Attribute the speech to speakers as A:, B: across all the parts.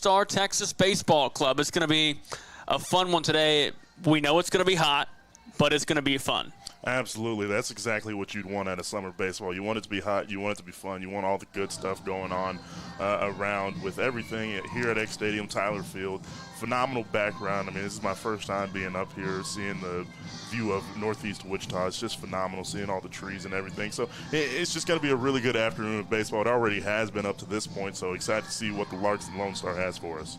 A: Star Texas Baseball Club. It's going to be a fun one today. We know it's going to be hot, but it's going to be fun.
B: Absolutely. That's exactly what you'd want out of summer baseball. You want it to be hot. You want it to be fun. You want all the good stuff going on around with everything here at X Stadium, Tyler Field. Phenomenal background. I mean, this is my first time being up here, seeing the view of northeast Wichita. It's just phenomenal, seeing all the trees and everything. So it's just going to be a really good afternoon of baseball. It already has been up to this point, so excited to see what the Larks and Lonestar has for us.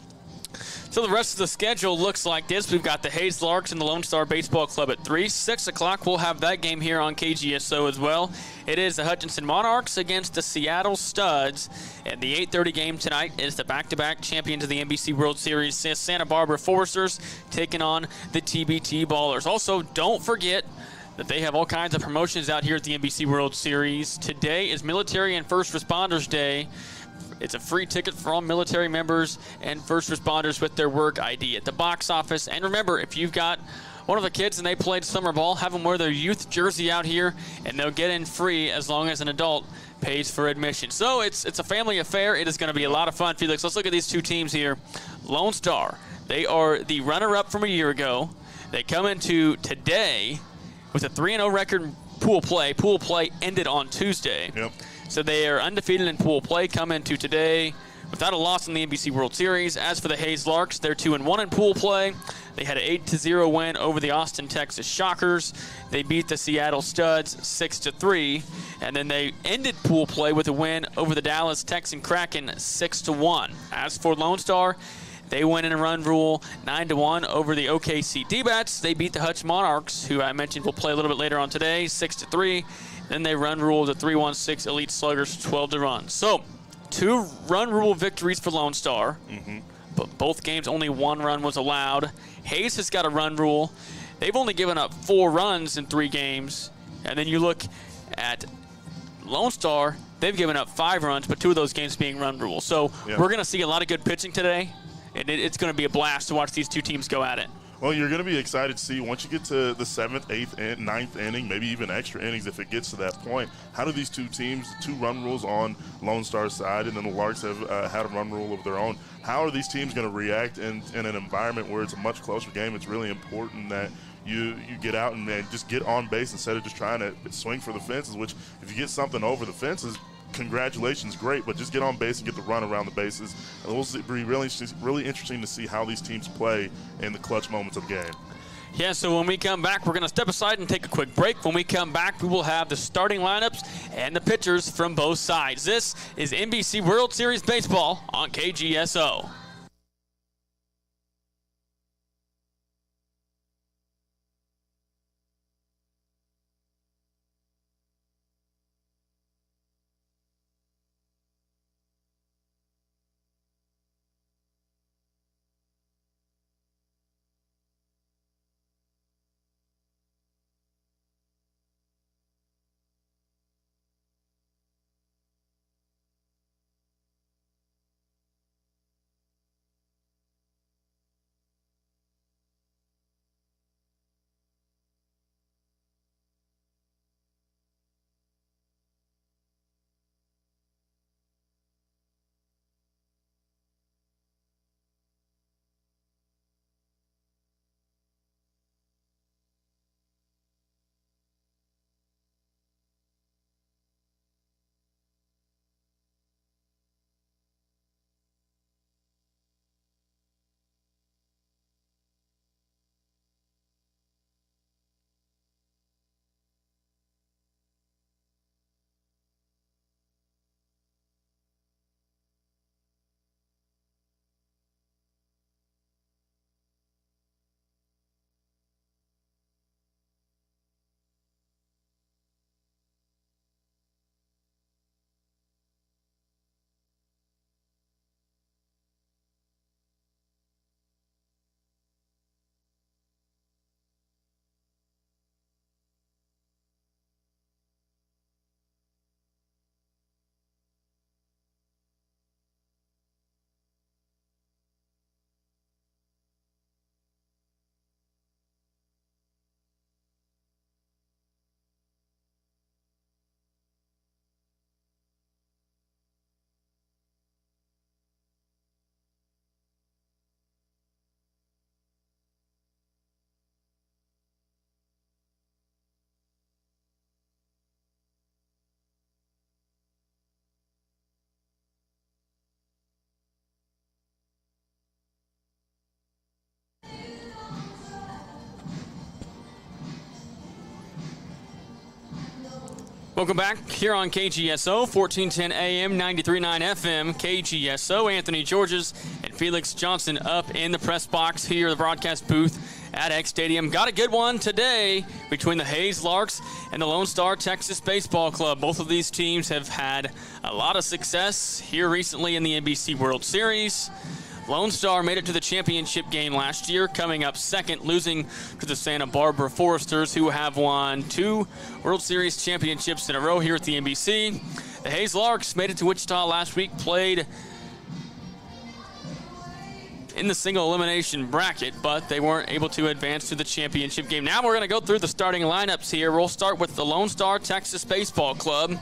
A: So the rest of the schedule looks like this. We've got the Hayes Larks and the Lonestar Baseball Club at 3. 6 o'clock, we'll have that game here on KGSO as well. It is the Hutchinson Monarchs against the Seattle Studs. And the 8:30 game tonight is the back-to-back champions of the NBC World Series, Santa Barbara Foresters, taking on the TBT Ballers. Also, don't forget that they have all kinds of promotions out here at the NBC World Series. Today is Military and First Responders Day. It's a free ticket for all military members and first responders with their work ID at the box office. And remember, if you've got one of the kids and they played summer ball, have them wear their youth jersey out here, and they'll get in free as long as an adult pays for admission. So it's a family affair. It is going to be a lot of fun, Felix. Let's look at these two teams here. Lone Star, they are the runner-up from a year ago. They come into today with a 3-0 record in pool play. Pool play ended on Tuesday.
B: Yep.
A: So they are undefeated in pool play, come into today without a loss in the NBC World Series. As for the Hayes Larks, they're 2-1 in pool play. They had an 8-0 win over the Austin, Texas Shockers. They beat the Seattle Studs 6-3. And then they ended pool play with a win over the Dallas Texan Kraken 6-1. As for Lone Star, they win in a run rule 9-1 over the OKC D-Bats. They beat the Hutch Monarchs, who I mentioned will play a little bit later on today, 6-3. Then they run rule the 3-1-6 Elite Sluggers 12-1. So, 2 run rule victories for Lone Star. But both games, only 1 run was allowed. Hayes has got a run rule. They've only given up 4 runs in 3 games. And then you look at Lone Star, they've given up 5 runs, but 2 of those games being run rule. So we're going to see a lot of good pitching today. And it's going to be a blast to watch these two teams go at it.
B: Well, you're going to be excited to see once you get to the 7th, 8th, and 9th inning, maybe even extra innings if it gets to that point. How do these two teams, the 2 run rules on Lone Star's side, and then the Larks have had a run rule of their own, how are these teams going to react in an environment where it's a much closer game? It's really important that you get out and just get on base instead of just trying to swing for the fences, which if you get something over the fences, congratulations, great, but just get on base and get the run around the bases. And it'll be really interesting to see how these teams play in the clutch moments of the game.
A: Yeah, so when we come back, we're going to step aside and take a quick break. When we come back, we will have the starting lineups and the pitchers from both sides. This is NBC World Series Baseball on KGSO. Welcome back here on KGSO, 1410 AM, 93.9 FM, KGSO. Anthony Georges and Felix Johnson up in the press box here, the broadcast booth at X Stadium. Got a good one today between the Hayes Larks and the Lonestar Texas Baseball Club. Both of these teams have had a lot of success here recently in the NBC World Series. Lonestar made it to the championship game last year, coming up second, losing to the Santa Barbara Foresters, who have won 2 World Series championships in a row here at the NBC. The Hayes Larks made it to Wichita last week, played in the single elimination bracket, but they weren't able to advance to the championship game. Now we're going to go through the starting lineups here. We'll start with the Lonestar Texas Baseball Club.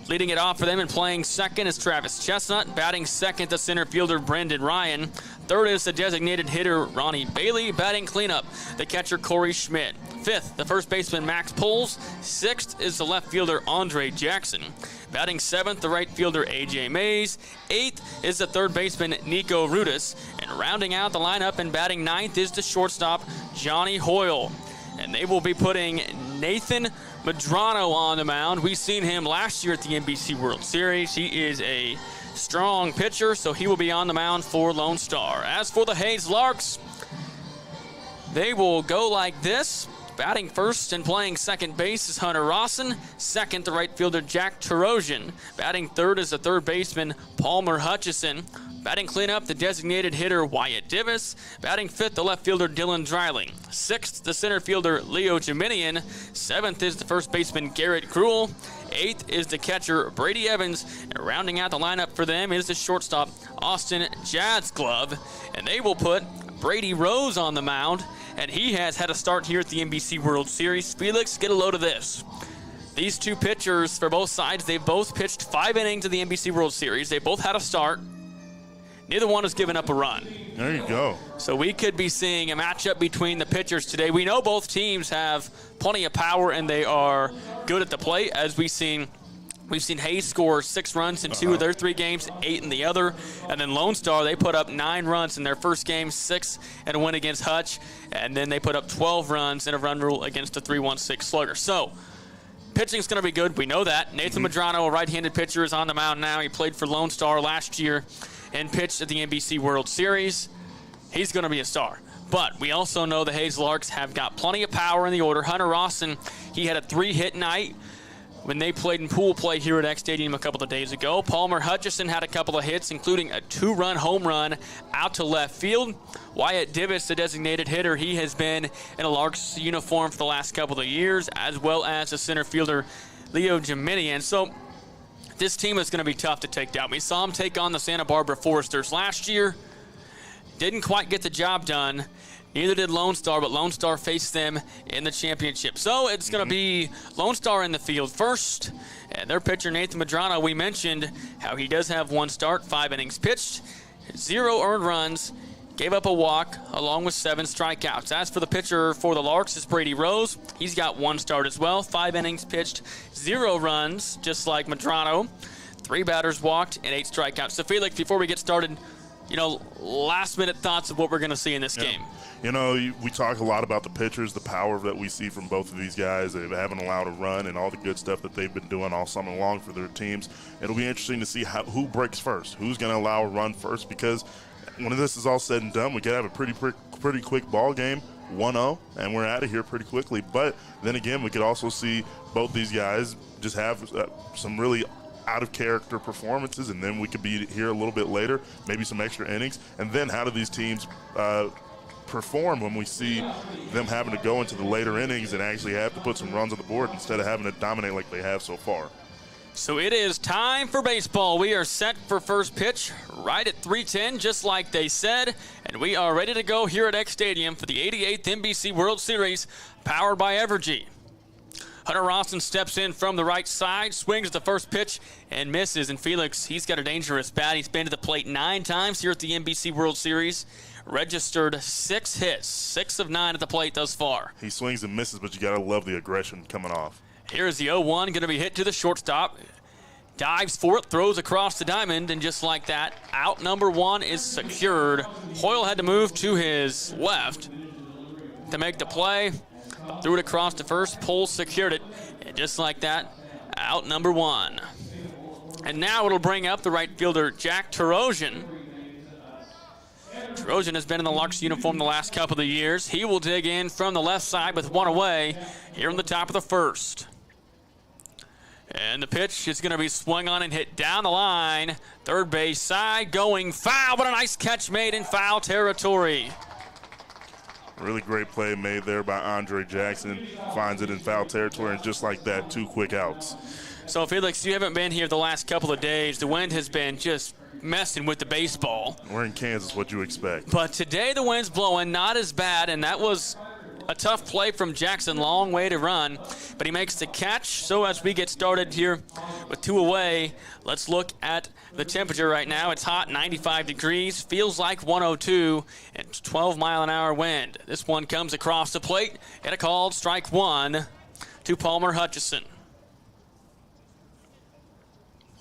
A: Leading it off for them and playing second is Travis Chestnut. Batting second, the center fielder Brendan Ryan. Third is the designated hitter Ronnie Bailey. Batting cleanup, the catcher Corey Schmidt. Fifth, the first baseman Max Poles. Sixth is the left fielder Andre Jackson. Batting seventh, the right fielder A.J. Mays. Eighth is the third baseman Nico Rudis. And rounding out the lineup and batting ninth is the shortstop Johnny Hoyle. And they will be putting Nathan Medrano on the mound. We've seen him last year at the NBC World Series. He is a strong pitcher, so he will be on the mound for Lonestar. As for the Hayes Larks, they will go like this. Batting first and playing second base is Hunter Rawson. Second, the right fielder Jack Tarosian. Batting third is the third baseman Palmer Hutchison. Batting cleanup, the designated hitter Wyatt Divis. Batting fifth, the left fielder Dylan Dreiling. Sixth, the center fielder Leo Geminian. Seventh is the first baseman Garrett Gruel. Eighth is the catcher Brady Evans. And rounding out the lineup for them is the shortstop Austin Jadsglove. And they will put Brady Rose on the mound. And he has had a start here at the NBC World Series. Felix, get a load of this. These two pitchers for both sides, they've both pitched 5 innings of the NBC World Series. They both had a start. Neither one has given up a run.
B: There you go.
A: So we could be seeing a matchup between the pitchers today. We know both teams have plenty of power and they are good at the plate. As we've seen Hayes score 6 runs in 2 of their 3 games, 8 in the other. And then Lonestar, they put up 9 runs in their first game, 6 in a win against Hutch. And then they put up 12 runs in a run rule against the 3-1-6 slugger. So pitching's going to be good. We know that. Nathan Medrano, a right-handed pitcher, is on the mound now. He played for Lonestar last year and pitched at the NBC World Series. He's going to be a star. But we also know the Hayes Larks have got plenty of power in the order. Hunter Rawson, he had a 3-hit night when they played in pool play here at X Stadium a couple of days ago. Palmer Hutchison had a couple of hits, including a 2-run home run out to left field. Wyatt Divis, the designated hitter, he has been in a Larks uniform for the last couple of years, as well as the center fielder Leo Geminian. So this team is going to be tough to take down. We saw him take on the Santa Barbara Foresters last year. Didn't quite get the job done. Neither did Lonestar, but Lonestar faced them in the championship. So it's going to be Lonestar in the field first. And their pitcher, Nathan Medrano, we mentioned how he does have 1 start, 5 innings pitched, 0 earned runs, gave up a walk, along with 7 strikeouts. As for the pitcher for the Larks is Brady Rose. He's got 1 start as well, 5 innings pitched, 0 runs, just like Medrano. 3 batters walked and 8 strikeouts. So Felix, before we get started, last-minute thoughts of what we're going to see in this game.
B: We talk a lot about the pitchers, the power that we see from both of these guys. They haven't allowed a run and all the good stuff that they've been doing all summer long for their teams. It'll be interesting to see who breaks first, who's going to allow a run first, because when this is all said and done, we could have a pretty quick ball game, 1-0, and we're out of here pretty quickly. But then again, we could also see both these guys just have some really out-of-character performances, and then we could be here a little bit later, maybe some extra innings. And then how do these teams perform when we see them having to go into the later innings and actually have to put some runs on the board instead of having to dominate like they have so far?
A: So it is time for baseball. We are set for first pitch right at 3:10, just like they said, and we are ready to go here at X Stadium for the 88th NBC World Series, powered by Evergy. Hunter Rawson steps in from the right side, swings at the first pitch, and misses. And Felix, he's got a dangerous bat. He's been to the plate 9 times here at the NBC World Series, registered 6 hits, 6 of 9 at the plate thus far.
B: He swings and misses, but you got to love the aggression coming off.
A: Here's the 0-1, going to be hit to the shortstop. Dives for it, throws across the diamond, and just like that, out number 1 is secured. Hoyle had to move to his left to make the play. Threw it across to first, Poles secured it, and just like that, out number 1. And now it'll bring up the right fielder, Jack Tarosian. Tarosian has been in the Larks uniform the last couple of years. He will dig in from the left side with 1 away here in the top of the 1st. And the pitch is going to be swung on and hit down the line. Third base side going foul, but a nice catch made in foul territory.
B: Really great play made there by Andre Jackson. Finds it in foul territory, and just like that, 2 quick outs.
A: So, Felix, you haven't been here the last couple of days. The wind has been just messing with the baseball.
B: We're in Kansas, what you expect.
A: But today the wind's blowing, not as bad, and that was a tough play from Jackson, long way to run, but he makes the catch. So as we get started here with 2 away, let's look at the temperature right now. It's hot, 95 degrees, feels like 102, and 12-mile-an-hour wind. This one comes across the plate, and a called strike 1 to Palmer Hutchison.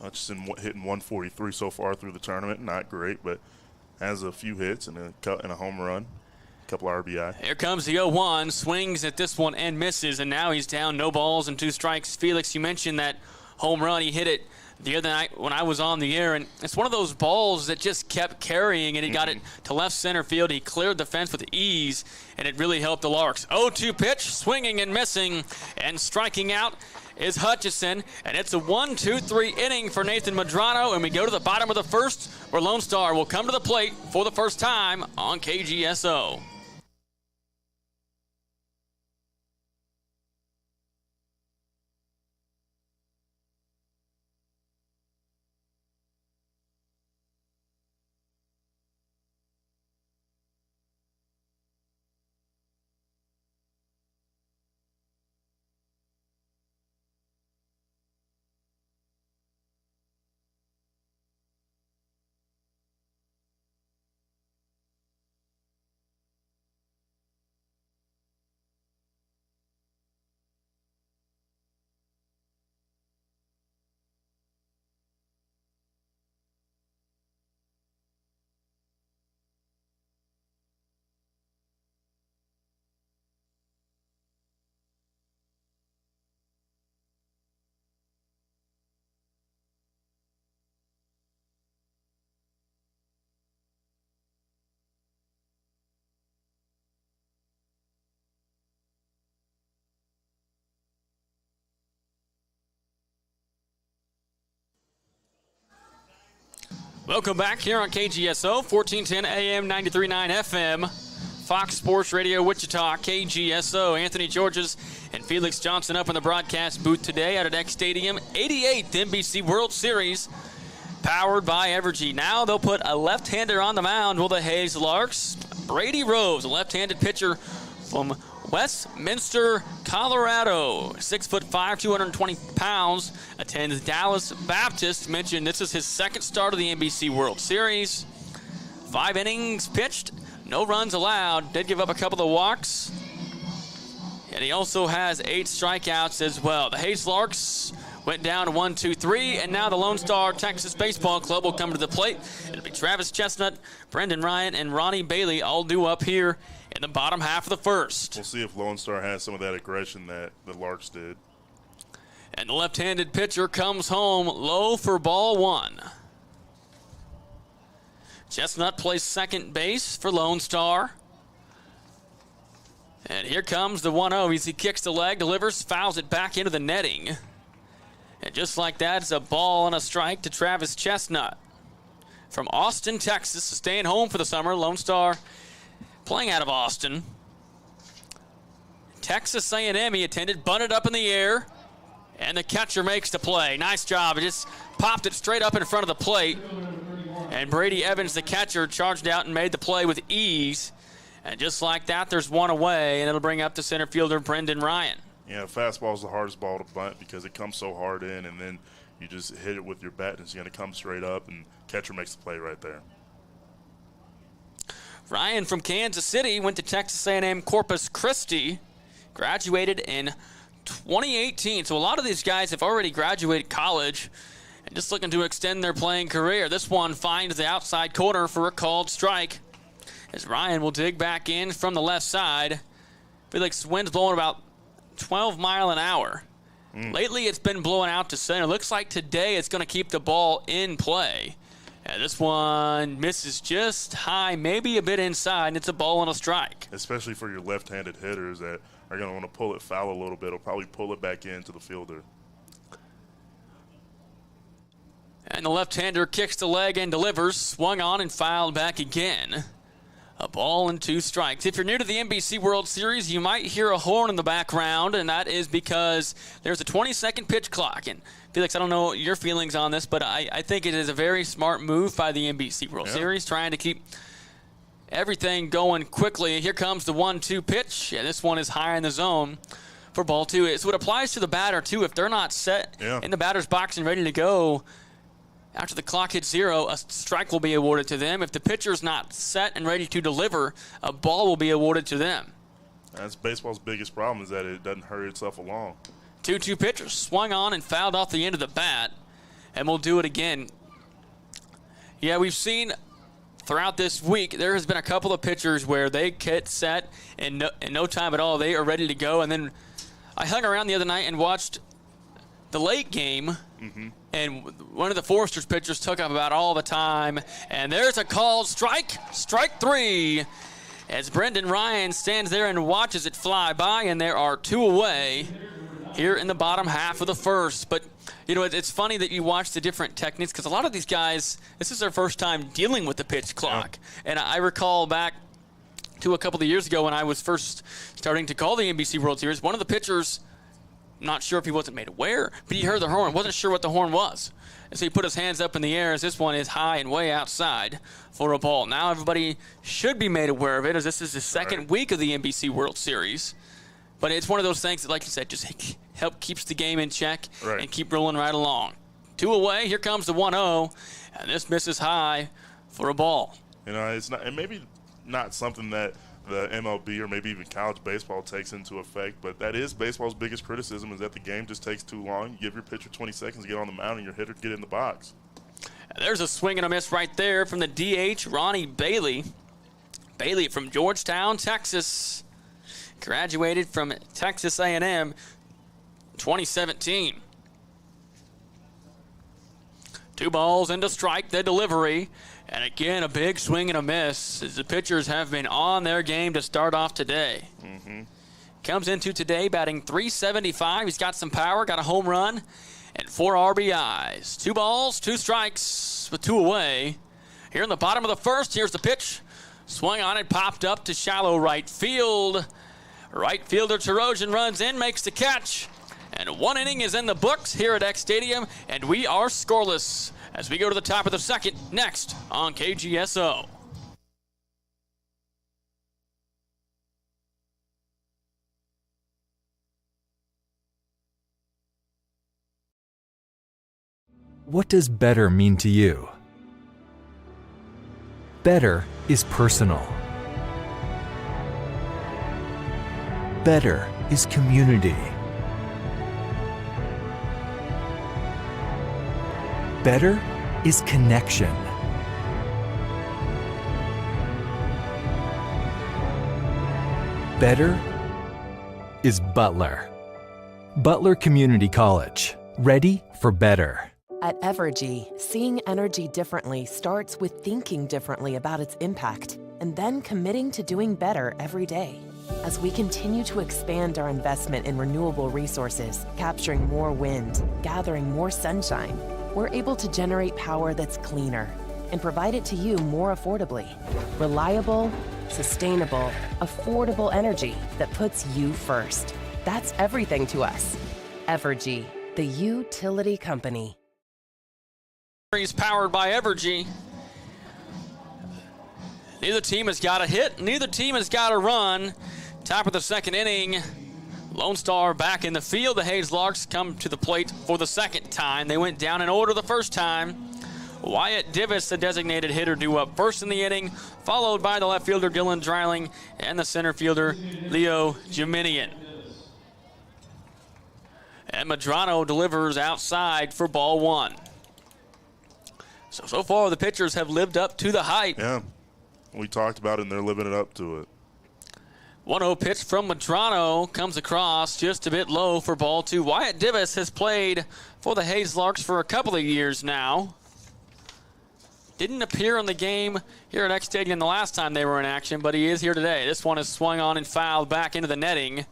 B: Hutchison hitting 143 so far through the tournament. Not great, but has a few hits and a home run. Couple RBI.
A: Here comes the 0-1, swings at this one and misses, and now he's down, no balls and 2 strikes. Felix, you mentioned that home run. He hit it the other night when I was on the air, and it's one of those balls that just kept carrying, and he got it to left center field. He cleared the fence with ease, and it really helped the Larks. 0-2 pitch, swinging and missing, and striking out is Hutchison, and it's a 1-2-3 inning for Nathan Medrano, and we go to the bottom of the 1st, where Lone Star will come to the plate for the first time on KGSO. Welcome back here on KGSO, 1410 AM, 93.9 FM, Fox Sports Radio Wichita, KGSO. Anthony Georges and Felix Johnson up in the broadcast booth today out at X Stadium. 88th NBC World Series, powered by Evergy. Now they'll put a left-hander on the mound with the Hayes Larks. Brady Rose, a left-handed pitcher from Westminster, Colorado. 6'5", 220 pounds, attends Dallas Baptist. Mentioned this is his 2nd start of the NBC World Series. 5 innings pitched, no runs allowed. Did give up a couple of walks. And he also has 8 strikeouts as well. The Hayes Larks went down to 1-2-3, and now the Lone Star Texas Baseball Club will come to the plate. It'll be Travis Chestnut, Brendan Ryan, and Ronnie Bailey all due up here in the bottom half of the 1st.
B: We'll see if Lone Star has some of that aggression that the Larks did.
A: And the left-handed pitcher comes home low for ball 1. Chestnut plays second base for Lone Star. And here comes the 1-0 as he kicks the leg, delivers, fouls it back into the netting. And just like that, it's a ball and a strike to Travis Chestnut. From Austin, Texas, staying home for the summer. Lone Star playing out of Austin. Texas A&M, he attended, bunted up in the air, and the catcher makes the play. Nice job. It just popped it straight up in front of the plate. And Brady Evans, the catcher, charged out and made the play with ease. And just like that, there's 1 away, and it'll bring up the center fielder, Brendan Ryan.
B: Yeah, fastball is the hardest ball to bunt because it comes so hard in, and then you just hit it with your bat, and it's going to come straight up, and catcher makes the play right there.
A: Ryan from Kansas City went to Texas A&M Corpus Christi, graduated in 2018. So a lot of these guys have already graduated college and just looking to extend their playing career. This one finds the outside corner for a called strike as Ryan will dig back in from the left side. Felix, wind's blowing about 12 miles an hour. Lately, it's been blowing out to center. Looks like today it's going to keep the ball in play. And this one misses just high, maybe a bit inside, and it's a ball and a strike.
B: Especially for your left-handed hitters that are going to want to pull it foul a little bit, or probably pull it back into the fielder.
A: And the left-hander kicks the leg and delivers. Swung on and fouled back again. A ball and 2 strikes. If you're new to the NBC World Series, you might hear a horn in the background, and that is because there's a 20-second pitch clock. And Felix, I don't know your feelings on this, but I think it is a very smart move by the NBC World Series, trying to keep everything going quickly. Here comes the 1-2 pitch, and this one is high in the zone for ball 2. So it applies to the batter, too. If they're not set in the batter's box and ready to go, after the clock hits 0, a strike will be awarded to them. If the pitcher's not set and ready to deliver, a ball will be awarded to them.
B: That's baseball's biggest problem, is that it doesn't hurry itself along.
A: 2-2 pitcher swung on and fouled off the end of the bat, and we'll do it again. Yeah, we've seen throughout this week, there has been a couple of pitchers where they get set in no time at all. They are ready to go, and then I hung around the other night and watched the late game, and one of the Foresters pitchers took up about all the time, and there's a called strike 3, as Brendan Ryan stands there and watches it fly by, and there are 2 away here in the bottom half of the first. But, you know, it's funny that you watch the different techniques, because a lot of these guys, this is their first time dealing with the pitch clock. And I recall back to a couple of years ago when I was first starting to call the NBC World Series, one of the pitchers, not sure if he wasn't made aware, but he heard the horn, wasn't sure what the horn was. And so he put his hands up in the air as this one is high and way outside for a ball. Now everybody should be made aware of it, as this is the second week of the NBC World Series. But it's one of those things that, like you said, just keeps the game in check and keep rolling right along. 2 away, here comes the 1-0, and this misses high for a ball.
B: You know, it's not, and maybe not something that the MLB or maybe even college baseball takes into effect, but that is baseball's biggest criticism, is that the game just takes too long. You give your pitcher 20 seconds to get on the mound and your hitter to get in the box.
A: And there's a swing and a miss right there from the DH, Ronnie Bailey. Bailey from Georgetown, Texas. Graduated from Texas A&M 2017. 2 balls into strike, the delivery. And again, a big swing and a miss, as the pitchers have been on their game to start off today. Comes into today batting .375. He's got some power, got a home run, and 4 RBIs. 2 balls, 2 strikes with 2 away. Here in the bottom of the first, here's the pitch. Swung on it, popped up to shallow right field. Right fielder Trojan runs in, makes the catch. And 1 inning is in the books here at X Stadium, and we are scoreless as we go to the top of the second next on KGSO.
C: What does better mean to you? Better is personal. Better is community. Better is connection. Better is Butler. Butler Community College. Ready for better.
D: At Evergy, seeing energy differently starts with thinking differently about its impact and then committing to doing better every day. As we continue to expand our investment in renewable resources, capturing more wind, gathering more sunshine, we're able to generate power that's cleaner and provide it to you more affordably. Reliable, sustainable, affordable energy that puts you first. That's everything to us. Evergy, the utility company.
A: He's powered by Evergy. Neither team has got a hit. Neither team has got a run. Top of the second inning. Lonestar back in the field. The Hayes Larks come to the plate for the second time. They went down in order the first time. Wyatt Divis, the designated hitter, due up first in the inning, followed by the left fielder Dylan Dreiling and the center fielder Leo Jeminian. And Madrano delivers outside for ball 1. So far the pitchers have lived up to the hype.
B: Yeah, we talked about it and they're living it up to it.
A: 1-0 pitch from Medrano comes across just a bit low for ball 2. Wyatt Divis has played for the Hayes Larks for a couple of years now. Didn't appear in the game here at X Stadium the last time they were in action, but he is here today. This one is swung on and fouled back into the netting,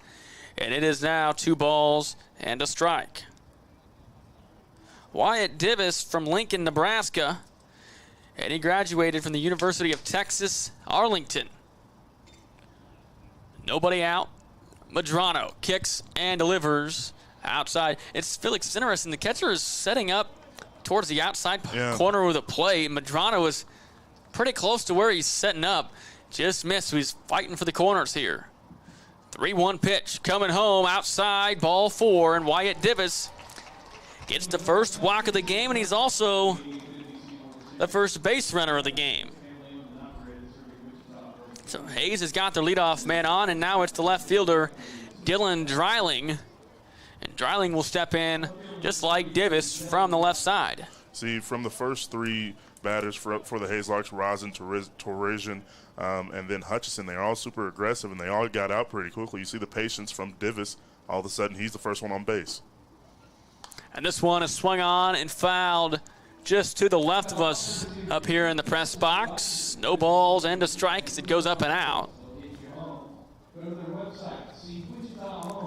A: and it is now 2 balls and a strike. Wyatt Divis from Lincoln, Nebraska, and he graduated from the University of Texas, Arlington. Nobody out. Medrano kicks and delivers outside. It's interesting. The catcher is setting up towards the outside corner of the plate. Medrano is pretty close to where he's setting up. Just missed. He's fighting for the corners here. 3-1 pitch coming home outside, ball 4, and Wyatt Divis gets the first walk of the game, and he's also the first base runner of the game. So Hayes has got their leadoff man on, and now it's the left fielder, Dylan Dreiling. And Dreiling will step in just like Divis from the left side.
B: See, from the first 3 batters for the Hayes Larks, Rosin, Torresian, and then Hutchison, they're all super aggressive, and they all got out pretty quickly. You see the patience from Divis. All of a sudden, he's the first one on base.
A: And this one is swung on and fouled just to the left of us up here in the press box. No balls and a strike as it goes up and out.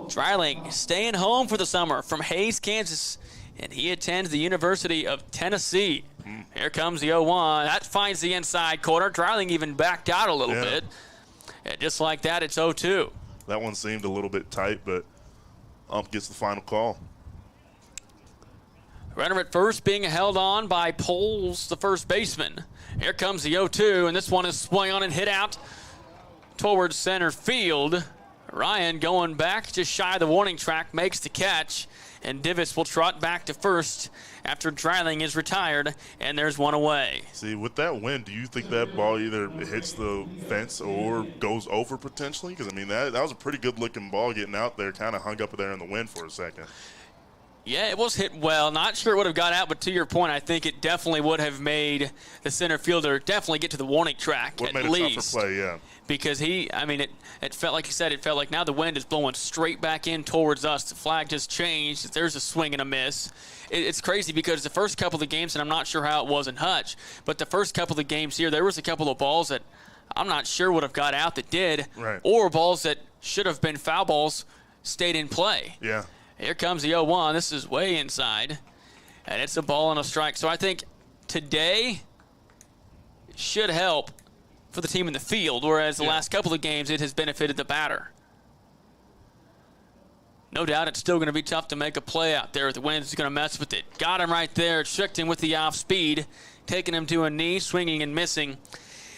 A: Dreiling staying home for the summer from Hayes, Kansas, and he attends the University of Tennessee. Here comes the 0-1. That finds the inside corner. Dreiling even backed out a little bit. And just like that, it's 0-2.
B: That one seemed a little bit tight, but Ump gets the final call.
A: Runner at first being held on by Poles, the first baseman. Here comes the 0-2, and this one is swung on and hit out towards center field. Ryan going back just shy of the warning track, makes the catch, and Divis will trot back to first after Dreiling is retired, and there's one away.
B: See, with that wind, do you think that ball either hits the fence or goes over potentially? Because, I mean, that was a pretty good-looking ball getting out there, kind of hung up there in the wind for a second.
A: Yeah, it was hit well. Not sure it would have got out, but to your point, I think it definitely would have made the center fielder definitely get to the warning track at least. What made it tougher play, yeah. Because it felt like you said, it felt like now the wind is blowing straight back in towards us. The flag just changed. There's a swing and a miss. It's crazy because the first couple of games, and I'm not sure how it was in Hutch, but the first couple of games here, there was a couple of balls that I'm not sure would have got out that did, or balls that should have been foul balls stayed in play.
B: Yeah.
A: Here comes the 0-1. This is way inside, and it's a ball and a strike. So I think today should help for the team in the field, whereas the last couple of games it has benefited the batter. No doubt it's still going to be tough to make a play out there. The wind's going to mess with it. Got him right there. Tricked him with the off speed, taking him to a knee, swinging and missing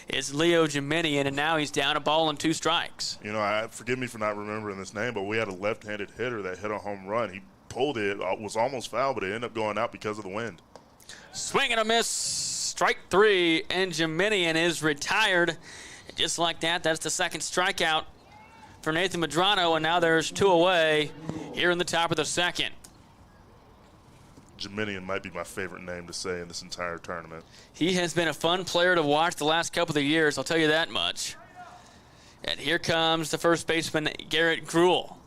A: is Leo Jiminian, and now he's down a ball and 2 strikes.
B: You know, forgive me for not remembering this name, but we had a left-handed hitter that hit a home run. He pulled it, was almost foul, but it ended up going out because of the wind.
A: Swing and a miss, strike 3, and Jiminian is retired. Just like that, that's the second strikeout for Nathan Medrano, and now there's 2 away here in the top of the second.
B: Jiminian might be my favorite name to say in this entire tournament.
A: He has been a fun player to watch the last couple of years, I'll tell you that much. And here comes the first baseman, Garrett Gruel.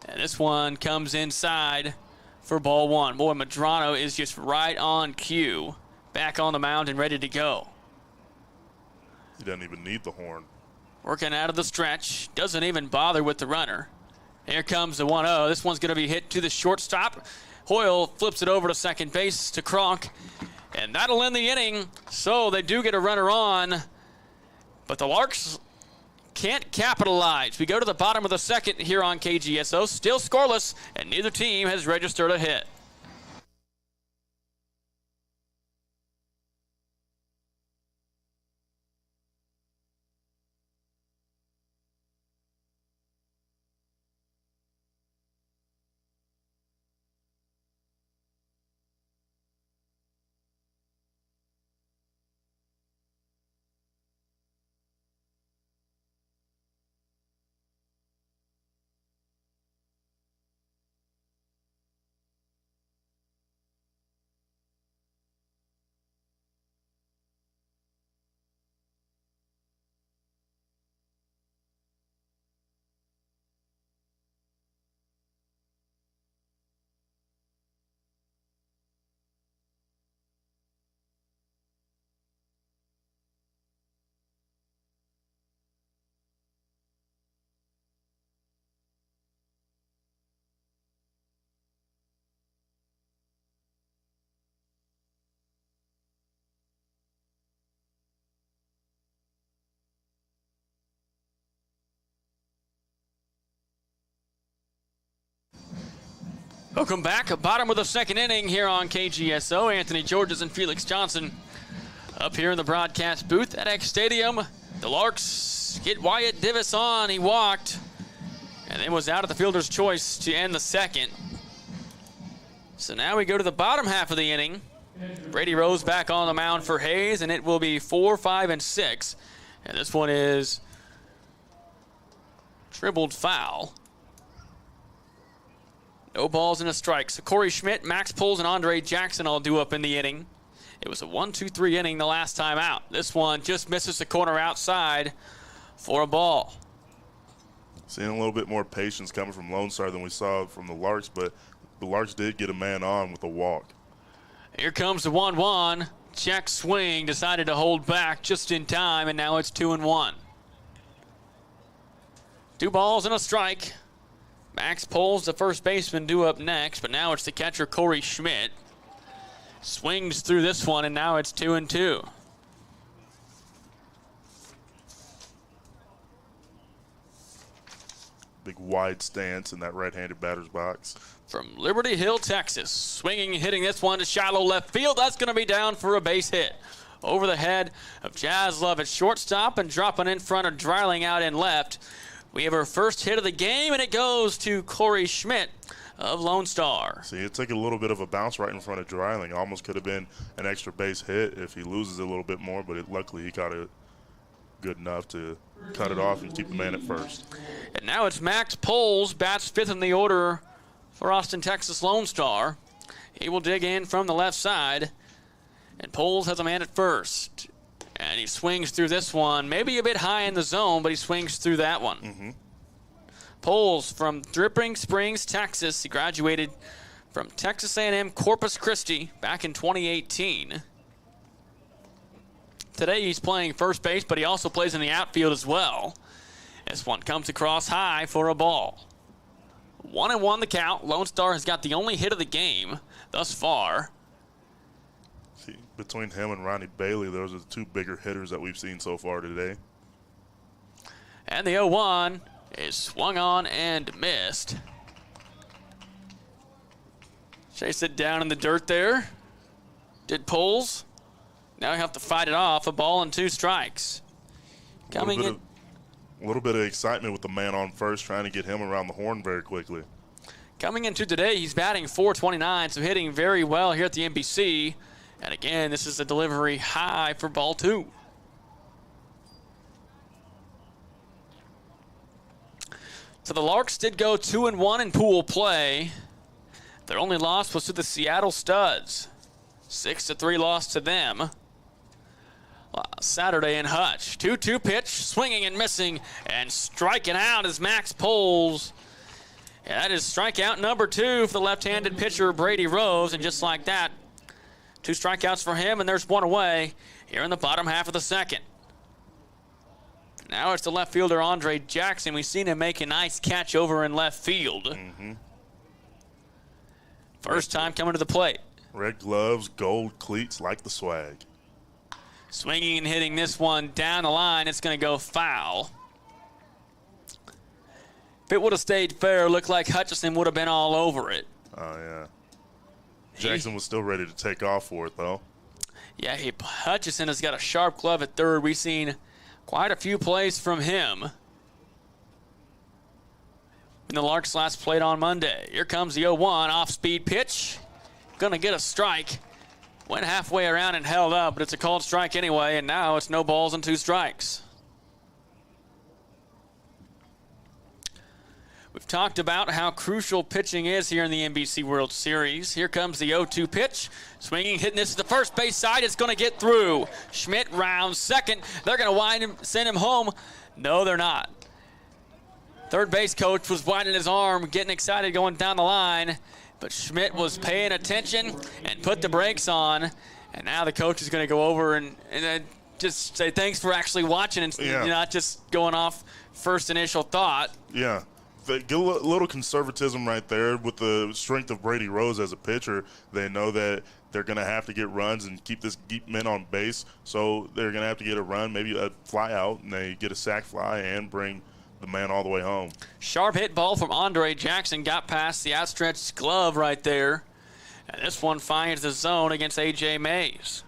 A: And this one comes inside for ball 1. Boy, Medrano is just right on cue, back on the mound and ready to go.
B: He doesn't even need the horn.
A: Working out of the stretch, doesn't even bother with the runner. Here comes the 1-0. This one's going to be hit to the shortstop. Hoyle flips it over to second base to Kronk, and that'll end the inning. So they do get a runner on, but the Larks can't capitalize. We go to the bottom of the second here on KGSO. Still scoreless, and neither team has registered a hit. Welcome back. Bottom of the second inning here on KGSO. Anthony Georges and Felix Johnson up here in the broadcast booth at X Stadium. The Larks get Wyatt Divis on. He walked and then was out at the fielder's choice to end the second. So now we go to the bottom half of the inning. Brady Rose back on the mound for Hayes, and it will be 4, 5, and 6. And this one is dribbled foul. No balls and a strike. So Corey Schmidt, Max Poles, and Andre Jackson all due up in the inning. It was a 1-2-3 inning the last time out. This one just misses the corner outside for a ball.
B: Seeing a little bit more patience coming from Lonestar than we saw from the Larks, but the Larks did get a man on with a walk.
A: Here comes the 1-1. Check swing, decided to hold back just in time, and now it's 2-1. 2 balls and a strike. Max Poles, the first baseman, due up next, but now it's the catcher, Corey Schmidt. Swings through this one, and now it's 2-2.
B: Big wide stance in that right-handed batter's box.
A: From Liberty Hill, Texas. Swinging and hitting this one to shallow left field. That's going to be down for a base hit. Over the head of Jazz Love at shortstop and dropping in front of Dreiling out in left. We have our first hit of the game, and it goes to Corey Schmidt of Lone Star.
B: See, it took a little bit of a bounce right in front of Dreiling. Almost could have been an extra base hit if he loses a little bit more, but luckily he caught it good enough to cut it off and keep the man at first.
A: And now it's Max Poles, bats 5th in the order for Austin, Texas Lone Star. He will dig in from the left side, and Poles has a man at first. And he swings through this one, maybe a bit high in the zone, but he swings through that one.
B: Mm-hmm.
A: Poles from Dripping Springs, Texas. He graduated from Texas A&M Corpus Christi back in 2018. Today he's playing first base, but he also plays in the outfield as well. This one comes across high for a ball. 1-1 the count. Lone Star has got the only hit of the game thus far.
B: See, between him and Ronnie Bailey, those are the 2 bigger hitters that we've seen so far today.
A: And the 0-1 is swung on and missed. Chase it down in the dirt there. Did Poles. Now we have to fight it off. A ball and 2 strikes. Coming in.
B: A little bit of excitement with the man on first, trying to get him around the horn very quickly.
A: Coming into today, he's batting .429, so hitting very well here at the NBC. And again, this is a delivery high for ball 2. So the Larks did go 2-1 in pool play. Their only loss was to the Seattle Studs. 6-3 loss to them. Saturday in Hutch. 2-2 pitch, swinging and missing, and striking out is Max Poles. And that is strikeout number 2 for the left-handed pitcher, Brady Rose. And just like that, 2 strikeouts for him, and there's 1 away here in the bottom half of the second. Now it's the left fielder, Andre Jackson. We've seen him make a nice catch over in left field.
B: Mm-hmm.
A: First time coming to the plate.
B: Red gloves, gold cleats, like the swag.
A: Swinging and hitting this one down the line. It's going to go foul. If it would have stayed fair, it looked like Hutchison would have been all over it.
B: Oh, yeah. Jackson was still ready to take off for it, though.
A: Yeah, Hutchison has got a sharp glove at third. We've seen quite a few plays from him. And the Larks last played on Monday. Here comes the 0-1 off-speed pitch. Going to get a strike. Went halfway around and held up, but it's a called strike anyway, and now it's no balls and 2 strikes. We've talked about how crucial pitching is here in the NBC World Series. Here comes the 0-2 pitch. Swinging, hitting this to the first base side. It's going to get through. Schmidt rounds second. They're going to send him home. No, they're not. Third base coach was widening his arm, getting excited going down the line. But Schmidt was paying attention and put the brakes on. And now the coach is going to go over and just say thanks for actually watching and not just going off first initial thought.
B: Yeah. Get a little conservatism right there with the strength of Brady Rose as a pitcher. They know that they're going to have to get runs and keep men on base. So they're going to have to get a run, maybe a fly out, and they get a sac fly and bring the man all the way home.
A: Sharp hit ball from Andre Jackson, got past the outstretched glove right there. And this one finds the zone against A.J. Mays.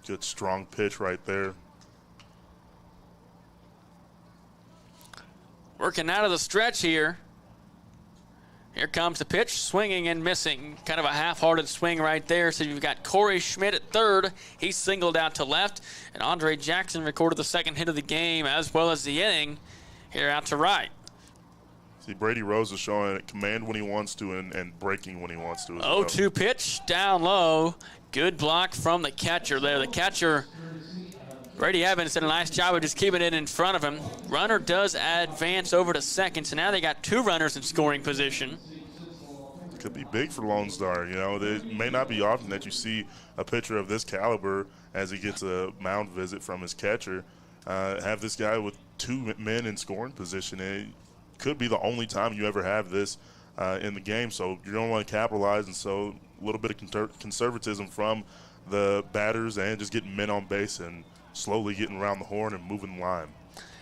B: Good strong pitch right there.
A: Working out of the stretch here. Here comes the pitch, swinging and missing. Kind of a half-hearted swing right there. So you've got Corey Schmidt at third. He's singled out to left. And Andre Jackson recorded the second hit of the game as well as the inning here out to right.
B: See, Brady Rose is showing command when he wants to and breaking when he wants to as well.
A: 0-2 pitch down low. Good block from the catcher there. The catcher, Brady Evans, did a nice job of just keeping it in front of him. Runner does advance over to second, so now they got 2 runners in scoring position.
B: Could be big for Lone Star. You know, it may not be often that you see a pitcher of this caliber as he gets a mound visit from his catcher. Have this guy with 2 men in scoring position. It could be the only time you ever have this in the game, so you're going to want to capitalize, and so a little bit of conservatism from the batters and just getting men on base and slowly getting around the horn and moving the line.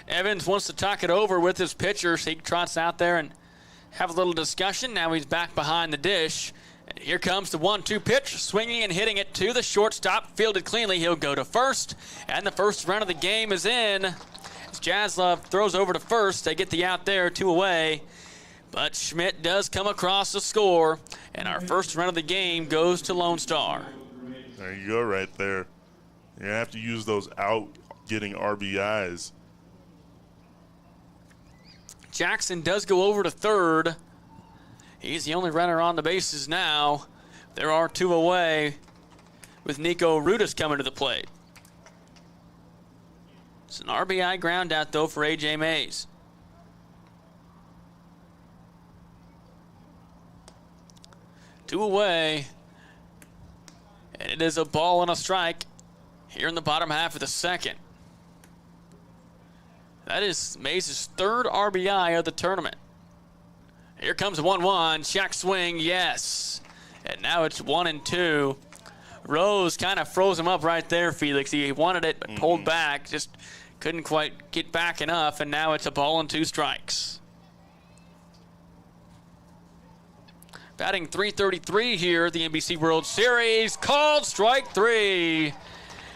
A: Evans wants to talk it over with his pitchers. He trots out there and have a little discussion. Now he's back behind the dish. And here comes the 1-2 pitch, swinging and hitting it to the shortstop. Fielded cleanly. He'll go to first. And the first run of the game is in. As Jaslov throws over to first, they get the out there, 2 away. But Schmidt does come across the score. And our first run of the game goes to Lone Star.
B: There you go right there. You're going to have to use those out getting RBIs.
A: Jackson does go over to third. He's the only runner on the bases now. There are 2 away with Nico Rudis coming to the plate. It's an RBI ground out, though, for A.J. Mays. Two away. And it is a ball and a strike here in the bottom half of the second. That is Mays' 3rd RBI of the tournament. Here comes 1-1. Check swing, yes. And now it's 1-2. Rose kind of froze him up right there, Felix. He wanted it, but pulled back. Just couldn't quite get back enough, and now it's a ball and 2 strikes. Batting .333 here at the NBC World Series. Called strike 3.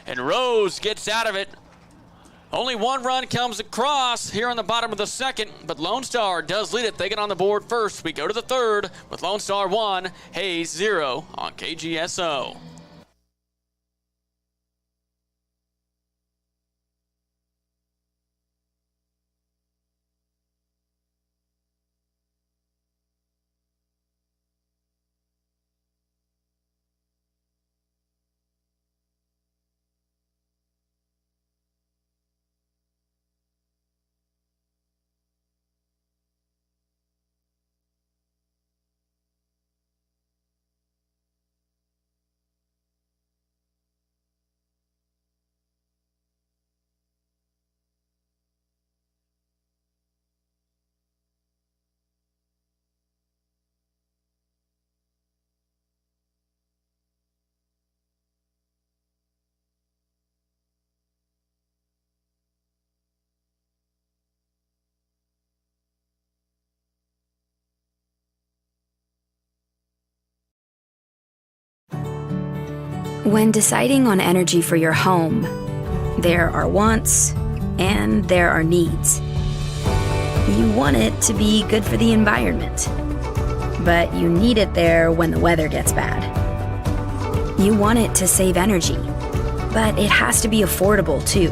A: And Rose gets out of it. Only 1 run comes across here in the bottom of the second, but Lone Star does lead it. They get on the board first. We go to the third with Lone Star 1, Hayes 0 on KGSO.
E: When deciding on energy for your home, there are wants and there are needs. You want it to be good for the environment, but you need it there when the weather gets bad. You want it to save energy, but it has to be affordable too.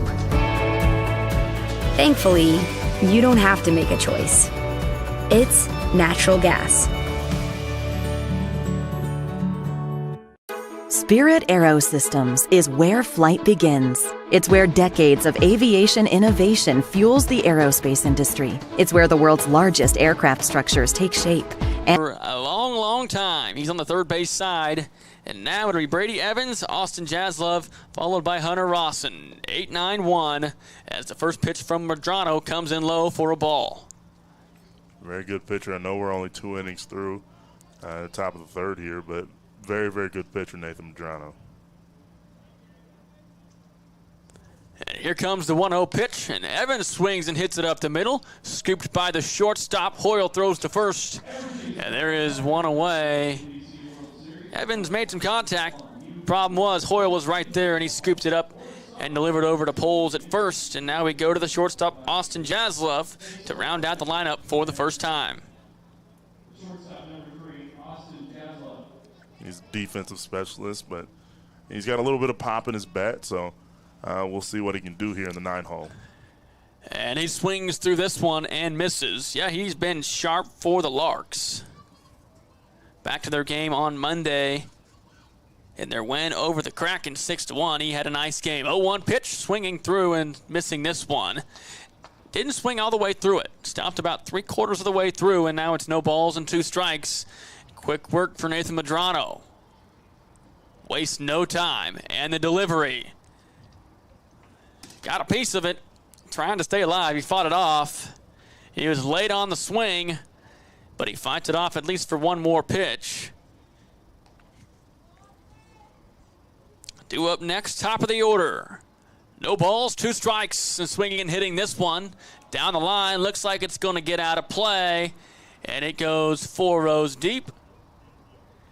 E: Thankfully, you don't have to make a choice. It's natural gas.
F: Spirit Aerosystems is where flight begins. It's where decades of aviation innovation fuels the aerospace industry. It's where the world's largest aircraft structures take shape.
A: For a long, long time, he's on the third base side. And now it'll be Brady Evans, Austin Jaslov, followed by Hunter Rawson. 8-9-1 as the first pitch from Medrano comes in low for a ball.
B: Very good pitcher. I know we're only 2 innings through the top of the third here, but very, very good pitcher, Nathan Medrano.
A: And here comes the 1-0 pitch, and Evans swings and hits it up the middle. Scooped by the shortstop. Hoyle throws to first, and there is one away. Evans made some contact. Problem was Hoyle was right there, and he scooped it up and delivered over to Poles at first. And now we go to the shortstop, Austin Jaslov, to round out the lineup for the first time.
B: He's a defensive specialist, but he's got a little bit of pop in his bat, so we'll see what he can do here in the 9-hole.
A: And he swings through this one and misses. Yeah, he's been sharp for the Larks. Back to their game on Monday in their win over the Kraken 6-1. He had a nice game. 0-1 pitch, swinging through and missing this one. Didn't swing all the way through it. Stopped about 3/4 of the way through, and now it's no balls and 2 strikes. Quick work for Nathan Medrano. Waste no time. And the delivery. Got a piece of it. Trying to stay alive. He fought it off. He was late on the swing, but he fights it off at least for one more pitch. Due up next, top of the order. No balls, 2 strikes, and swinging and hitting this one. Down the line, looks like it's going to get out of play, and it goes 4 rows deep.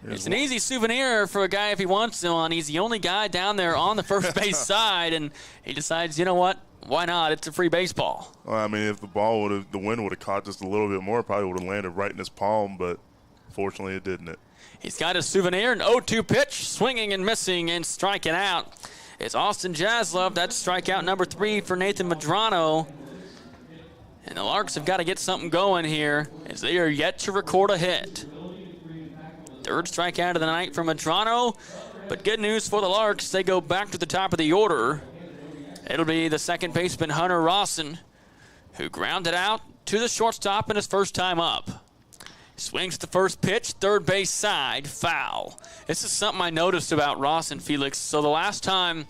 A: It's an easy souvenir for a guy if he wants one. He's the only guy down there on the first base side, and he decides, you know what? Why not? It's a free baseball.
B: Well, I mean, if the wind would have caught just a little bit more, it probably would have landed right in his palm, but fortunately it didn't.
A: He's got his souvenir, an 0-2 pitch, swinging and missing and striking out. It's Austin Jaslov. That's strikeout number 3 for Nathan Medrano. And the Larks have got to get something going here as they are yet to record a hit. 3rd strikeout of the night from Medrano, but good news for the Larks. They go back to the top of the order. It'll be the second baseman, Hunter Rawson, who grounded out to the shortstop in his first time up. Swings the first pitch, 3rd base side, foul. This is something I noticed about Rawson, Felix. So the last time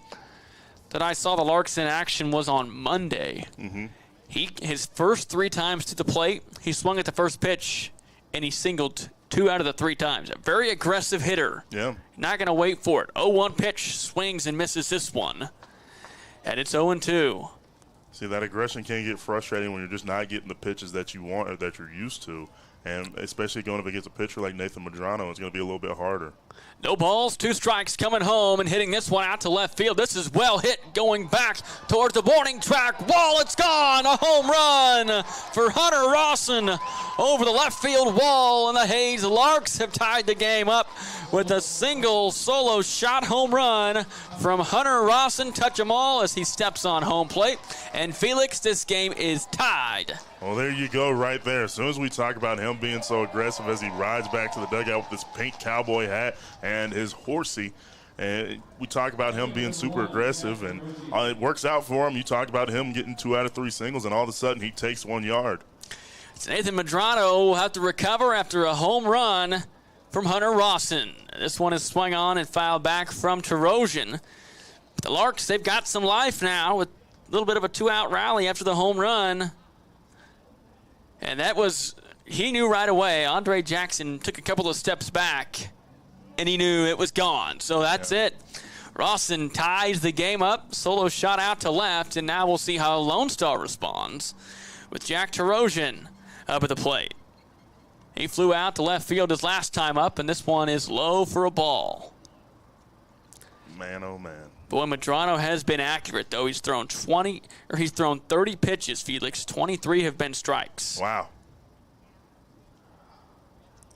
A: that I saw the Larks in action was on Monday. His first 3 times to the plate, he swung at the first pitch, and he singled 2 out of the 3 times. A very aggressive hitter.
B: Yeah.
A: Not going to wait for it. 0-1 pitch, swings and misses this one. And it's 0-2.
B: See, that aggression can get frustrating when you're just not getting the pitches that you want or that you're used to. And especially going up against a pitcher like Nathan Medrano, it's going to be a little bit harder.
A: No balls, 2 strikes coming home and hitting this one out to left field. This is well hit going back towards the warning track. Wall, it's gone. A home run for Hunter Rawson over the left field wall. And the Hayes Larks have tied the game up with a single solo shot home run from Hunter Rawson. Touch 'em all as he steps on home plate. And Felix, this game is tied.
B: Well, there you go right there. As soon as we talk about him being so aggressive as he rides back to the dugout with this pink cowboy hat and his horsey, and we talk about him being super aggressive, and it works out for him. You talk about him getting 2 out of 3 singles, and all of a sudden he takes 1 yard.
A: It's Nathan Medrano will have to recover after a home run from Hunter Rawson. This one is swung on and fouled back from Tarosian. But the Larks, they've got some life now with a little bit of a 2-out rally after the home run. And that was, he knew right away. Andre Jackson took a couple of steps back, and he knew it was gone. So that's it. Rawson ties the game up. Solo shot out to left, and now we'll see how Lonestar responds with Jack Tarosian up at the plate. He flew out to left field his last time up, and this one is low for a ball.
B: Man, oh man.
A: Boy, Medrano has been accurate, though. He's thrown 30 pitches, Felix. 23 have been strikes.
B: Wow.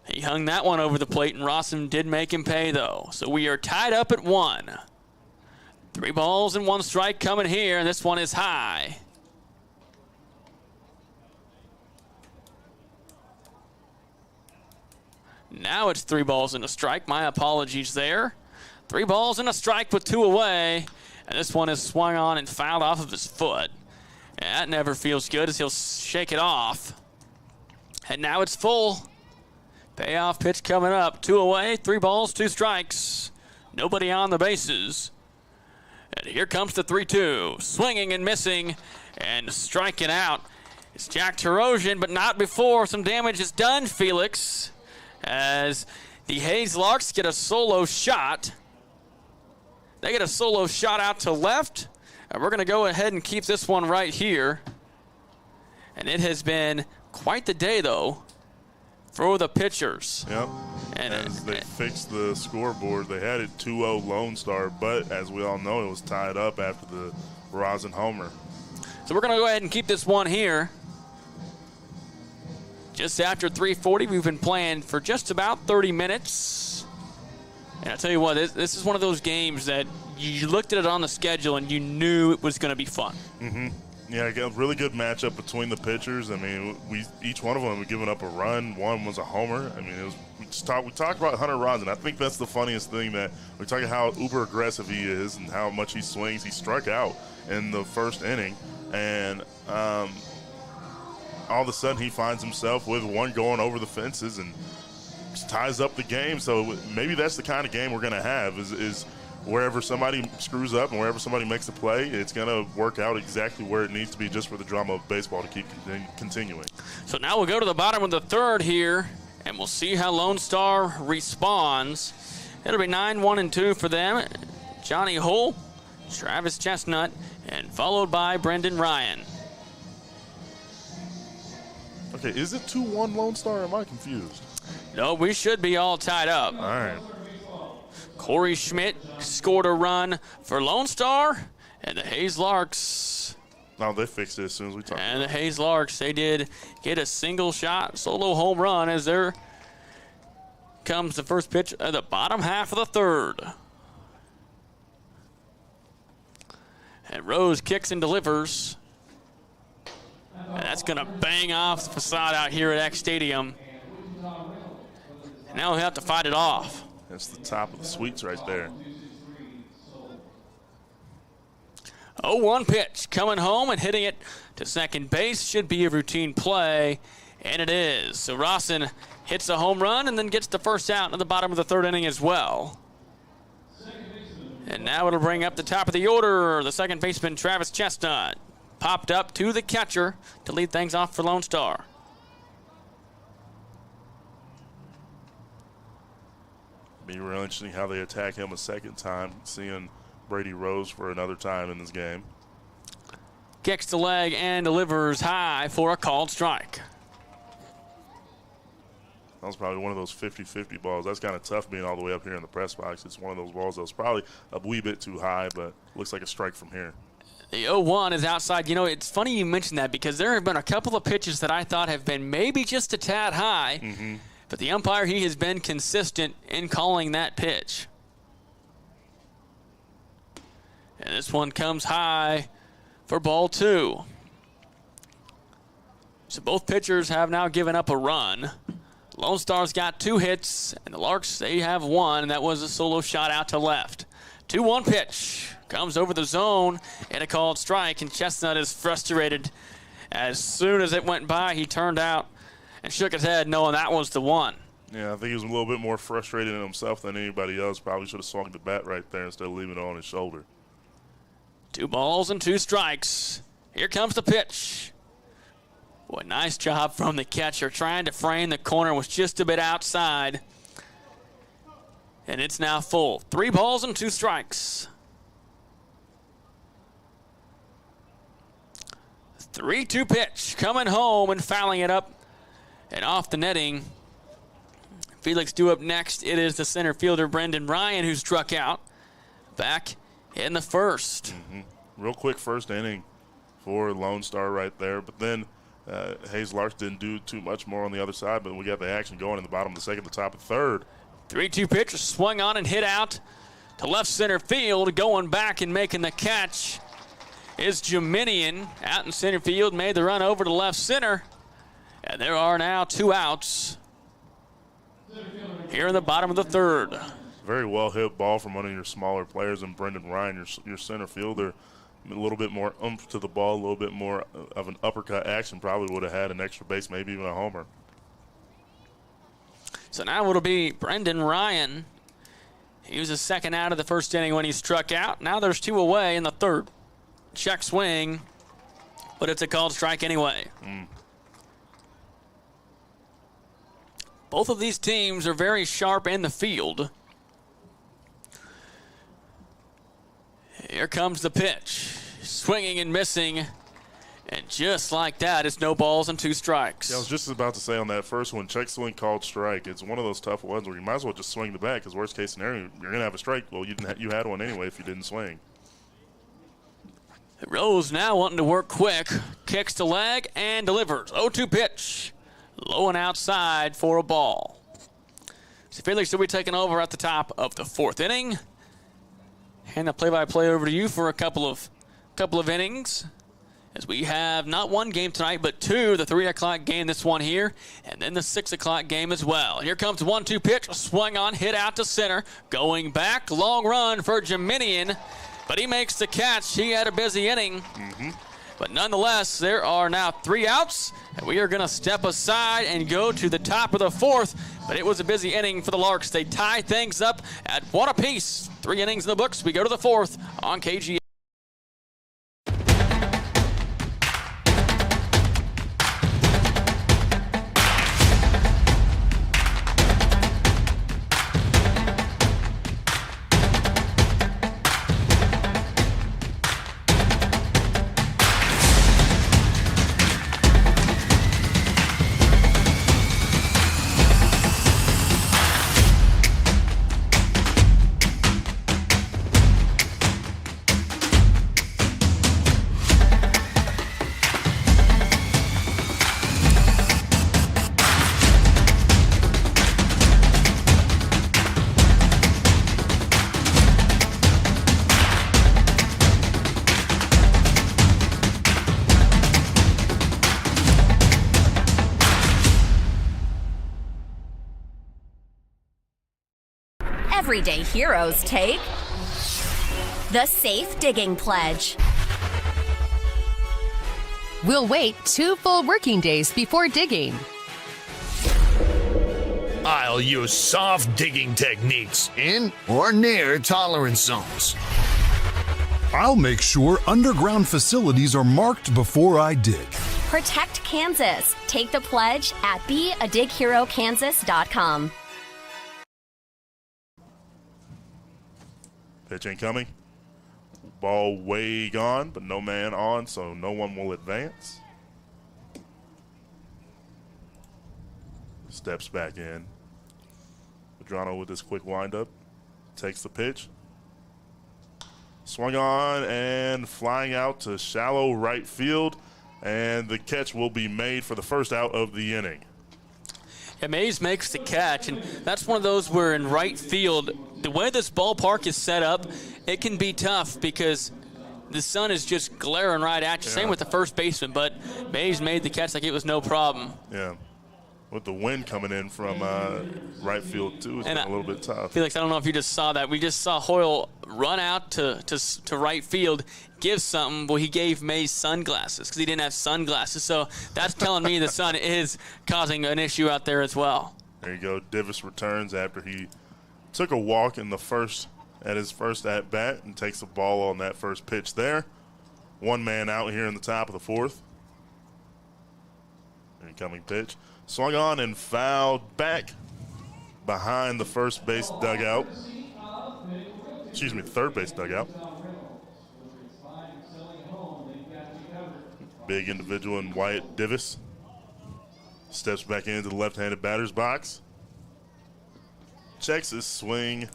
A: He hung that one over the plate, and Rawson did make him pay, though. So we are tied up at 1. 3 balls and 1 strike coming here, and this one is high. Now it's 3 balls and a strike. My apologies there. 3 balls and a strike with 2 away. And this one is swung on and fouled off of his foot. And that never feels good as he'll shake it off. And now it's full. Payoff pitch coming up. 2 away, 3 balls, 2 strikes. Nobody on the bases. And here comes the 3-2. Swinging and missing and striking out. It's Jack Tarosian, but not before some damage is done, Felix. As the Hayes Larks get a solo shot. They get a solo shot out to left. Now we're going to go ahead and keep this one right here. And it has been quite the day, though, for the pitchers.
B: Yep.
A: And
B: as they fixed the scoreboard, they had it 2-0 Lone Star, but as we all know, it was tied up after the Rosin homer.
A: So we're going to go ahead and keep this one here. Just after 3:40, we've been playing for just about 30 minutes. And I tell you what, this is one of those games that you looked at it on the schedule and you knew it was going to be fun.
B: Mm-hmm. Yeah, a really good matchup between the pitchers. I mean, each one of them had given up a run. One was a homer. I mean, we talked about Hunter Rosin. I think that's the funniest thing, that we talk about how uber aggressive he is and how much he swings. He struck out in the first inning, and all of a sudden he finds himself with one going over the fences and just ties up the game. So maybe that's the kind of game we're going to have is wherever somebody screws up and wherever somebody makes a play, it's going to work out exactly where it needs to be, just for the drama of baseball to keep continuing.
A: So now we'll go to the bottom of the third here, and we'll see how Lone Star responds. It'll be 9-1-2 for them. Johnny Hull, Travis Chestnut, and followed by Brendan Ryan.
B: Okay, is it 2-1 Lone Star, or am I confused?
A: No, we should be all tied up.
B: All right.
A: Corey Schmidt scored a run for Lone Star, and the Hayes Larks.
B: No, they fixed it as soon as we talked.
A: And the Hayes Larks, they did get a single shot, solo home run, as there comes the first pitch at the bottom half of the third. And Rose kicks and delivers. And that's going to bang off the facade out here at X Stadium. And now he'll have to fight it off.
B: That's the top of the sweets right there.
A: 0-1 pitch coming home and hitting it to second base. Should be a routine play, and it is. So Rosin hits a home run and then gets the first out in the bottom of the third inning as well. And now it'll bring up the top of the order. The second baseman, Travis Chestnut, popped up to the catcher to lead things off for Lone Star.
B: Be real interesting how they attack him a second time, seeing Brady Rose for another time in this game.
A: Kicks the leg and delivers high for a called strike.
B: That was probably one of those 50-50 balls. That's kind of tough being all the way up here in the press box. It's one of those balls that was probably a wee bit too high, but looks like a strike from here.
A: The 0-1 is outside. You know, it's funny you mentioned that, because there have been a couple of pitches that I thought have been maybe just a tad high.
B: Mm-hmm.
A: But the umpire, he has been consistent in calling that pitch. And this one comes high for ball 2. So both pitchers have now given up a run. Lone Star's got 2 hits, and the Larks, they have 1, and that was a solo shot out to left. 2-1 pitch comes over the zone and a called strike, and Chestnut is frustrated. As soon as it went by, he turned out and shook his head, knowing that was the one.
B: Yeah, I think he was a little bit more frustrated in himself than anybody else. Probably should have swung the bat right there instead of leaving it on his shoulder.
A: 2 balls and 2 strikes. Here comes the pitch. Boy, nice job from the catcher. Trying to frame the corner, was just a bit outside. And it's now full. 3 balls and 2 strikes. 3-2 pitch coming home and fouling it up and off the netting. Felix due up next. It is the center fielder, Brendan Ryan, who struck out back in the first.
B: Mm-hmm. Real quick first inning for Lone Star right there. But then Hayes Larks didn't do too much more on the other side, but we got the action going in the bottom of the second, the top of the third.
A: 3-2 pitch was swung on and hit out to left center field. Going back and making the catch is Juminian out in center field. Made the run over to left center. And there are now 2 outs here in the bottom of the third.
B: Very well hit ball from one of your smaller players, and Brendan Ryan, your center fielder. A little bit more oomph to the ball, a little bit more of an uppercut action. Probably would have had an extra base, maybe even a homer.
A: So now it'll be Brendan Ryan. He was the second out of the first inning when he struck out. Now there's 2 away in the third. Check swing, but it's a called strike anyway. Both of these teams are very sharp in the field. Here comes the pitch. swinging and missing. And just like that, it's no balls and 2 strikes.
B: Yeah, I was just about to say on that first one, check swing called strike. It's one of those tough ones where you might as well just swing the bat because worst case scenario, you're going to have a strike. Well, you had one anyway if you didn't swing.
A: Rose now wanting to work quick. Kicks to leg and delivers. 0-2 pitch. Low and outside for a ball. So Felix will be taking over at the top of the 4th inning. Hand the play-by-play over to you for a couple of innings. As we have not one game tonight, but 2, the 3 o'clock game, this one here, and then the 6 o'clock game as well. Here comes 1-2 pitch, swung on, hit out to center. Going back, long run for Jeminian, but he makes the catch. He had a busy inning. But nonetheless, there are now 3 outs, and we are going to step aside and go to the top of the 4th. But it was a busy inning for the Larks. They tie things up at 1 apiece. 3 innings in the books. We go to the 4th on KGS.
G: Everyday heroes take the Safe Digging Pledge.
H: We'll wait 2 full working days before digging.
I: I'll use soft digging techniques in or near tolerance zones.
J: I'll make sure underground facilities are marked before I dig.
G: Protect Kansas. Take the pledge at beadigherokansas.com.
B: Pitch incoming. Ball way gone, but no man on, so no one will advance. Steps back in. Medrano with his quick windup. Takes the pitch. Swung on and flying out to shallow right field. And the catch will be made for the first out of the inning.
A: Yeah, Mays makes the catch, and that's one of those where in right field, the way this ballpark is set up, it can be tough because the sun is just glaring right at you. Yeah. Same with the first baseman, but Mays made the catch like it was no problem.
B: Yeah. With the wind coming in from right field, too, it's been a little bit tough.
A: Felix, I don't know if you just saw that. We just saw Hoyle run out to right field, give something. Well, he gave Mays sunglasses because he didn't have sunglasses. So that's telling me the sun is causing an issue out there as well.
B: There you go. Divis returns after he took a walk in the first at his first at-bat and takes the ball on that first pitch there. 1 man out here in the top of the 4th. Incoming pitch. Swung on and fouled back behind the first base dugout. Excuse me, third base dugout. Big individual in Wyatt Divis. Steps back into the left-handed batter's box. Checks his swing.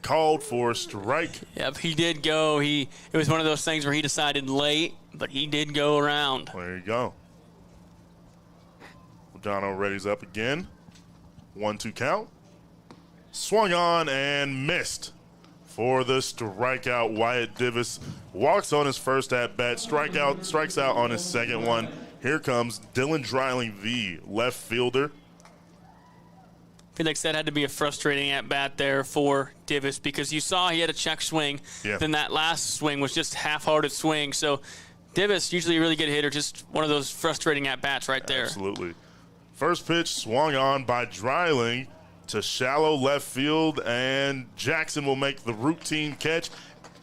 B: Called for a strike.
A: Yep, he did go. It was one of those things where he decided late, but he did go around.
B: There you go. Jono readies up again. 1-2 count. Swung on and missed for the strikeout. Wyatt Divis walks on his first at-bat, strikes out on his second one. Here comes Dylan Dreiling, the left fielder.
A: Felix, that had to be a frustrating at-bat there for Divis because you saw he had a check swing. Yeah. Then that last swing was just half-hearted swing. So Divis, usually a really good hitter, just one of those frustrating at-bats right there.
B: Absolutely. First pitch swung on by Dreiling to shallow left field, and Jackson will make the routine catch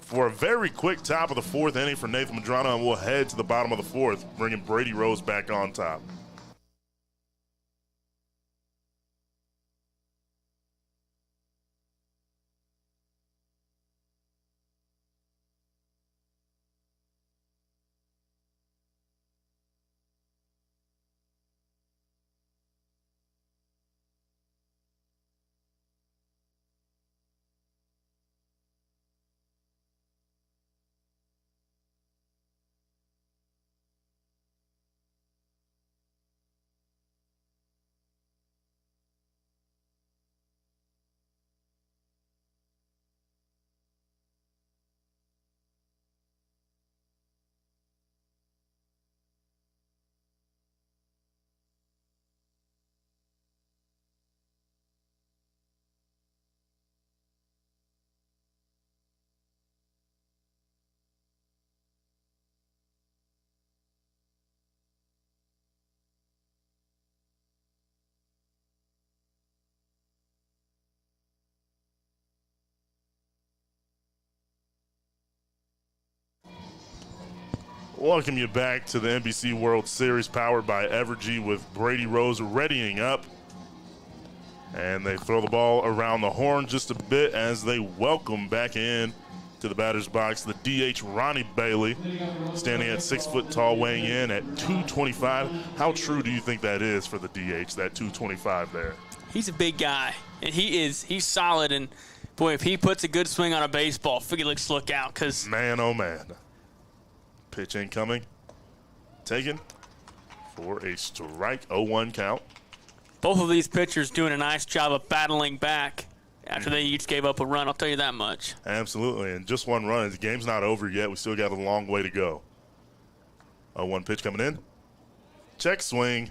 B: for a very quick top of the 4th inning for Nathan Medrano, and we'll head to the bottom of the 4th, bringing Brady Rose back on top. Welcome you back to the NBC World Series powered by Evergy with Brady Rose readying up. And they throw the ball around the horn just a bit as they welcome back in to the batter's box the DH Ronnie Bailey, standing at 6 foot tall, weighing in at 225. How true do you think that is for the DH, that 225 there?
A: He's a big guy, and he's solid. And boy, if he puts a good swing on a baseball, Felix, look out, because
B: man, oh man. Pitch incoming, taken for a strike, 0-1 count.
A: Both of these pitchers doing a nice job of battling back after they each gave up a run, I'll tell you that much.
B: Absolutely, and just one run. The game's not over yet. We still got a long way to go. 0-1 pitch coming in. Check swing.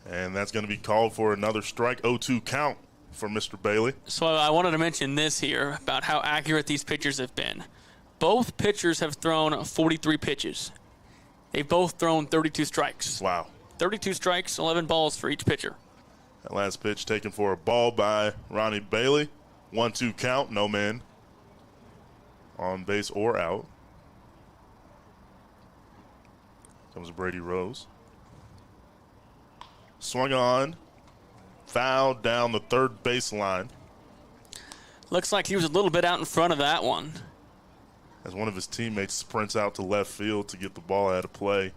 B: And that's going to be called for another strike, 0-2 count for Mr. Bailey.
A: So I wanted to mention this here about how accurate these pitchers have been. Both pitchers have thrown 43 pitches. They've both thrown 32 strikes.
B: Wow.
A: 32 strikes, 11 balls for each pitcher.
B: That last pitch taken for a ball by Ronnie Bailey. 1-2 count, no man on base or out. Comes Brady Rose. Swung on, fouled down the third baseline.
A: Looks like he was a little bit out in front of that one.
B: As one of his teammates sprints out to left field to get the ball out of play.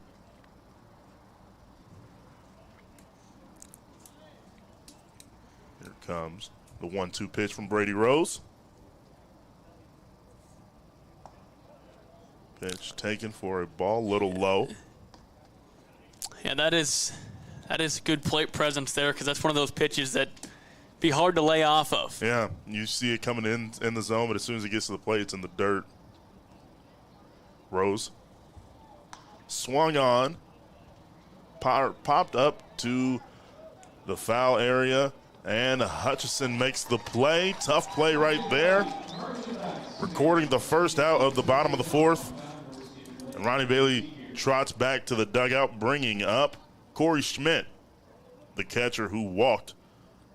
B: Here comes the 1-2 pitch from Brady Rose. Pitch taken for a ball, little low.
A: Yeah, that is good plate presence there, because that's one of those pitches that be hard to lay off of.
B: Yeah, you see it coming in the zone, but as soon as it gets to the plate, it's in the dirt. Rose swung on, popped up to the foul area, and Hutchison makes the play. Tough play right there. Recording the first out of the bottom of the fourth. And Ronnie Bailey trots back to the dugout, bringing up Corey Schmidt, the catcher who walked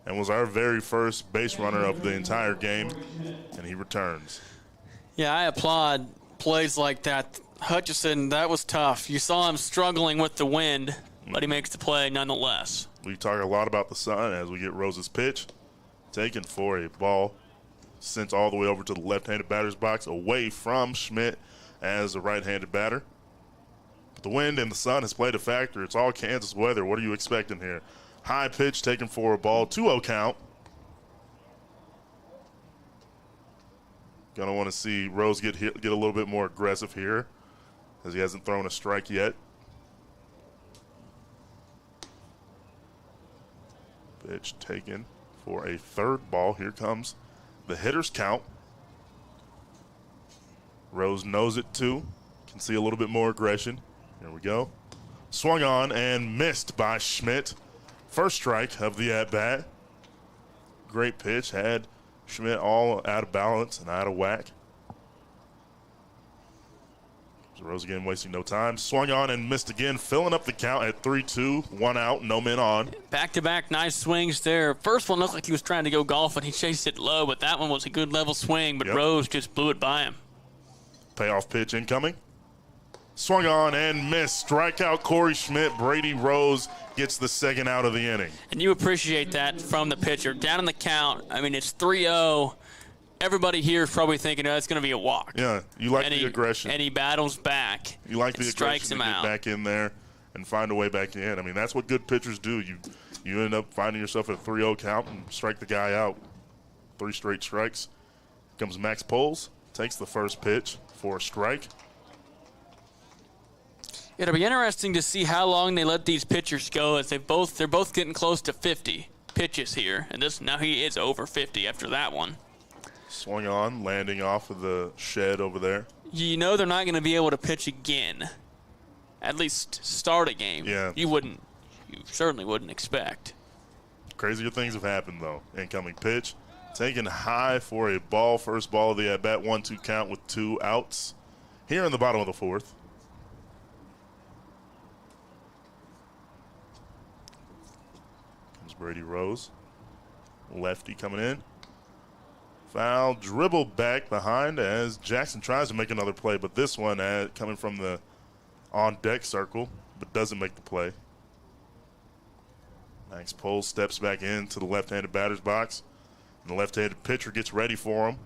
B: and was our very first base runner of the entire game, and he returns.
A: Yeah, I applaud plays like that. Hutchison, that was tough. You saw him struggling with the wind, but he makes the play nonetheless.
B: We talk a lot about the sun as we get Rose's pitch. Taken for a ball, sent all the way over to the left-handed batter's box, away from Schmidt as a right-handed batter. The wind and the sun has played a factor. It's all Kansas weather. What are you expecting here? High pitch taken for a ball, 2-0 count. Gonna want to see Rose get a little bit more aggressive here, as he hasn't thrown a strike yet. Pitch taken for a third ball. Here comes the hitter's count. Rose knows it too. Can see a little bit more aggression. Here we go. Swung on and missed by Schmidt. First strike of the at-bat. Great pitch. Had Schmidt all out of balance and out of whack. Rose again wasting no time. Swung on and missed again, filling up the count at 3-2. 1 out, no men on.
A: Back-to-back nice swings there. First one looked like he was trying to go golf and he chased it low, but that one was a good level swing, but Rose just blew it by him.
B: Payoff pitch incoming. Swung on and missed. Strikeout Corey Schmidt. Brady Rose gets the second out of the inning.
A: And you appreciate that from the pitcher. Down in the count, I mean, it's 3-0. Everybody here is probably thinking, oh, it's going to be a walk.
B: Yeah, you like the aggression.
A: And he battles back.
B: You like the aggression
A: strikes him
B: to get
A: out.
B: back in there and find a way back in. I mean, that's what good pitchers do. You end up finding yourself at a 3-0 count and strike the guy out. 3 straight strikes. Here comes Max Poles. Takes the first pitch for a strike.
A: It'll be interesting to see how long they let these pitchers go, as they're both getting close to 50 pitches here. And now he is over 50 after that one.
B: Swung on, landing off of the shed over there.
A: You know they're not going to be able to pitch again. At least start a game.
B: Yeah.
A: You certainly wouldn't expect.
B: Crazier things have happened, though. Incoming pitch. Taken high for a ball. First ball of the at-bat. 1-2 count with 2 outs. Here in the bottom of the fourth. Comes Brady Rose. Lefty coming in. Foul, dribble back behind as Jackson tries to make another play, but this one coming from the on-deck circle, but doesn't make the play. Max Pohl steps back into the left-handed batter's box, and the left-handed pitcher gets ready for him.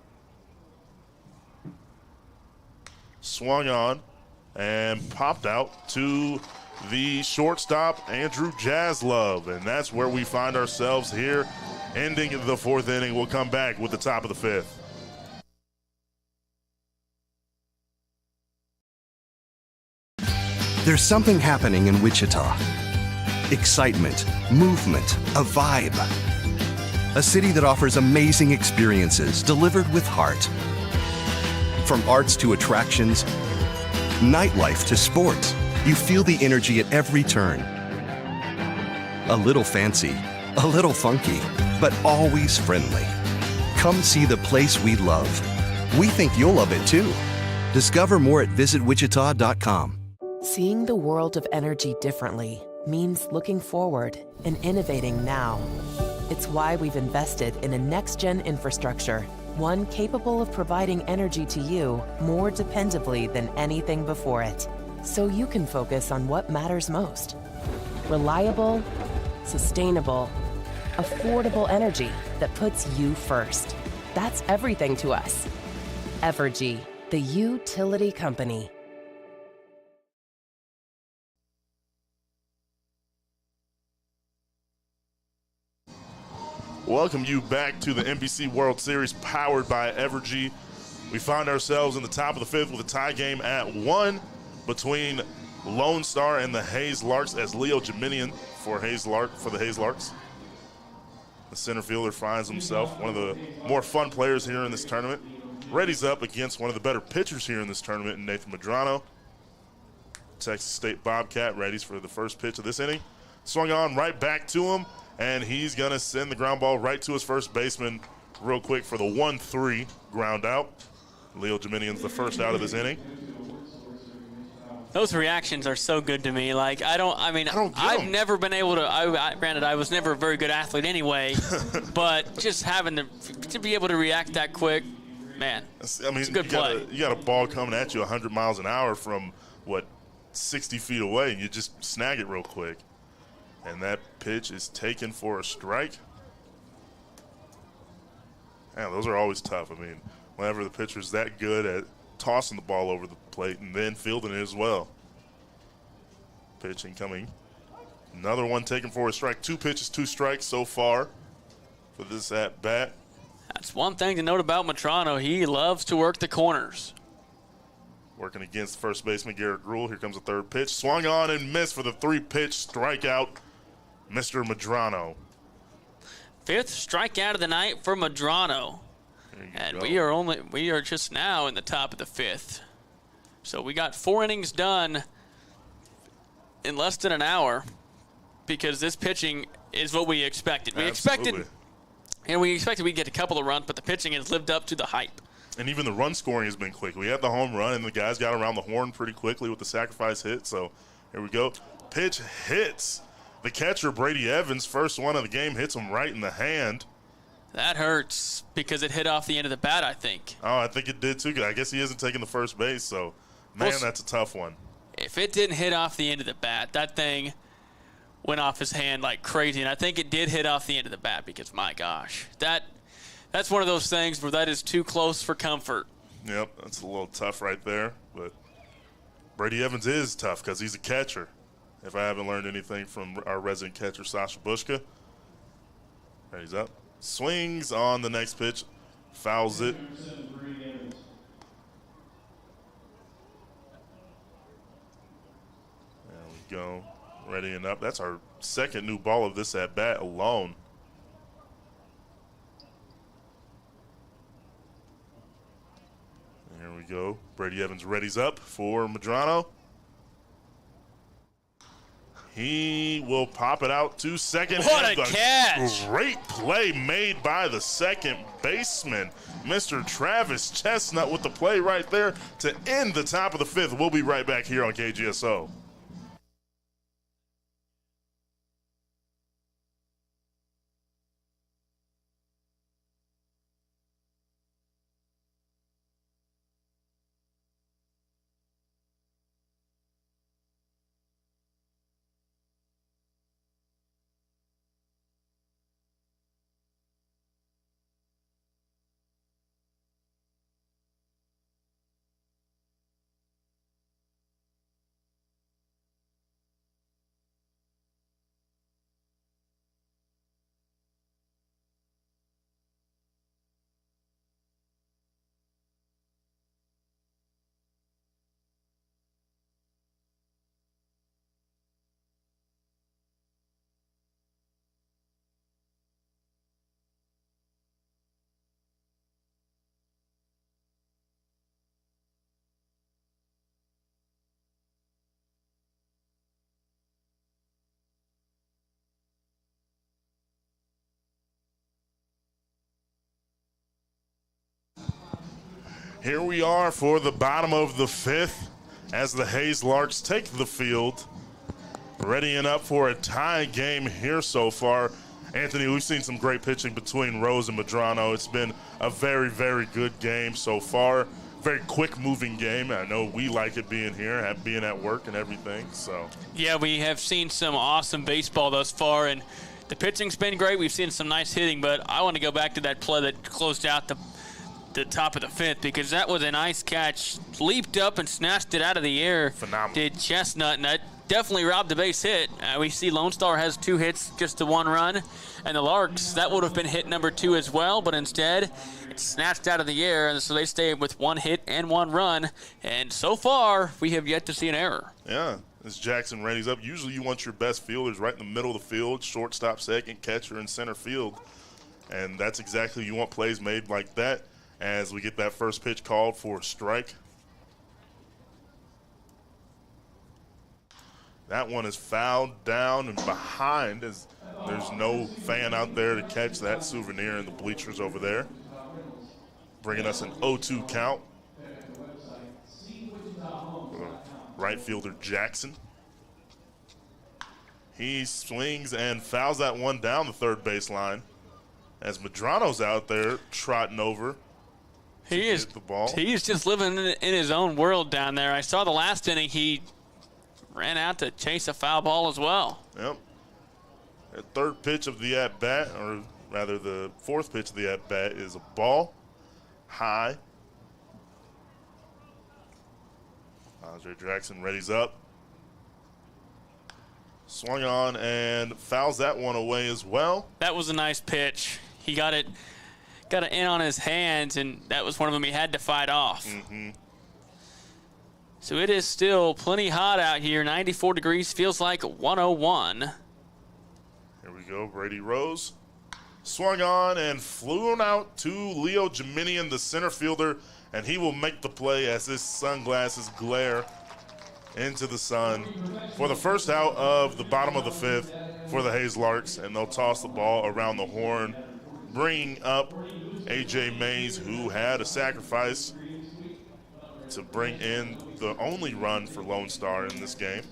B: Swung on and popped out to the shortstop, Andrew Jaslove, and that's where we find ourselves here, ending the fourth inning. We'll come back with the top of the fifth.
K: There's something happening in Wichita. Excitement, movement, a vibe. A city that offers amazing experiences delivered with heart. From arts to attractions, nightlife to sports, you feel the energy at every turn. A little fancy, a little funky, but always friendly. Come see the place we love. We think you'll love it too. Discover more at visitwichita.com.
D: Seeing the world of energy differently means looking forward and innovating now. It's why we've invested in a next-gen infrastructure, one capable of providing energy to you more dependably than anything before it, so you can focus on what matters most. Reliable, sustainable, affordable energy that puts you first. That's everything to us. Evergy, the utility company.
B: Welcome you back to the NBC World Series powered by Evergy. We find ourselves in the top of the fifth with a tie game at 1 between Lonestar and the Hayes Larks as Leo Jeminian for the Hayes Larks. The center fielder finds himself one of the more fun players here in this tournament. Ready's up against one of the better pitchers here in this tournament, Nathan Medrano. Texas State Bobcat readies for the first pitch of this inning. Swung on right back to him, and he's going to send the ground ball right to his first baseman real quick for the 1-3 ground out. Leo Jeminian's the first out of this inning.
A: Those reactions are so good to me. Like, I've never been able to, granted, I was never a very good athlete anyway, but just having to be able to react that quick, man, it's a good play.
B: You got a ball coming at you 100 miles an hour from, 60 feet away, and you just snag it real quick. And that pitch is taken for a strike. Man, those are always tough. Whenever the pitcher's that good at tossing the ball over the plate and then fielding it as well. Pitching coming. Another one taken for a strike. 2 pitches, 2 strikes so far for this at-bat.
A: That's one thing to note about Medrano. He loves to work the corners.
B: Working against first baseman Garrett Gruhl. Here comes the third pitch. Swung on and missed for the 3-pitch strikeout, Mr. Medrano.
A: 5th strikeout of the night for Medrano. And we are just now in the top of the 5th. So we got 4 innings done in less than an hour because this pitching is what we expected. We expected we'd get a couple of runs, but the pitching has lived up to the hype.
B: And even the run scoring has been quick. We had the home run, and the guys got around the horn pretty quickly with the sacrifice hit. So here we go. Pitch hits. The catcher, Brady Evans, first one of the game, hits him right in the hand.
A: That hurts because it hit off the end of the bat, I think.
B: Oh, I think it did too. I guess he isn't taking the first base, so, man, that's a tough one.
A: If it didn't hit off the end of the bat, that thing went off his hand like crazy. And I think it did hit off the end of the bat because, my gosh, that's one of those things where that is too close for comfort.
B: Yep, that's a little tough right there. But Brady Evans is tough because he's a catcher. If I haven't learned anything from our resident catcher, Sasha Bushka. He's up. Swings on the next pitch. Fouls it. There we go. Readying up. That's our second new ball of this at bat alone. There we go. Brady Evans readies up for Medrano. He will pop it out to second.
A: What a catch!
B: Great play made by the second baseman, Mr. Travis Chestnut, with the play right there to end the top of the 5th. We'll be right back here on KGSO. Here we are for the bottom of the fifth as the Hayes Larks take the field. Readying up for a tie game here so far. Anthony, we've seen some great pitching between Rose and Medrano. It's been a very, very good game so far. Very quick-moving game. I know we like it being here, being at work and everything. So
A: yeah, we have seen some awesome baseball thus far, and the pitching's been great. We've seen some nice hitting, but I want to go back to that play that closed out the top of the fifth, because that was a nice catch. Leaped up and snatched it out of the air.
B: Phenomenal.
A: Did Chestnut, and that definitely robbed the base hit. We see Lonestar has 2 hits, just the 1 run. And the Larks, that would have been hit number 2 as well, but instead it's snatched out of the air, and so they stay with 1 hit and 1 run. And so far, we have yet to see an error.
B: Yeah, as Jackson readies up, usually you want your best fielders right in the middle of the field, shortstop, second, catcher, and center field. And that's exactly, you want plays made like that as we get that first pitch called for a strike. That one is fouled down and behind, as there's no fan out there to catch that souvenir in the bleachers over there. Bringing us an 0-2 count. Right fielder Jackson. He swings and fouls that one down the third baseline as Medrano's out there trotting over.
A: He is
B: the ball.
A: He's just living in his own world down there. I saw the last inning he ran out to chase a foul ball as well.
B: Yep. The third pitch of the at-bat, or rather the fourth pitch of the at-bat, is a ball high. Andre Jackson readies up. Swung on and fouls that one away as well.
A: That was a nice pitch. He got it in on his hands, and that was one of them he had to fight off.
B: Mm-hmm.
A: So it is still plenty hot out here. 94 degrees, feels like 101.
B: Here we go, Brady Rose. Swung on and flew out to Leo Geminian, the center fielder, and he will make the play as his sunglasses glare into the sun for the first out of the bottom of the fifth for the Hayes Larks, and they'll toss the ball around the horn, bringing up A.J. Mays, who had a sacrifice to bring in the only run for Lonestar in this game.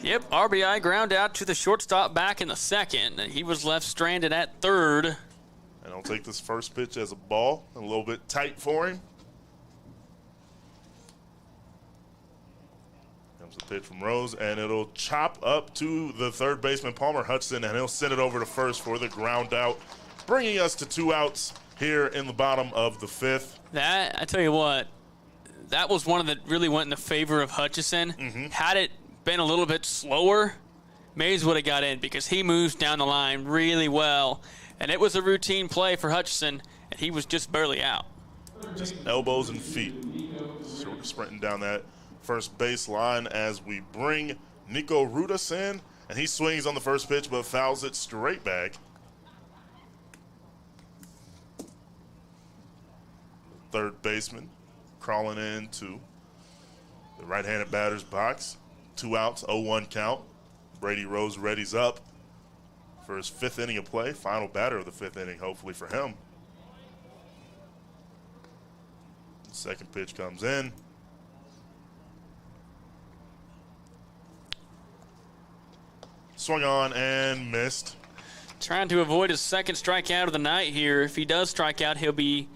A: Yep, RBI ground out to the shortstop back in the second. He was left stranded at third.
B: And I'll take this first pitch as a ball, a little bit tight for him. Comes a pitch from Rose, and it'll chop up to the third baseman, Palmer Hudson, and he'll send it over to first for the ground out, bringing us to 2 outs here in the bottom of the fifth.
A: That, I tell you what, that was one that really went in the favor of Hutchison.
B: Mm-hmm.
A: Had it been a little bit slower, Mays would have got in because he moves down the line really well. And it was a routine play for Hutchison, and he was just barely out.
B: Just elbows and feet. Sort of sprinting down that first baseline as we bring Nico Rudas in, and he swings on the first pitch but fouls it straight back. Third baseman crawling into the right-handed batter's box. 2 outs, 0-1 count. Brady Rose readies up for his 5th inning of play. Final batter of the 5th inning, hopefully for him. Second pitch comes in. Swung on and missed.
A: Trying to avoid his second strikeout of the night here. If he does strike out, he'll be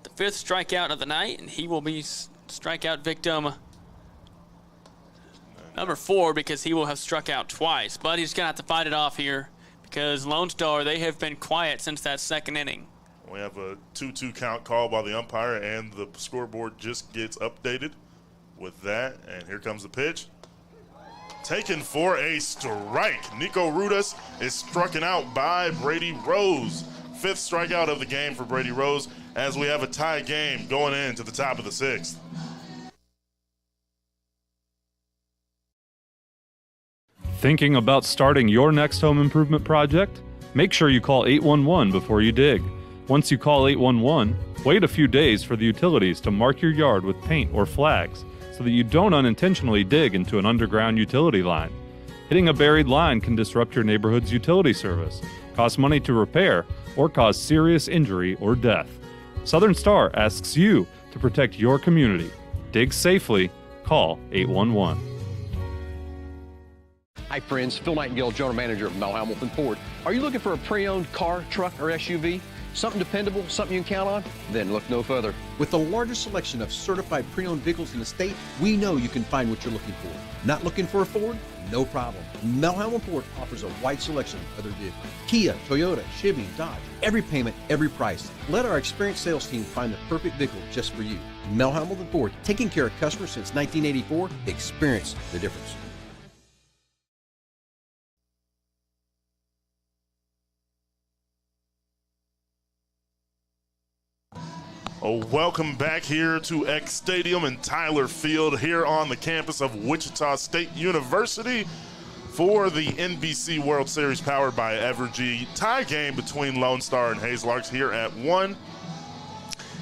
A: the 5th strikeout of the night, and he will be strikeout victim number 4 because he will have struck out twice. But he's going to have to fight it off here because Lone Star, they have been quiet since that second inning.
B: We have a 2-2 count called by the umpire, and the scoreboard just gets updated with that. And here comes the pitch. Taken for a strike. Nico Rudas is struck out by Brady Rose. 5th strikeout of the game for Brady Rose as we have a tie game going into the top of the 6th.
L: Thinking about starting your next home improvement project? Make sure you call 811 before you dig. Once you call 811, wait a few days for the utilities to mark your yard with paint or flags so that you don't unintentionally dig into an underground utility line. Hitting a buried line can disrupt your neighborhood's utility service, cost money to repair, or cause serious injury or death. Southern Star asks you to protect your community. Dig safely. Call 811.
M: Hi friends, Phil Nightingale, General Manager of Mel Hamilton Ford. Are you looking for a pre-owned car, truck, or SUV? Something dependable, something you can count on? Then look no further.
N: With the largest selection of certified pre-owned vehicles in the state, we know you can find what you're looking for. Not looking for a Ford? No problem. Mel Hamilton Ford offers a wide selection of other vehicles. Kia, Toyota, Chevy, Dodge. Every payment, every price. Let our experienced sales team find the perfect vehicle just for you. Mel Hamilton Ford, taking care of customers since 1984. Experience the difference.
B: Welcome back here to X Stadium in Tyler Field here on the campus of Wichita State University for the NBC World Series powered by Evergy. Tie game between Lonestar and Hayes Larks here at 1.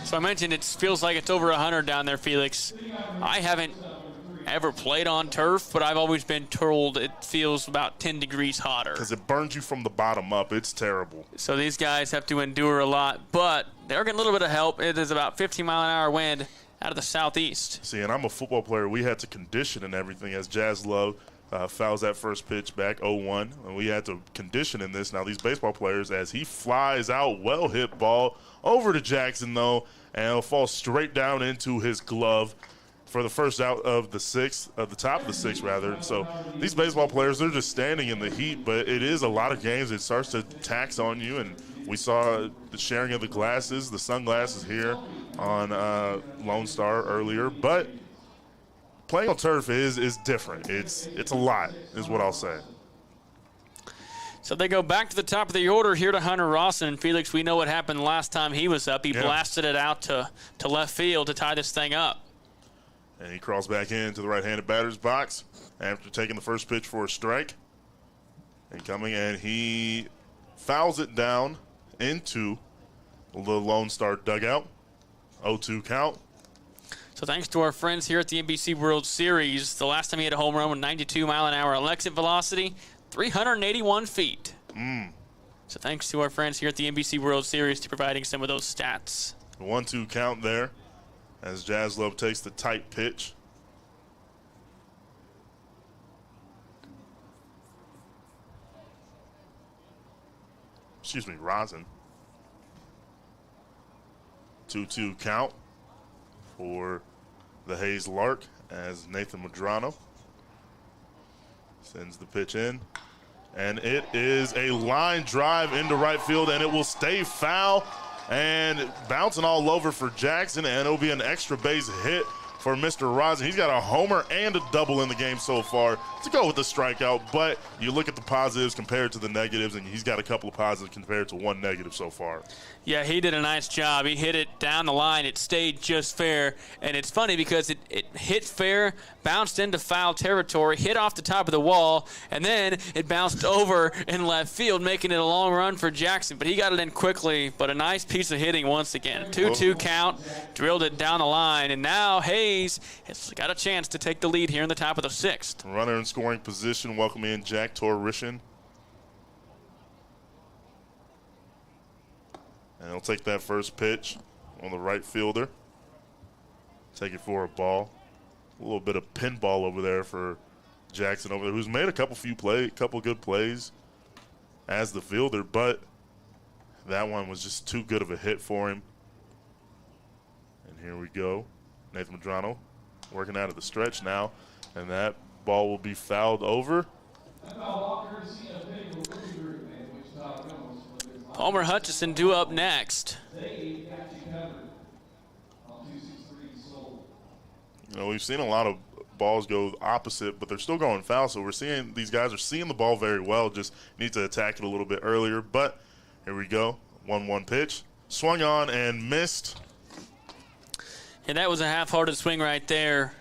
A: So I mentioned it feels like it's over 100 down there, Felix. I haven't ever played on turf, but I've always been told it feels about 10 degrees hotter.
B: Because it burns you from the bottom up. It's terrible.
A: So these guys have to endure a lot, but they're getting a little bit of help. It is about 15-mile-an-hour wind out of the southeast.
B: See, and I'm a football player. We had to condition and everything as Jazz Love fouls that first pitch back 0-1. And we had to condition in this. Now these baseball players, as he flies out, well-hit ball over to Jackson, though, and it'll fall straight down into his glove for the first out of the sixth, of the top of the sixth, rather. And so these baseball players, they're just standing in the heat, but it is a lot of games. It starts to tax on you, and we saw the sharing of the glasses, the sunglasses here on Lone Star earlier. But playing on turf is different. It's a lot, is what I'll say.
A: So they go back to the top of the order here to Hunter Rawson. And Felix, we know what happened last time he was up. He blasted it out to left field to tie this thing up.
B: And he crawls back into the right-handed batter's box after taking the first pitch for a strike. And coming, and he fouls it down into the Lone Star dugout. 0-2 count.
A: So thanks to our friends here at the NBC World Series, the last time he had a home run with 92-mile-an-hour exit velocity, 381 feet. So thanks to our friends here at the NBC World Series to providing some of those stats.
B: 1-2 count there as Jazz Love takes the tight pitch. Excuse me, Rosin. 2-2 count for the Hayes Lark as Nathan Medrano sends the pitch in. And it is a line drive into right field, and it will stay foul and bouncing all over for Jackson, and it'll be an extra base hit for Mr. Rosin. He's got a homer and a double in the game so far to go with the strikeout, but you look at the positives compared to the negatives, and he's got a couple of positives compared to one negative so far.
A: Yeah, he did a nice job. He hit it down the line. It stayed just fair, and it's funny because it hit fair, bounced into foul territory, hit off the top of the wall, and then it bounced over in left field, making it a long run for Jackson. But he got it in quickly, but a nice piece of hitting once again. 2-2 count, drilled it down the line, and now Hayes has got a chance to take the lead here in the top of the sixth.
B: Runner in scoring position, welcome in Jack Torrishin. And he'll take that first pitch on the right fielder. Take it for a ball. A little bit of pinball over there for Jackson over there, who's made a couple good plays as the fielder, but that one was just too good of a hit for him. And here we go. Nathan Medrano working out of the stretch now, and that ball will be fouled over.
A: Palmer Hutchison due up next.
B: You know, we've seen a lot of balls go opposite, but they're still going foul, so we're seeing these guys are seeing the ball very well, just need to attack it a little bit earlier. But here we go, 1-1 pitch. Swung on and missed.
A: And that was a half-hearted swing right there.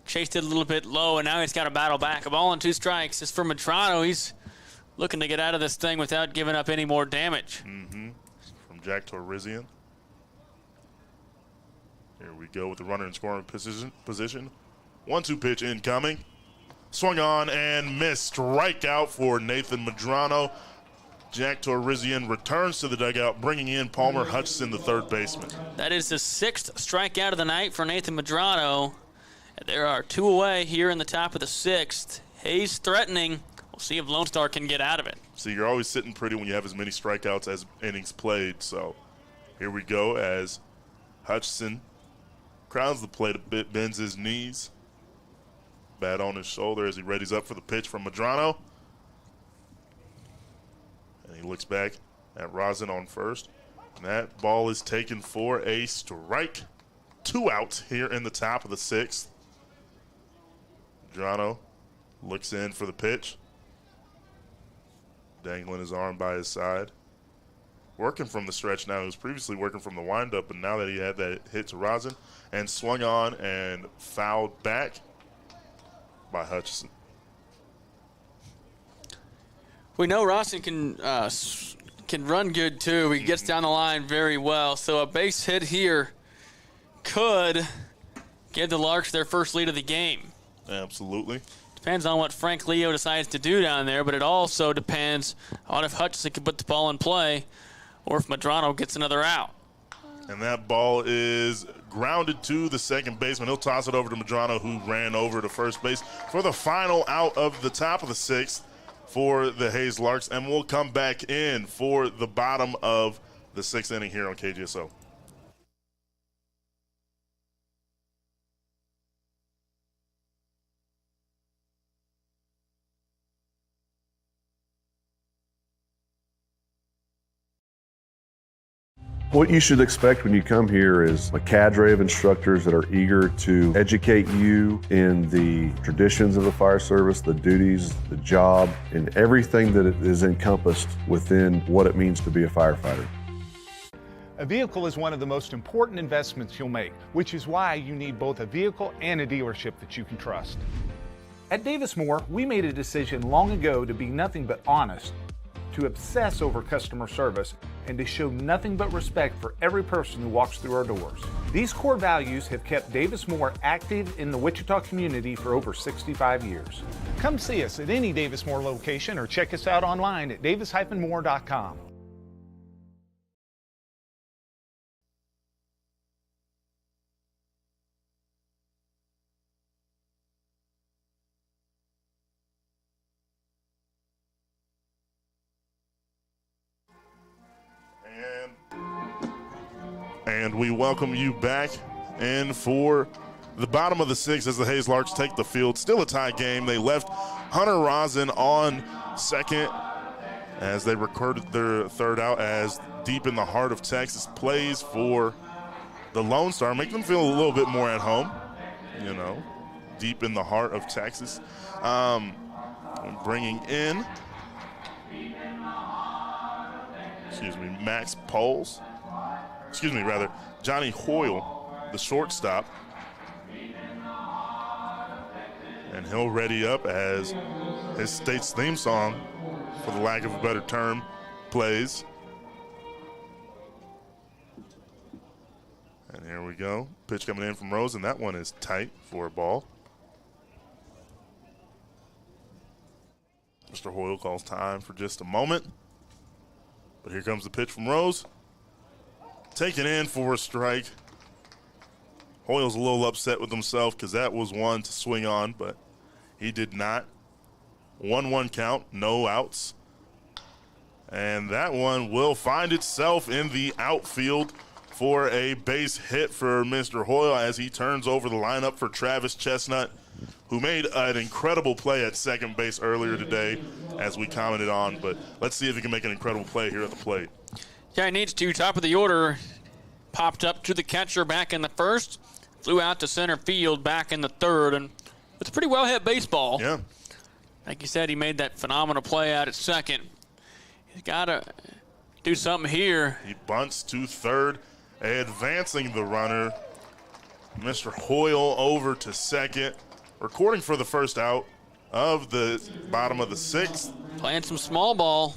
A: Chased it a little bit low, and now he's got to battle back. A ball and 2 strikes. As for Medrano, he's looking to get out of this thing without giving up any more damage.
B: From Jack Torrisian. Here we go with the runner in scoring position. 1-2 pitch incoming. Swung on and missed. Strikeout for Nathan Medrano. Jack Torrizian returns to the dugout, bringing in Palmer Hutchison, the third baseman.
A: That is the 6th strikeout of the night for Nathan Medrano. There are 2 away here in the top of the 6th. Hayes threatening. We'll see if Lone Star can get out of it.
B: So you're always sitting pretty when you have as many strikeouts as innings played. So here we go as Hutchison crowns the plate a bit, bends his knees. Bat on his shoulder as he readies up for the pitch from Medrano. And he looks back at Rosin on first. And that ball is taken for a strike. 2 outs here in the top of the 6th. Medrano looks in for the pitch. Dangling his arm by his side. Working from the stretch now. He was previously working from the windup, but now that he had that hit to Rosin and swung on and fouled back by Hutchison.
A: We know Rosin can run good too. He gets down the line very well. So a base hit here could give the Larks their first lead of the game.
B: Absolutely.
A: Depends on what Frank Leo decides to do down there, but it also depends on if Hutchison can put the ball in play or if Medrano gets another out.
B: And that ball is grounded to the second baseman. He'll toss it over to Medrano, who ran over to first base for the final out of the top of the 6th for the Hayes Larks. And we'll come back in for the bottom of the 6th inning here on KGSO.
O: What you should expect when you come here is a cadre of instructors that are eager to educate you in the traditions of the fire service, the duties, the job, and everything that is encompassed within what it means to be a firefighter.
P: A vehicle is one of the most important investments you'll make, which is why you need both a vehicle and a dealership that you can trust. At Davis Moore, we made a decision long ago to be nothing but honest, to obsess over customer service, and to show nothing but respect for every person who walks through our doors. These core values have kept Davis Moore active in the Wichita community for over 65 years. Come see us at any Davis Moore location or check us out online at davis-moore.com.
B: And we welcome you back in for the bottom of the 6th as the Hayes Larks take the field. Still a tie game. They left Hunter Rosin on second as they recorded their third out, as deep in the heart of Texas plays for the Lone Star. Make them feel a little bit more at home, you know, deep in the heart of Texas. Bringing in, Max Poles. Johnny Hoyle, the shortstop. And he'll ready up as his state's theme song, for the lack of a better term, plays. And here we go. Pitch coming in from Rose, and that one is tight for a ball. Mr. Hoyle calls time for just a moment. But here comes the pitch from Rose. Taken in for a strike. Hoyle's a little upset with himself because that was one to swing on, but he did not. 1-1 count, no outs. And that one will find itself in the outfield for a base hit for Mr. Hoyle as he turns over the lineup for Travis Chestnut, who made an incredible play at second base earlier today, as we commented on. But let's see if he can make an incredible play here at the plate.
A: Yeah, he needs to. Top of the order, popped up to the catcher back in the first, flew out to center field back in the third, and it's a pretty well hit baseball.
B: Yeah.
A: Like you said, he made that phenomenal play out at second. He's got to do something here.
B: He bunts to third, advancing the runner. Mr. Hoyle over to second, recording for the first out of the bottom of the 6th.
A: Playing some small ball.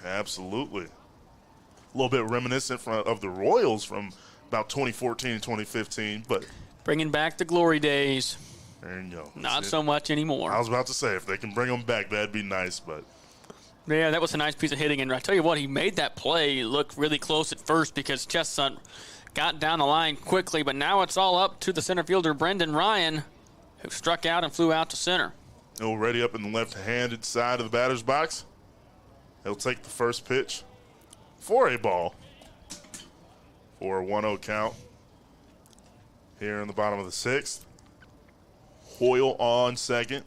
B: Absolutely. A little bit reminiscent of the Royals from about 2014 and 2015, but
A: bringing back the glory days.
B: There you go.
A: Not so much anymore.
B: I was about to say, if they can bring them back, that'd be nice, but
A: Yeah, that was a nice piece of hitting. And I tell you what, he made that play look really close at first because Chestnut got down the line quickly. But now it's all up to the center fielder, Brendan Ryan, who struck out and flew out to center.
B: Already up in the left-handed side of the batter's box. He'll take the first pitch for a ball for a 1-0 count here in the bottom of the sixth. Hoyle on second.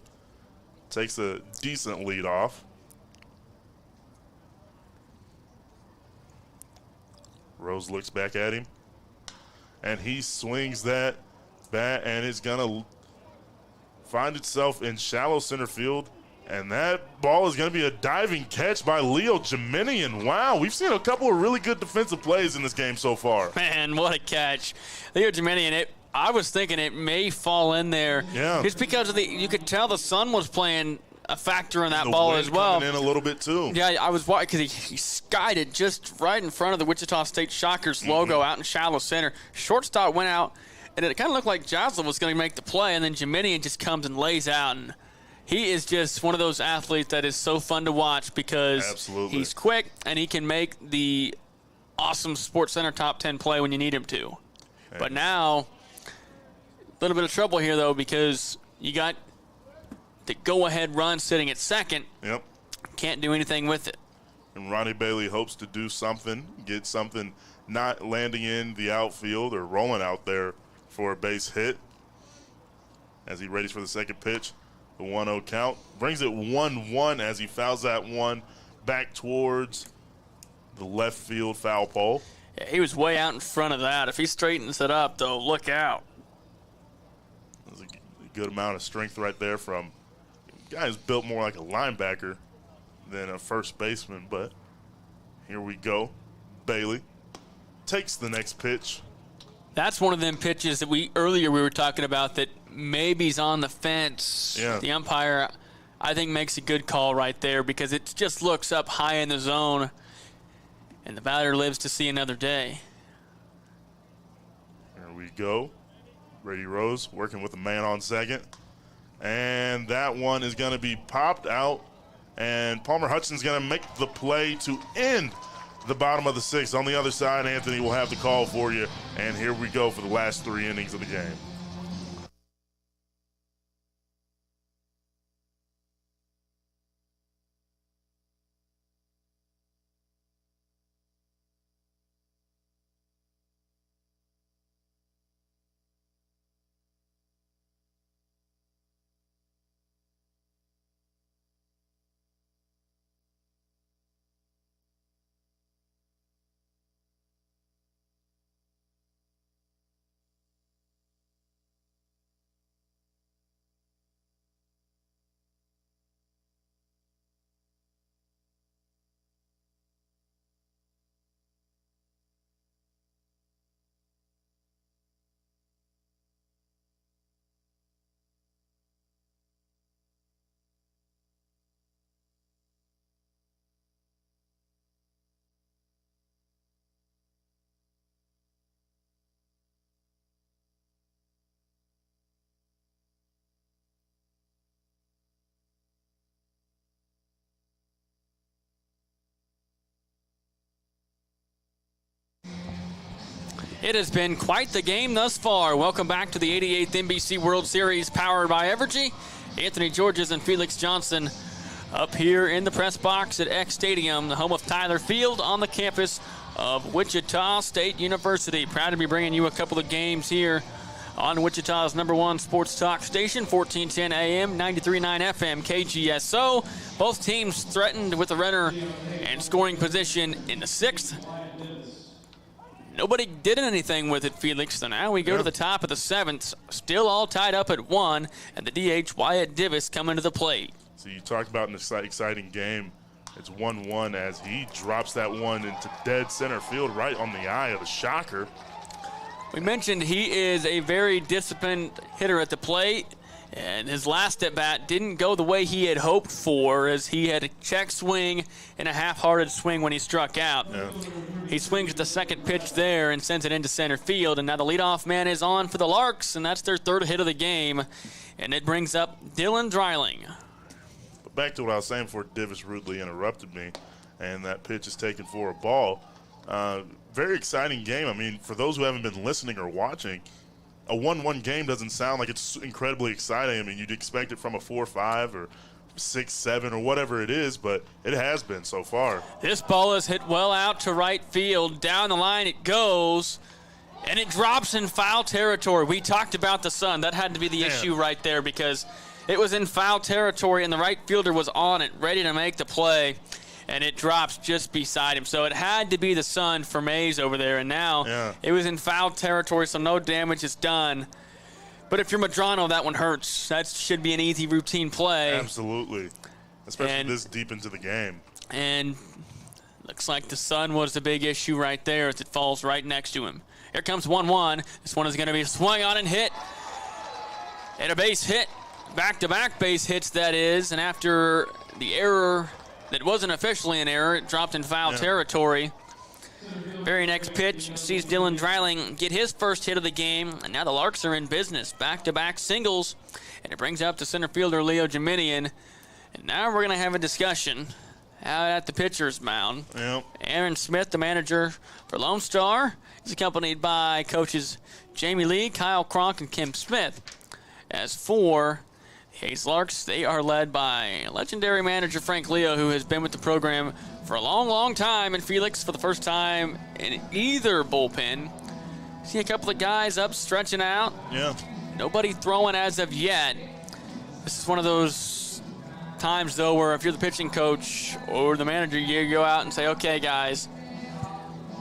B: Takes a decent lead off. Rose looks back at him. And he swings that bat, and it's going to find itself in shallow center field. And that ball is going to be a diving catch by Leo Jeminian. Wow, we've seen a couple of really good defensive plays in this game so far.
A: Man, what a catch. Leo Jeminian, I was thinking it may fall in there.
B: Yeah.
A: Just because of you could tell the sun was playing a factor in that ball as well.
B: Coming in a little bit too.
A: Yeah, I was watching because he skied it just right in front of the Wichita State Shockers logo out in shallow center. Shortstop went out, and it kind of looked like Joslin was going to make the play, and then Jeminian just comes and lays out. And he is just one of those athletes that is so fun to watch because he's quick and he can make the awesome Sports Center top 10 play when you need him to. Okay. But now, a little bit of trouble here, though, because you got the go-ahead run sitting at second.
B: Yep.
A: Can't do anything with it.
B: And Ronnie Bailey hopes to do something, get something not landing in the outfield or rolling out there for a base hit as he readies for the second pitch. The 1-0 count. Brings it 1-1 as he fouls that one back towards the left field foul pole.
A: Yeah, he was way out in front of that. If he straightens it up, though, look out.
B: There's a good amount of strength right there from a guy who's built more like a linebacker than a first baseman, but here we go. Bailey takes the next pitch.
A: That's one of them pitches that earlier we were talking about that maybe's on the fence.
B: Yeah.
A: The umpire, I think, makes a good call right there because it just looks up high in the zone, and the batter lives to see another day.
B: There we go. Brady Rose working with the man on second. And that one is going to be popped out, and Palmer Hudson's going to make the play to end the bottom of the sixth. On the other side, Anthony will have the call for you. And here we go for the last 3 innings of the game.
A: It has been quite the game thus far. Welcome back to the 88th NBC World Series powered by Evergy. Anthony Georges and Felix Johnson up here in the press box at X Stadium, the home of Tyler Field on the campus of Wichita State University. Proud to be bringing you a couple of games here on Wichita's #1 sports talk station, 1410 AM, 93.9 FM, KGSO. Both teams threatened with a runner and scoring position in the sixth. Nobody did anything with it, Felix. So now we go to the top of the seventh, still all tied up at 1, and the DH Wyatt Divis coming to the plate.
B: So you talked about an exciting game. It's 1-1 as he drops that one into dead center field right on the eye of the Shocker.
A: We mentioned he is a very disciplined hitter at the plate, and his last at-bat didn't go the way he had hoped for, as he had a check swing and a half-hearted swing when he struck out.
B: Yeah.
A: He swings the second pitch there and sends it into center field, and now the leadoff man is on for the Larks, and that's their third hit of the game, and it brings up Dylan Dreiling.
B: But back to what I was saying before Divis rudely interrupted me, and that pitch is taken for a ball. Very exciting game. I mean, for those who haven't been listening or watching, a 1-1 game doesn't sound like it's incredibly exciting. I mean, you'd expect it from a 4-5 or 6-7 or whatever it is, but it has been so far.
A: This ball is hit well out to right field. Down the line it goes, and it drops in foul territory. We talked about the sun. That had to be the issue right there because it was in foul territory, and the right fielder was on it, ready to make the play, and it drops just beside him. So it had to be the sun for Mays over there, and now it was in foul territory, so no damage is done. But if you're Medrano, that one hurts. That should be an easy routine play.
B: Absolutely, especially this deep into the game.
A: And looks like the sun was the big issue right there as it falls right next to him. Here comes 1-1. This one is going to be swung on and hit. And a base hit. Back-to-back base hits, that is. And after the error that wasn't officially an error, it dropped in foul territory. Very next pitch sees Dylan Dreiling get his first hit of the game, and now the Larks are in business. Back-to-back singles, and it brings up the center fielder Leo Geminian. And now we're going to have a discussion out at the pitcher's mound. Aaron Smith, the manager for Lone Star, is accompanied by coaches Jamie Lee, Kyle Cronk, and Kim Smith. As for the Hayes Larks, they are led by legendary manager Frank Leo, who has been with the program for a long, long time, and Felix for the first time in either bullpen. See a couple of guys up stretching out. Nobody throwing as of yet. This is one of those times, though, where if you're the pitching coach or the manager, you go out and say, okay, guys,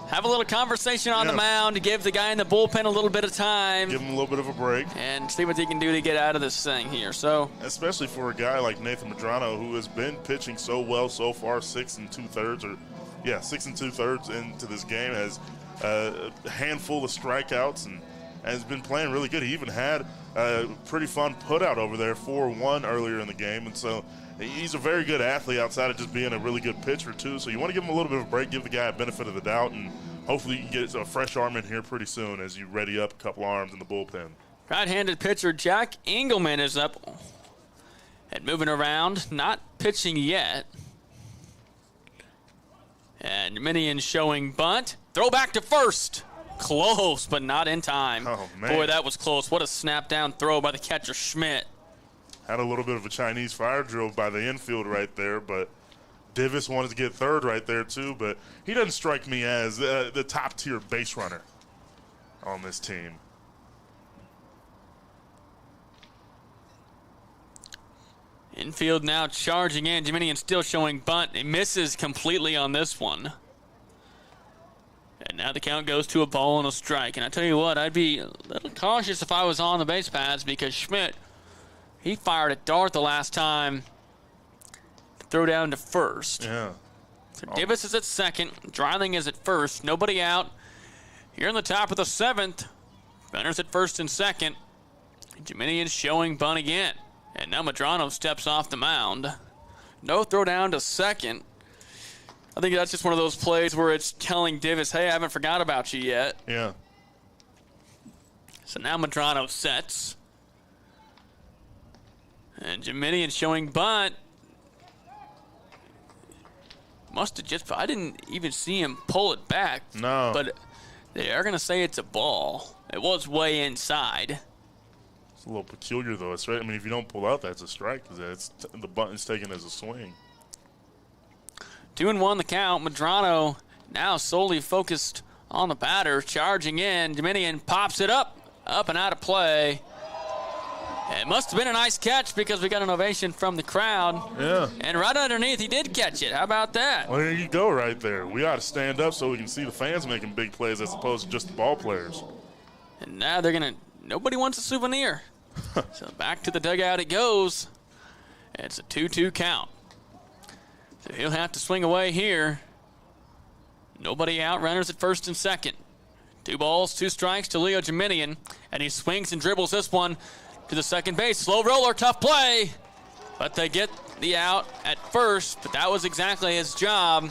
A: have a little conversation on the mound to give the guy in the bullpen a little bit of time.
B: Give him a little bit of a break.
A: And see what he can do to get out of this thing here. So,
B: especially for a guy like Nathan Medrano, who has been pitching so well so far, 6 2/3 into this game, has a handful of strikeouts and has been playing really good. He even had a pretty fun putout over there, 4-1 earlier in the game. And so he's a very good athlete outside of just being a really good pitcher, too. So you want to give him a little bit of a break, give the guy a benefit of the doubt, and hopefully you can get a fresh arm in here pretty soon as you ready up a couple arms in the bullpen.
A: Right-handed pitcher Jack Engelman is up and moving around, not pitching yet. And Minion showing bunt. Throw back to first. Close, but not in time.
B: Oh, man.
A: Boy, that was close. What a snap-down throw by the catcher Schmidt.
B: Had a little bit of a Chinese fire drill by the infield right there, but Divis wanted to get third right there too, but he doesn't strike me as the top-tier base runner on this team.
A: Infield now charging in. Dominion still showing bunt. He misses completely on this one. And now the count goes to a ball and a strike. And I tell you what, I'd be a little cautious if I was on the base paths because Schmidt, he fired at dart the last time to throw down to first.
B: Yeah.
A: So Divis is at second. Dreiling is at first. Nobody out. Here in the top of the seventh. Runners at first and second. Dominion showing bunt again. And now Medrano steps off the mound. No throw down to second. I think that's just one of those plays where it's telling Divis, hey, I haven't forgot about you yet.
B: Yeah.
A: So now Medrano sets. And Dominion showing bunt. Must have just, I didn't even see him pull it back.
B: No.
A: But they are going to say it's a ball. It was way inside.
B: It's a little peculiar, though. It's right. I mean, if you don't pull out, that's a strike. The button's taken as a swing.
A: 2-1 the count. Medrano now solely focused on the batter, charging in. Dominion pops it up and out of play. It must have been a nice catch because we got an ovation from the crowd.
B: Yeah.
A: And right underneath, he did catch it. How about that?
B: Well, there you go right there. We ought to stand up so we can see the fans making big plays as opposed to just the ball players.
A: And now they're going to, nobody wants a souvenir. So back to the dugout it goes. It's a 2-2 count. So he'll have to swing away here. Nobody out, runners at first and second. 2 balls, 2 strikes to Leo Geminian. And he swings and dribbles this one to the second base. Slow roller, tough play. But they get the out at first, but that was exactly his job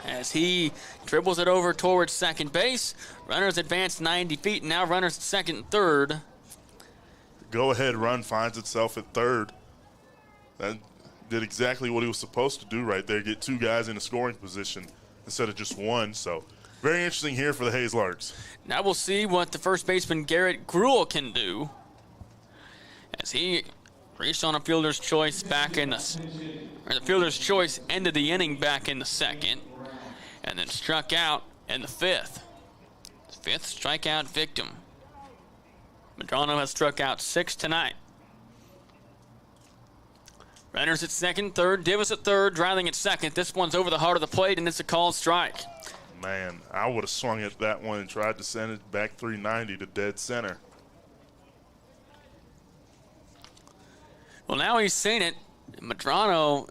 A: as he dribbles it over towards second base. Runners advance 90 feet, and now runners at second and third.
B: Go-ahead run finds itself at third. That did exactly what he was supposed to do right there, get 2 guys in a scoring position instead of just 1. So very interesting here for the Hayes Larks.
A: Now we'll see what the first baseman Garrett Gruel can do as he reached on a fielder's choice back in the fielder's choice ended the inning back in the 2nd, and then struck out in the 5th. 5th strikeout victim. Medrano has struck out 6 tonight. Runners at 2nd, 3rd, Divis at 3rd, Dreiling at 2nd. This one's over the heart of the plate, and it's a called strike.
B: Man, I would have swung at that one and tried to send it back 390 to dead center.
A: Well, now he's seen it. Medrano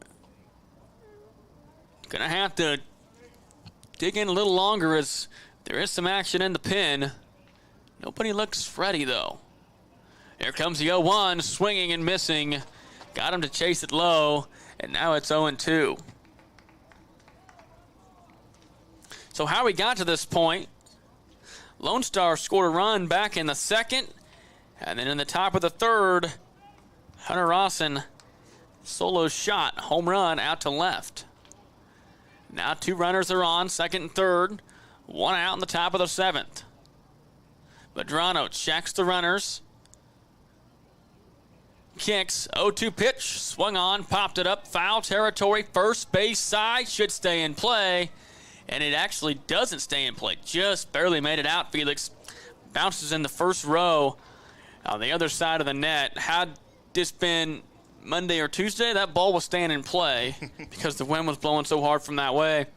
A: going to have to dig in a little longer as there is some action in the pin. Nobody looks ready, though. Here comes the 0-1, swinging and missing. Got him to chase it low, and now it's 0-2. So how we got to this point, Lone Star scored a run back in the 2nd, and then in the top of the 3rd, Hunter Rawson solo shot, home run out to left. Now 2 runners are on, 2nd and 3rd, 1 out in the top of the 7th. Medrano checks the runners. Kicks, 0-2 pitch, swung on, popped it up, foul territory, first base side, should stay in play. And it actually doesn't stay in play, just barely made it out, Felix. Bounces in the first row on the other side of the net. Had this been Monday or Tuesday, that ball was staying in play because the wind was blowing so hard from that way.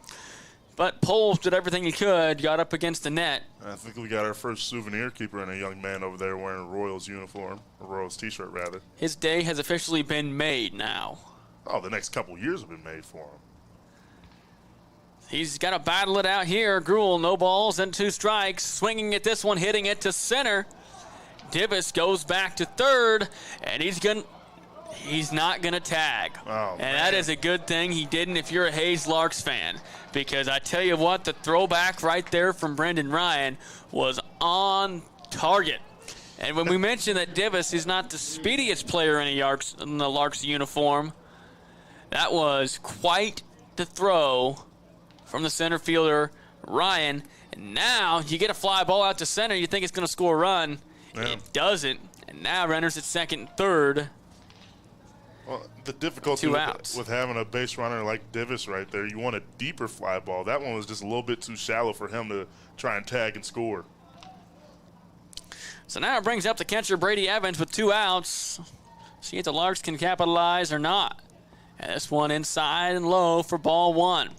A: But Poles did everything he could, got up against the net.
B: I think we got our first souvenir keeper and a young man over there wearing a Royals uniform, a Royals t-shirt rather.
A: His day has officially been made now.
B: Oh, the next couple years have been made for him.
A: He's got to battle it out here. Gruel, no balls and 2 strikes. Swinging at this one, hitting it to center. Divis goes back to 3rd, and he's not going to tag.
B: Oh,
A: and
B: man.
A: That is a good thing he didn't if you're a Hayes Larks fan, because I tell you what, the throwback right there from Brendan Ryan was on target. And when we mentioned that Divis is not the speediest player in the Larks uniform, that was quite the throw from the center fielder, Ryan. And now you get a fly ball out to center, you think it's going to score a run. Yeah. It doesn't. And now runners at 2nd and 3rd.
B: Well, the difficulty with having a base runner like Divis right there, you want a deeper fly ball. That one was just a little bit too shallow for him to try and tag and score.
A: So now it brings up the catcher, Brady Evans, with 2 outs. See if the Larks can capitalize or not. And this one inside and low for ball 1.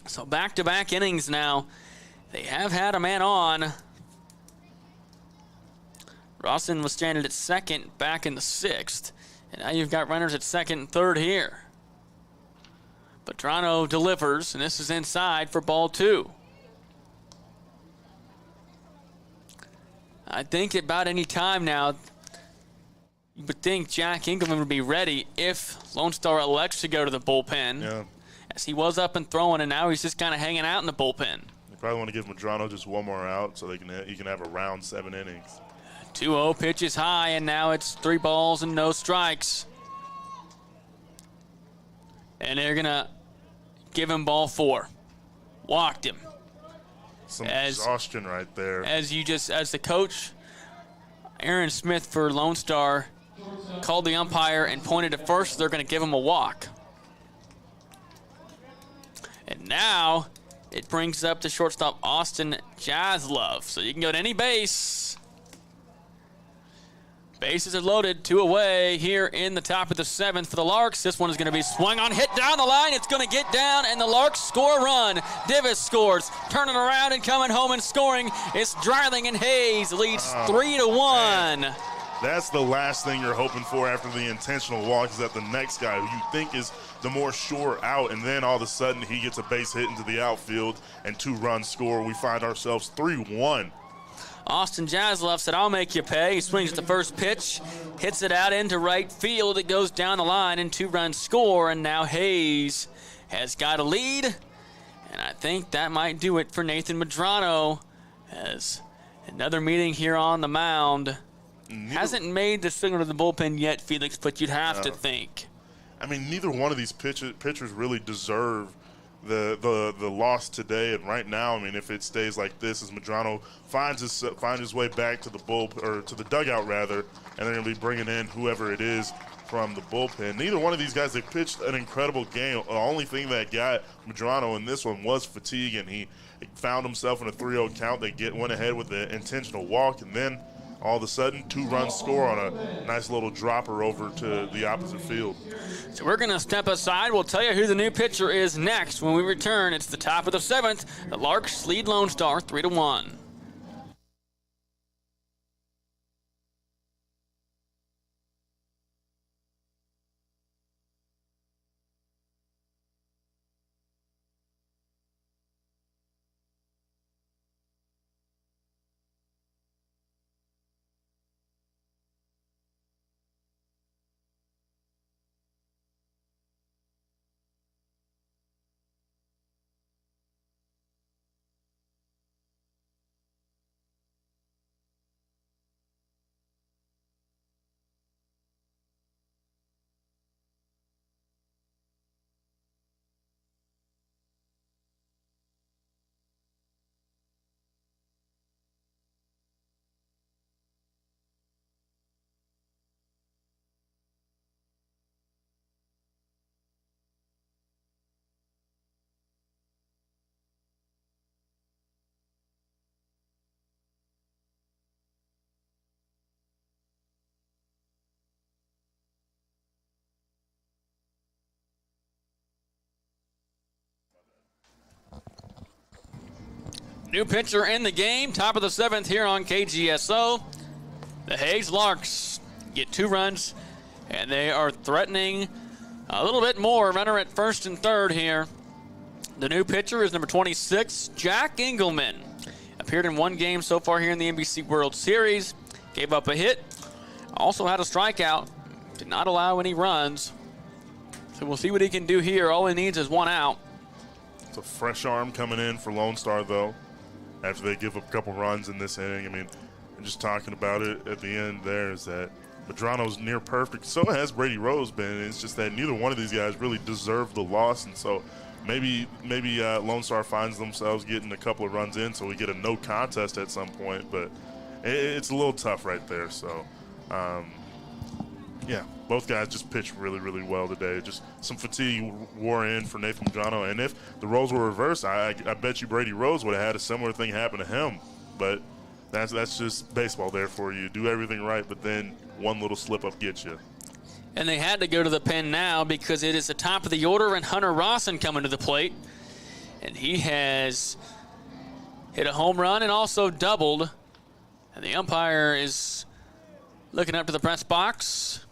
A: So back-to-back innings now. They have had a man on. Rawson was stranded at 2nd back in the 6th. And now you've got runners at 2nd and 3rd here. Medrano delivers, and this is inside for ball 2. I think about any time now, you would think Jack Engelman would be ready if Lone Star elects to go to the bullpen.
B: Yeah.
A: As he was up and throwing, and now he's just kind of hanging out in the bullpen.
B: They probably want to give Medrano just 1 more out so he can have a round 7 innings.
A: 2-0 pitch is high, and now it's 3 balls and no strikes. And they're going to give him ball 4. Walked him.
B: Some exhaustion right there.
A: As the coach, Aaron Smith for Lone Star, called the umpire and pointed at first, they're going to give him a walk. And now it brings up the shortstop, Austin Jaslove. So you can go to any base. Bases are loaded, 2 away here in the top of the 7th for the Larks. This one is going to be swung on, hit down the line. It's going to get down, and the Larks score a run. Divis scores, turning around and coming home and scoring. It's Dreiling, and Hayes leads 3-1.
B: Man. That's the last thing you're hoping for after the intentional walk, is that the next guy who you think is the more sure out, and then all of a sudden he gets a base hit into the outfield and 2 runs score. We find ourselves 3-1.
A: Austin Jaslove said, "I'll make you pay." He swings at the first pitch, hits it out into right field. It goes down the line, and 2 runs score, and now Hayes has got a lead. And I think that might do it for Nathan Medrano, as another meeting here on the mound. Hasn't made the signal to the bullpen yet, Felix, but you'd have to think.
B: I mean, neither one of these pitchers really deserve the loss today. And right now, I mean, if it stays like this, as Medrano finds his way back to the dugout rather, and they're going to be bringing in whoever it is from the bullpen. Neither one of these guys, they pitched an incredible game. The only thing that got Medrano in this one was fatigue, and he found himself in a 3-0 count. They went ahead with the intentional walk, and then all of a sudden, 2-run score on a nice little dropper over to the opposite field.
A: So we're going to step aside. We'll tell you who the new pitcher is next when we return. It's the top of the 7th. The Larks lead Lonestar 3-1. New pitcher in the game, top of the 7th here on KGSO. The Hayes Larks get 2 runs, and they are threatening a little bit more. Runner at first and third here. The new pitcher is number 26, Jack Engelman. Appeared in 1 game so far here in the NBC World Series. Gave up a hit. Also had a strikeout. Did not allow any runs. So we'll see what he can do here. All he needs is 1 out.
B: It's a fresh arm coming in for Lone Star, though, after they give up a couple runs in this inning. I mean, just talking about it at the end there is that Medrano's near perfect. So has Brady Rose been. It's just that neither one of these guys really deserve the loss, and so maybe Lone Star finds themselves getting a couple of runs in, so we get a no contest at some point. But it's a little tough right there. So, yeah, both guys just pitched really, really well today. Just some fatigue wore in for Nathan Medrano. And if the roles were reversed, I bet you Brady Rose would have had a similar thing happen to him. But that's just baseball there for you. Do everything right, but then one little slip-up gets you.
A: And they had to go to the pen now because it is the top of the order, and Hunter Rawson coming to the plate. And he has hit a home run and also doubled. And the umpire is looking up to the press box,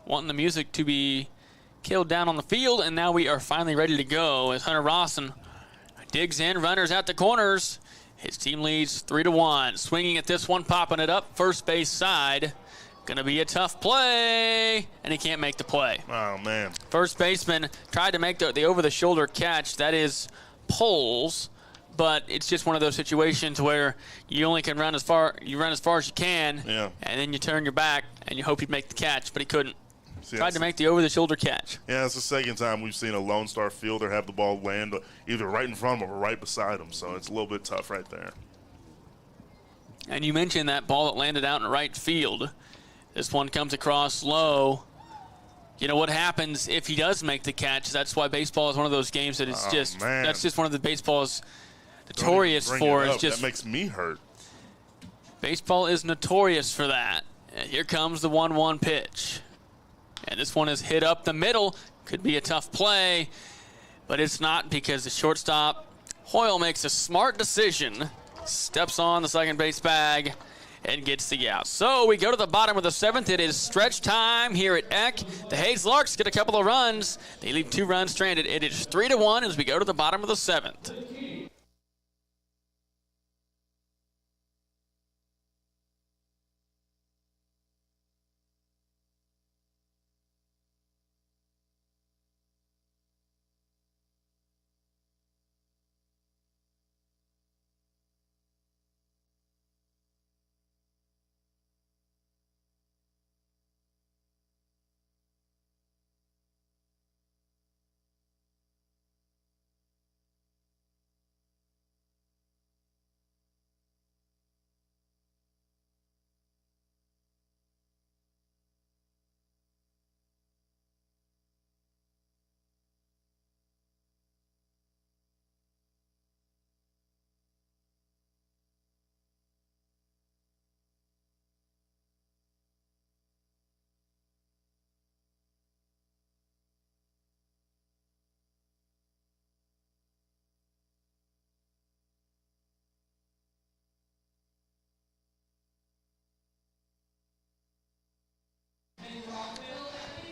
A: wanting the music to be killed down on the field, and now we are finally ready to go as Hunter Rawson digs in, runners at the corners. His team leads 3-1. Swinging at this one, popping it up, first base side. Gonna be a tough play, and he can't make the play.
B: Oh, man.
A: First baseman tried to make the over-the-shoulder catch. That is poles, but it's just one of those situations where you only can run as far as you can,
B: yeah,
A: and then you turn your back and you hope he'd make the catch, but he couldn't.
B: See,
A: tried to make the over-the-shoulder catch.
B: Yeah, it's the second time we've seen a Lone Star fielder have the ball land either right in front of him or right beside him, so it's a little bit tough right there.
A: And you mentioned that ball that landed out in right field. This one comes across low. You know what happens if he does make the catch? That's why baseball is one of those games that it's that's just one of the baseball's notorious for. It's just
B: that makes me hurt.
A: Baseball is notorious for that. And here comes the 1-1 pitch. And this one is hit up the middle. Could be a tough play, but it's not because the shortstop, Hoyle, makes a smart decision. Steps on the second base bag and gets the out. So we go to the bottom of the 7th. It is stretch time here at Eck. The Hayes Larks get a couple of runs. They leave 2 runs stranded. It is 3-1 as we go to the bottom of the 7th.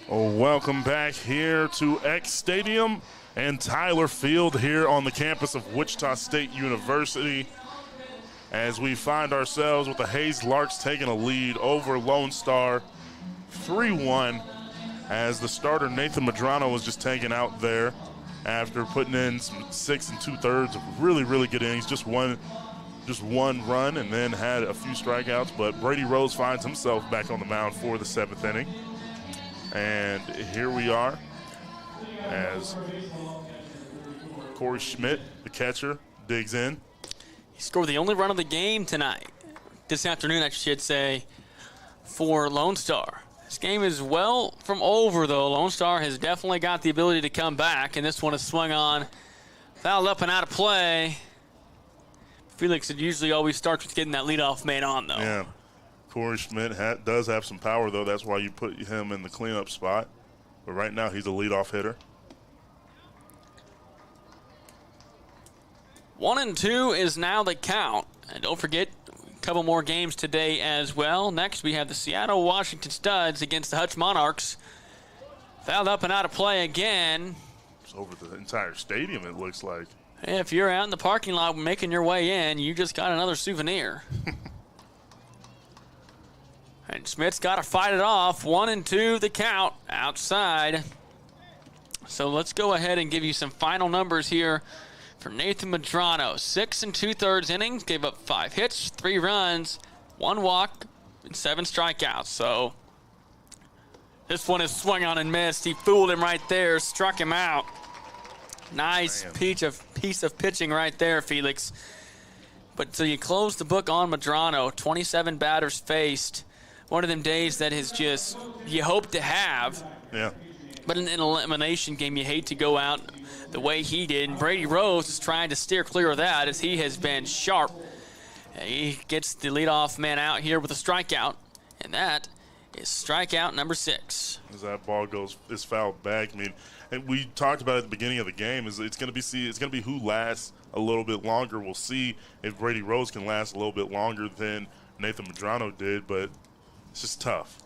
B: Welcome back here to X Stadium and Tyler Field here on the campus of Wichita State University, as we find ourselves with the Hayes Larks taking a lead over Lonestar 3-1, as the starter Nathan Medrano was just taken out there after putting in some 6 2/3 of really good innings. Just one run and then had a few strikeouts, but Brady Rose finds himself back on the mound for the 7th inning. And here we are as Corey Schmidt, the catcher, digs in.
A: He scored the only run of the game tonight, this afternoon I should say, for Lone Star. This game is well from over, though. Lone Star has definitely got the ability to come back, and this one is swung on, fouled up and out of play. Felix, it usually always starts with getting that leadoff man on, though.
B: Yeah. Corey Schmidt does have some power, though. That's why you put him in the cleanup spot. But right now, he's a leadoff hitter.
A: 1-2 is now the count. And don't forget, a couple more games today as well. Next, we have the Seattle Washington Studs against the Hutch Monarchs. Fouled up and out of play again.
B: It's over the entire stadium, it looks like.
A: If you're out in the parking lot making your way in, you just got another souvenir. And Smith's got to fight it off. 1-2 the count outside. So let's go ahead and give you some final numbers here for Nathan Medrano. 6 2/3 innings, gave up 5 hits, 3 runs, 1 walk, and 7 strikeouts. So this one is swung on and missed. He fooled him right there, struck him out. Nice piece of pitching right there, Felix. But so you close the book on Medrano. 27 batters faced. One of them days that is just you hope to have.
B: Yeah.
A: But in an elimination game, you hate to go out the way he did. And Brady Rose is trying to steer clear of that, as he has been sharp. He gets the leadoff man out here with a strikeout, and that is strikeout number 6.
B: As that ball is fouled back. I mean, and we talked about it at the beginning of the game. It's going to be who lasts a little bit longer. We'll see if Brady Rose can last a little bit longer than Nathan Medrano did, but it's just tough.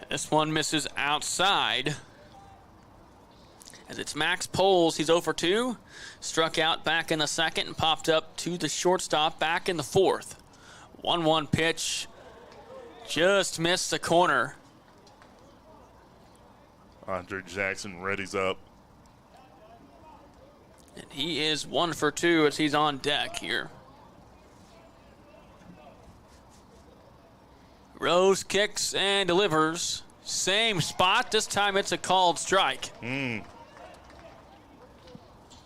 A: This one misses outside. As it's Max Poles, he's 0 for 2. Struck out back in the 2nd and popped up to the shortstop back in the 4th. 1-1 pitch. Just missed the corner.
B: Andre Jackson readies up.
A: And he is 1 for 2 as he's on deck here. Rose kicks and delivers. Same spot. This time it's a called strike.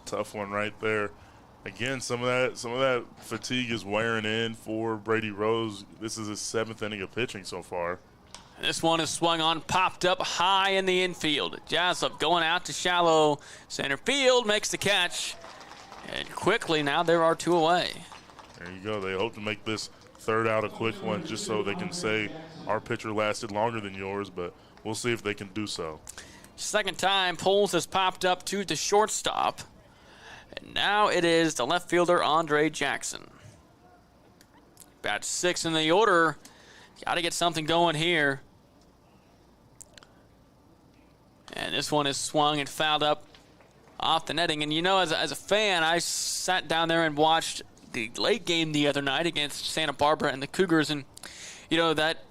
B: Tough one right there. Again, some of that fatigue is wearing in for Brady Rose. This is his 7th inning of pitching so far.
A: This one is swung on, popped up high in the infield. Jaslov going out to shallow center field, makes the catch. And quickly now there are 2 away.
B: There you go. They hope to make this 3rd out a quick one just so they can say our pitcher lasted longer than yours, but we'll see if they can do so.
A: Second time, Poles has popped up to the shortstop. And now it is the left fielder, Andre Jackson. Bat 6 in the order. Got to get something going here. And this one is swung and fouled up off the netting. And you know, as a fan, I sat down there and watched the late game the other night against Santa Barbara and the Cougars, and you know that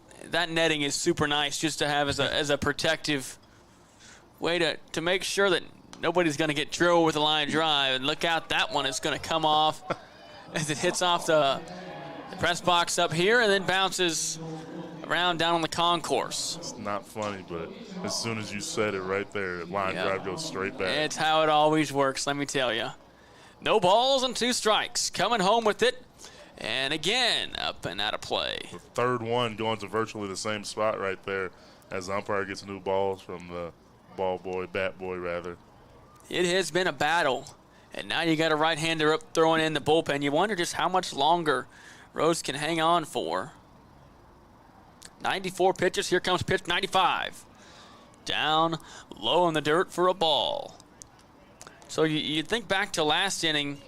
A: netting is super nice just to have as a protective way to make sure that nobody's going to get drilled with a line drive. And look out, that one is going to come off as it hits off the press box up here and then bounces around down on the concourse.
B: It's not funny, but as soon as you said it right there, the line drive goes straight back.
A: It's how it always works, let me tell you. No balls and 2 strikes. Coming home with it. And again, up and out of play.
B: The 3rd one going to virtually the same spot right there as the umpire gets new balls from the bat boy rather.
A: It has been a battle. And now you got a right-hander up throwing in the bullpen. You wonder just how much longer Rose can hang on for. 94 pitches. Here comes pitch 95. Down low in the dirt for a ball. So you think back to last inning,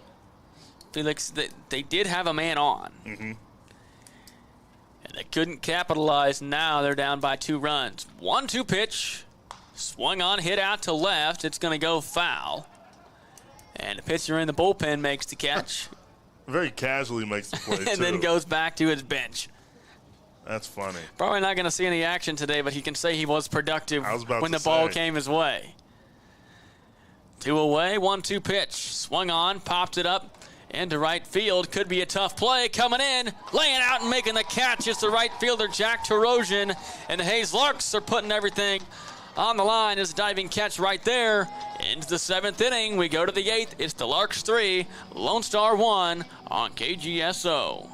A: Felix, they did have a man on.
B: Mm-hmm.
A: And They couldn't capitalize. Now they're down by 2 runs. 1-2 pitch. Swung on, hit out to left. It's going to go foul. And the pitcher in the bullpen makes the catch.
B: Very casually makes the play,
A: and then goes back to his bench.
B: That's funny.
A: Probably not going to see any action today, but he can say he was productive when the ball came his way. 2 away, 1-2 pitch. Swung on, popped it up into right field. Could be a tough play. Coming in, laying out and making the catch. It's the right fielder, Jack Tarosian. And the Hayes Larks are putting everything on the line. Is a diving catch right there. Into the 7th inning. We go to the 8th. It's the Larks 3, Lonestar 1 on KGSO.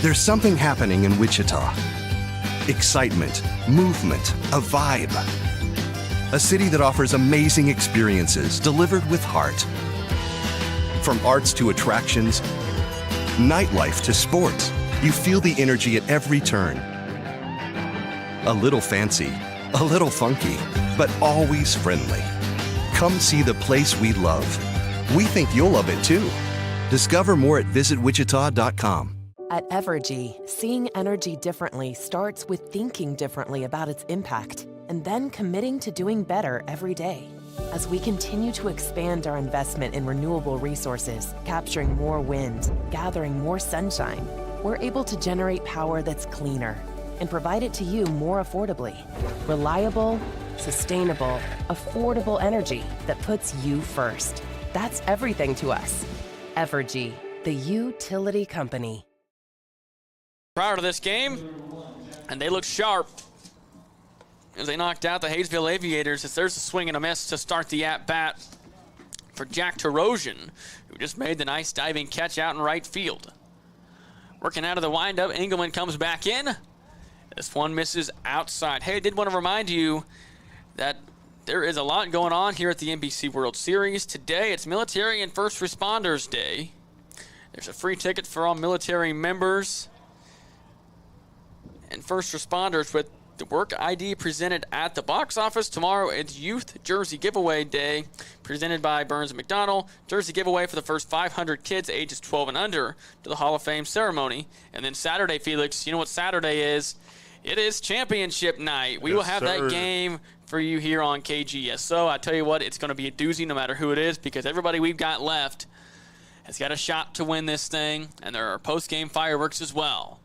K: There's something happening in Wichita. Excitement, movement, a vibe. A city that offers amazing experiences delivered with heart. From arts to attractions, nightlife to sports, you feel the energy at every turn. A little fancy, a little funky, but always friendly. Come see the place we love. We think you'll love it too. Discover more at visitwichita.com.
D: At Evergy, seeing energy differently starts with thinking differently about its impact and then committing to doing better every day. As we continue to expand our investment in renewable resources, capturing more wind, gathering more sunshine, we're able to generate power that's cleaner and provide it to you more affordably. Reliable, sustainable, affordable energy that puts you first. That's everything to us. Evergy, the utility company.
A: Prior to this game, and they look sharp as they knocked out the Hayesville Aviators. As there's a swing and a miss to start the at-bat for Jack Tarosian, who just made the nice diving catch out in right field. Working out of the windup, Engelman comes back in. This one misses outside. Hey, I did want to remind you that there is a lot going on here at the NBC World Series. Today, it's Military and First Responders Day. There's a free ticket for all military members and first responders with the work ID presented at the box office. Tomorrow it's Youth Jersey Giveaway Day presented by Burns & McDonnell. Jersey giveaway for the first 500 kids ages 12 and under to the Hall of Fame ceremony. And then Saturday, Felix, you know what Saturday is? It is championship night. We will have that game for you here on KGSO. I tell you what, it's going to be a doozy no matter who it is, because everybody we've got left has got a shot to win this thing, and there are post-game fireworks as well.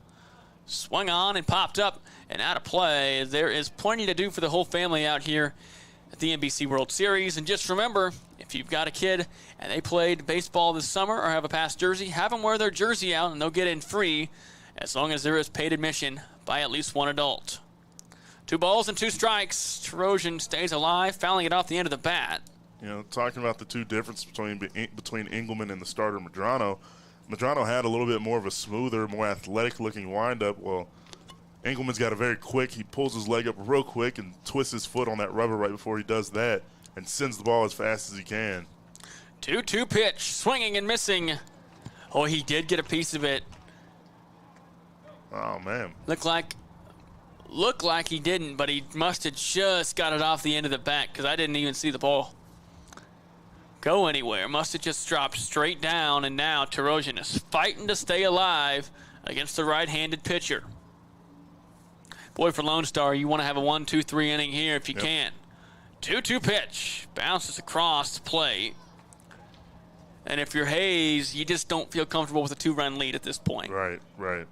A: Swung on and popped up and out of play. There is plenty to do for the whole family out here at the NBC World Series. And just remember, if you've got a kid and they played baseball this summer or have a past jersey, have them wear their jersey out and they'll get in free as long as there is paid admission by at least one adult. 2 balls and 2 strikes. Tarosian stays alive, fouling it off the end of the bat.
B: You know, talking about the two differences between Engelman and the starter Medrano. Medrano had a little bit more of a smoother, more athletic-looking windup. Well, Engelman's got a very quick. He pulls his leg up real quick and twists his foot on that rubber right before he does that and sends the ball as fast as he can.
A: 2-2 pitch, swinging and missing. Oh, he did get a piece of it.
B: Oh, man.
A: Looked like he didn't, but he must have just got it off the end of the bat, because I didn't even see the ball go anywhere. Must have just dropped straight down, and now Tarosian is fighting to stay alive against the right-handed pitcher. Boy, for Lone Star, you want to have a 1-2-3 inning here if you can. 2-2 pitch. Bounces across the plate. And if you're Hayes, you just don't feel comfortable with a 2-run lead at this point.
B: Right.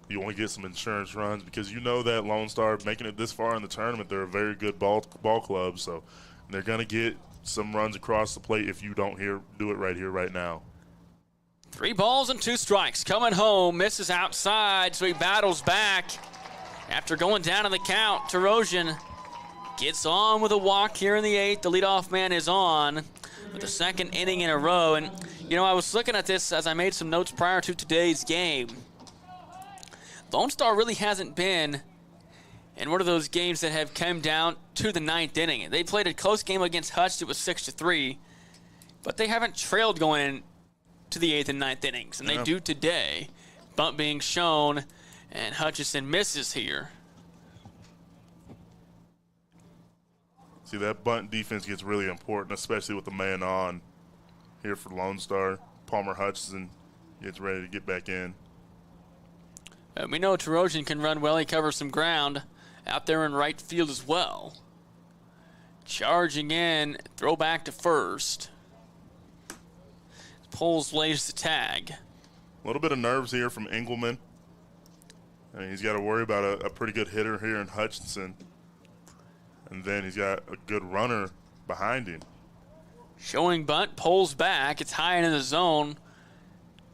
B: You want to get some insurance runs because you know that Lone Star, making it this far in the tournament, they're a very good ball club, so they're going to get some runs across the plate if you don't do it right here, right now.
A: 3 balls and 2 strikes. Coming home, misses outside, so he battles back. After going down in the count, Tarosian gets on with a walk here in the 8th. The leadoff man is on with the 2nd inning in a row. And, you know, I was looking at this as I made some notes prior to today's game. Lone Star really hasn't been in one of those games that have come down to the 9th inning. They played a close game against Hutch. It was 6-3, but they haven't trailed going in to the 8th and 9th innings, and they do today. Bunt being shown, and Hutchison misses here.
B: See, that bunt defense gets really important, especially with the man on here for Lone Star. Palmer Hutchison gets ready to get back in.
A: We know Trojan can run well. He covers some ground out there in right field as well. Charging in, throw back to first. Poles lays the tag.
B: A little bit of nerves here from Engelman. I mean, he's got to worry about a pretty good hitter here in Hutchinson. And then he's got a good runner behind him.
A: Showing bunt, pulls back. It's high into the zone.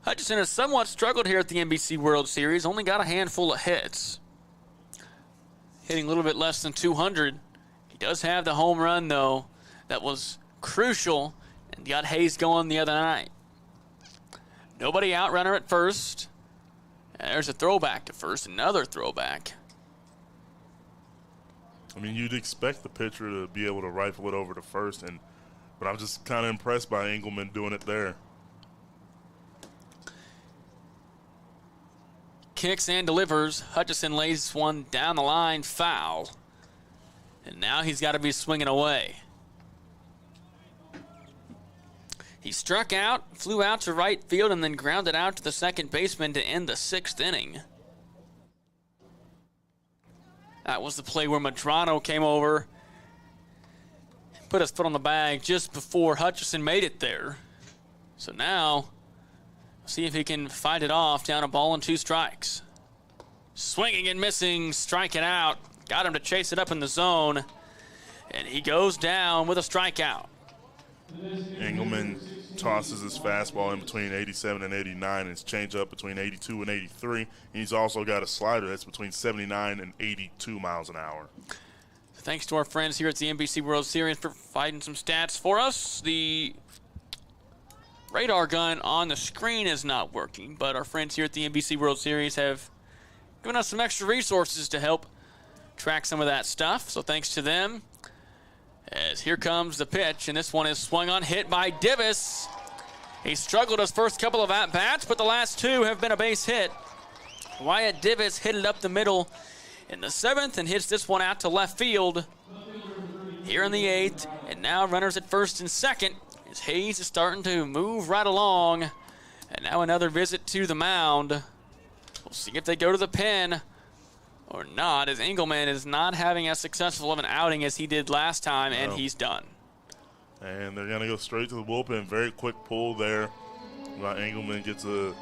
A: Hutchinson has somewhat struggled here at the NBC World Series. Only got a handful of hits. Hitting a little bit less than 200. He does have the home run, though. That was crucial and got Hayes going the other night. Nobody out, runner at first. And there's a throwback to first. Another throwback.
B: I mean, you'd expect the pitcher to be able to rifle it over to first, but I'm just kind of impressed by Engelman doing it there.
A: Kicks and delivers. Hutchison lays one down the line, foul. And now he's got to be swinging away. He struck out, flew out to right field, and then grounded out to the second baseman to end the 6th inning. That was the play where Madrano came over, put his foot on the bag just before Hutchison made it there. So now, see if he can fight it off down a ball and 2 strikes. Swinging and missing, striking out. Got him to chase it up in the zone, and he goes down with a strikeout.
B: Engelman tosses his fastball in between 87 and 89, and his changeup between 82 and 83. And he's also got a slider that's between 79 and 82 miles an hour.
A: Thanks to our friends here at the NBC World Series for providing some stats for us. The radar gun on the screen is not working, but our friends here at the NBC World Series have given us some extra resources to help track some of that stuff, so thanks to them. As here comes the pitch, and this one is swung on, hit by Divis. He struggled his first couple of at-bats, but the last 2 have been a base hit. Wyatt Divis hit it up the middle in the 7th and hits this one out to left field here in the 8th. And now runners at first and second as Hayes is starting to move right along. And now another visit to the mound. We'll see if they go to the pen or not, as Engelman is not having as successful of an outing as he did last time, and he's done.
B: And they're going to go straight to the bullpen. Very quick pull there. Engelman gets an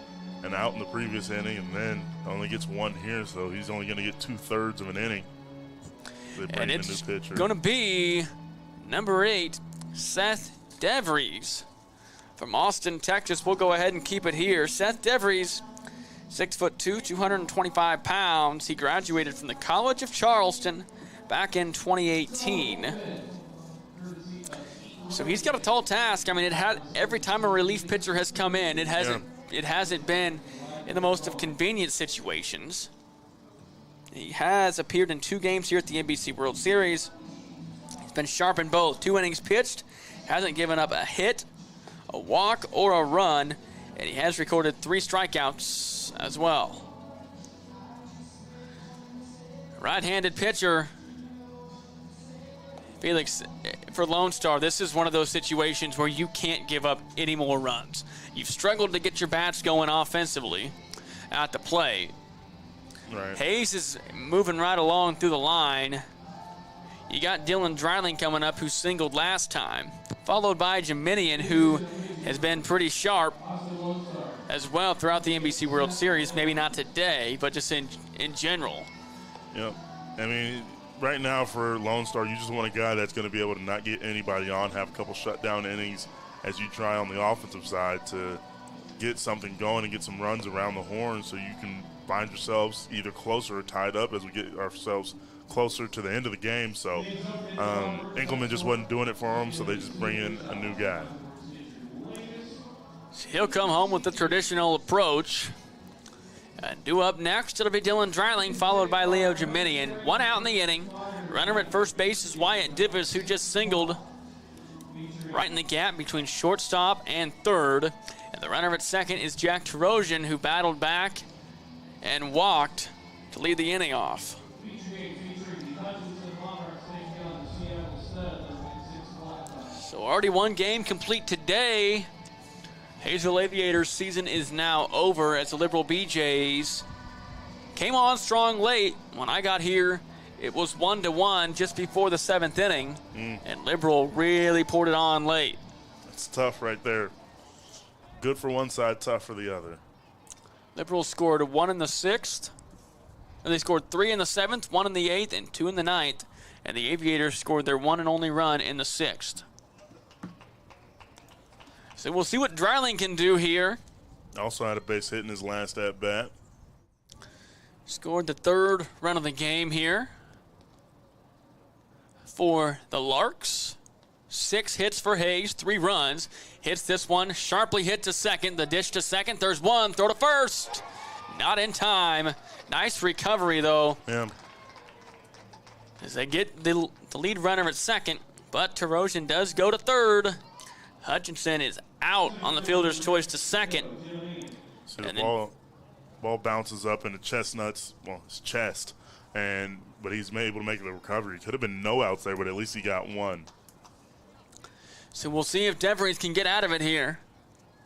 B: out in the previous inning, and then only gets 1 here, so he's only going to get 2/3 of an inning. They bring in a new pitcher.
A: Going to be number 8, Seth DeVries from Austin, Texas. We'll go ahead and keep it here. Seth DeVries, 6'2", 225 pounds. He graduated from the College of Charleston back in 2018. So he's got a tall task. I mean, every time a relief pitcher has come in, it hasn't been in the most of convenient situations. He has appeared in 2 games here at the NBC World Series. He's been sharp in both. 2 innings pitched, hasn't given up a hit, a walk, or a run, and he has recorded 3 strikeouts as well. Right-handed pitcher, Felix, for Lone Star, this is one of those situations where you can't give up any more runs. You've struggled to get your bats going offensively at the plate.
B: Right.
A: Hayes is moving right along through the line. You got Dylan Dreiling coming up, who singled last time, followed by Jeminian, who has been pretty sharp as well throughout the NBC World Series. Maybe not today, but just in general.
B: Yep. I mean, right now for Lone Star, you just want a guy that's going to be able to not get anybody on, have a couple shutdown innings as you try on the offensive side to get something going and get some runs around the horn so you can find yourselves either closer or tied up as we get ourselves closer to the end of the game. So Engelman just wasn't doing it for him, so they just bring in a new guy.
A: He'll come home with the traditional approach And due up next, it'll be Dylan Dreiling, followed by Leo Geminian. One out in the inning. Runner at first base is Wyatt Divis, who just singled right in the gap between shortstop and third. And the runner at second is Jack Tarosian, who battled back and walked to lead the inning off. So already one game complete today. Hayesville Aviators season is now over as the Liberal BJs came on strong late. When I got here, it was 1-1 just before the 7th inning, and Liberal really poured it on late.
B: That's tough right there. Good for one side, tough for the other.
A: Liberal scored 1 in the 6th. And they scored 3 in the 7th, 1 in the 8th, and 2 in the 9th. And the Aviators scored their one and only run in the 6th. So we'll see what Dreiling can do here.
B: Also had a base hit in his last at-bat.
A: Scored the 3rd run of the game here for the Larks. 6 hits for Hayes, 3 runs. Hits this one, sharply hit to second. The dish to second, there's one, throw to first. Not in time. Nice recovery, though.
B: Yeah.
A: As they get the lead runner at second, but Tarosian does go to third. Hutchinson is out on the fielder's choice to second.
B: So the ball bounces up into Chestnut's, his chest, but he's able to make the recovery. Could have been no outs there, but at least he got one.
A: So we'll see if DeVries can get out of it here.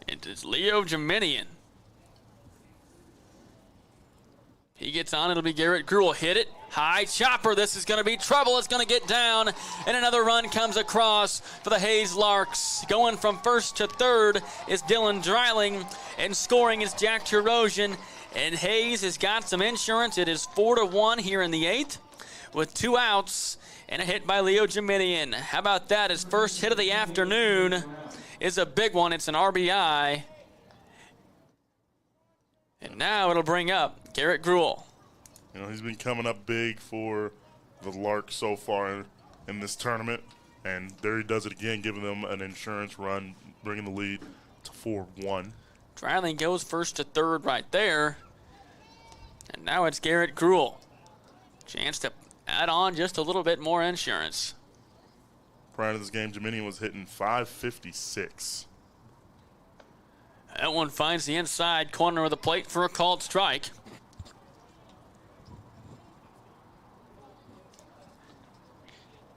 A: It is Leo Geminian. He gets on, it'll be Garrett Gruel. Hit it, high chopper, this is gonna be trouble, it's gonna get down, and another run comes across for the Hayes Larks. Going from first to third is Dylan Dreiling, and scoring is Jack Tarosian, and Hayes has got some insurance. It is 4-1 here in the 8th, with 2 outs, and a hit by Leo Geminian. How about that? His first hit of the afternoon is a big one, it's an RBI. And now it'll bring up Garrett Gruel.
B: You know, he's been coming up big for the Larks so far in this tournament. And there he does it again, giving them an insurance run, bringing the lead to 4-1.
A: Dreiling goes first to third right there. And now it's Garrett Gruel. Chance to add on just a little bit more insurance.
B: Prior to this game, Geminian was hitting .556.
A: That one finds the inside corner of the plate for a called strike.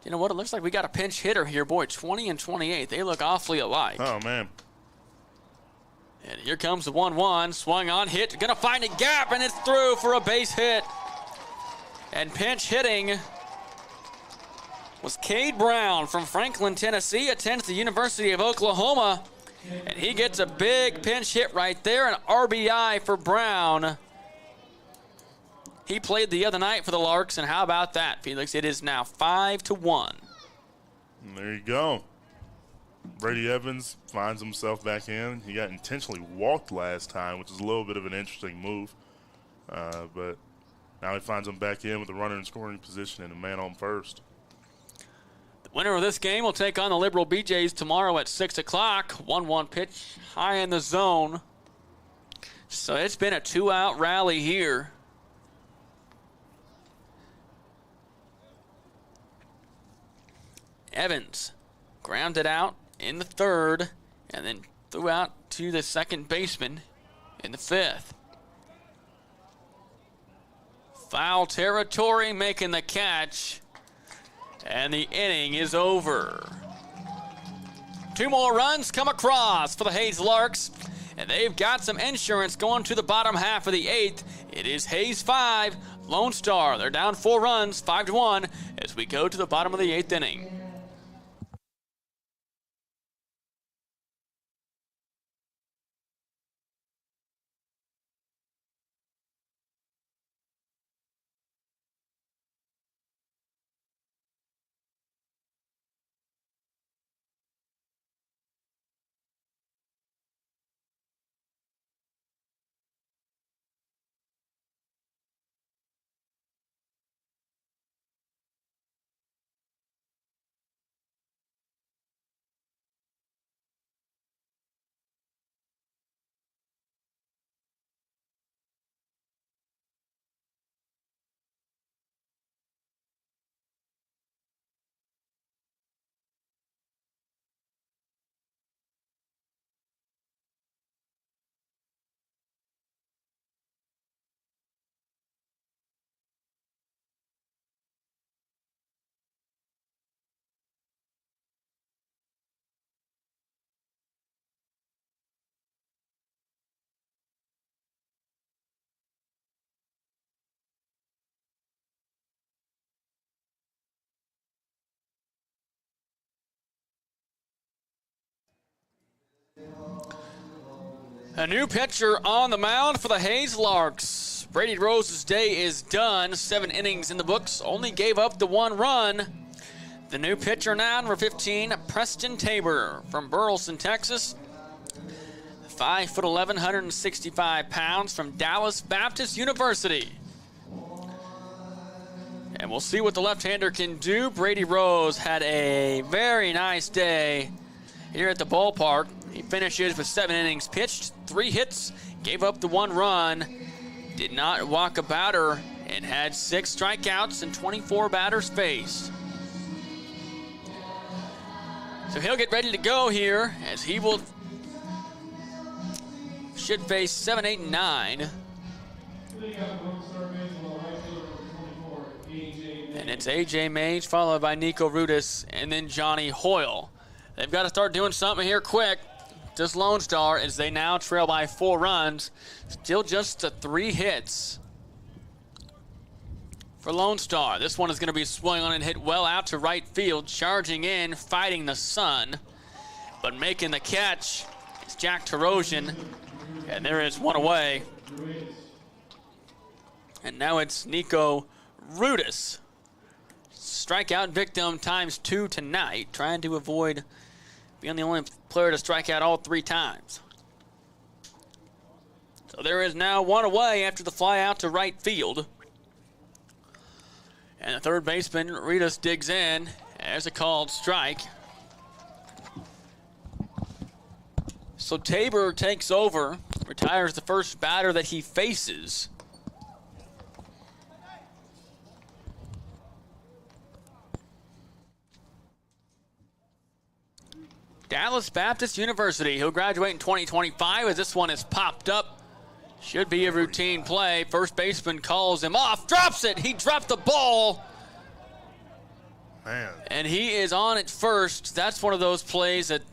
A: You know what? It looks like we got a pinch hitter here. Boy, 20 and 28. They look awfully alike.
B: Oh, man.
A: And here comes the 1-1. Swung on, hit. Gonna find a gap, and it's through for a base hit. And pinch hitting was Cade Brown from Franklin, Tennessee. Attends the University of Oklahoma. And he gets a big pinch hit right there, an RBI for Brown. He played the other night for the Larks, and how about that, Felix? It is now 5-1.
B: And there you go. Brady Evans finds himself back in. He got intentionally walked last time, which is a little bit of an interesting move. But now he finds him back in with a runner in scoring position and a man on first.
A: The winner of this game will take on the Liberal BJs tomorrow at 6 o'clock. 1-1 pitch high in the zone. So it's been a 2-out rally here. Evans grounded out in the 3rd and then threw out to the second baseman in the 5th. Foul territory, making the catch. And the inning is over. 2 more runs come across for the Hayes Larks, and they've got some insurance going to the bottom half of the 8th. It is Hayes 5, Lonestar. They're down 4 runs, 5-1, as we go to the bottom of the 8th inning. A new pitcher on the mound for the Hayes Larks. Brady Rose's day is done. 7 innings in the books. Only gave up the 1 run. The new pitcher now, number 15, Preston Tabor from Burleson, Texas. 5'11", 165 pounds from Dallas Baptist University. And we'll see what the left-hander can do. Brady Rose had a very nice day here at the ballpark. He finishes with 7 innings pitched, 3 hits, gave up the 1 run, did not walk a batter, and had 6 strikeouts and 24 batters faced. So he'll get ready to go here as he should face 7, 8, and 9. And it's A.J. Mage, followed by Nico Rudis, and then Johnny Hoyle. They've got to start doing something here quick. Just Lone Star, as they now trail by 4 runs. Still just 3 hits for Lone Star. This one is going to be swung on and hit well out to right field. Charging in, fighting the sun. But making the catch is Jack Tarosian. And there is 1 away. And now it's Nico Rudis. Strikeout victim ×2 tonight, trying to avoid being the only player to strike out all 3 times. So there is now 1 away after the fly out to right field. And the third baseman, Rudis, digs in as a called strike. So Tabor takes over, retires the first batter that he faces. Dallas Baptist University. He'll graduate in 2025 as this one is popped up. Should be a routine play. First baseman calls him off, drops it. He dropped the ball.
B: Man.
A: And he is on at first. That's one of those plays that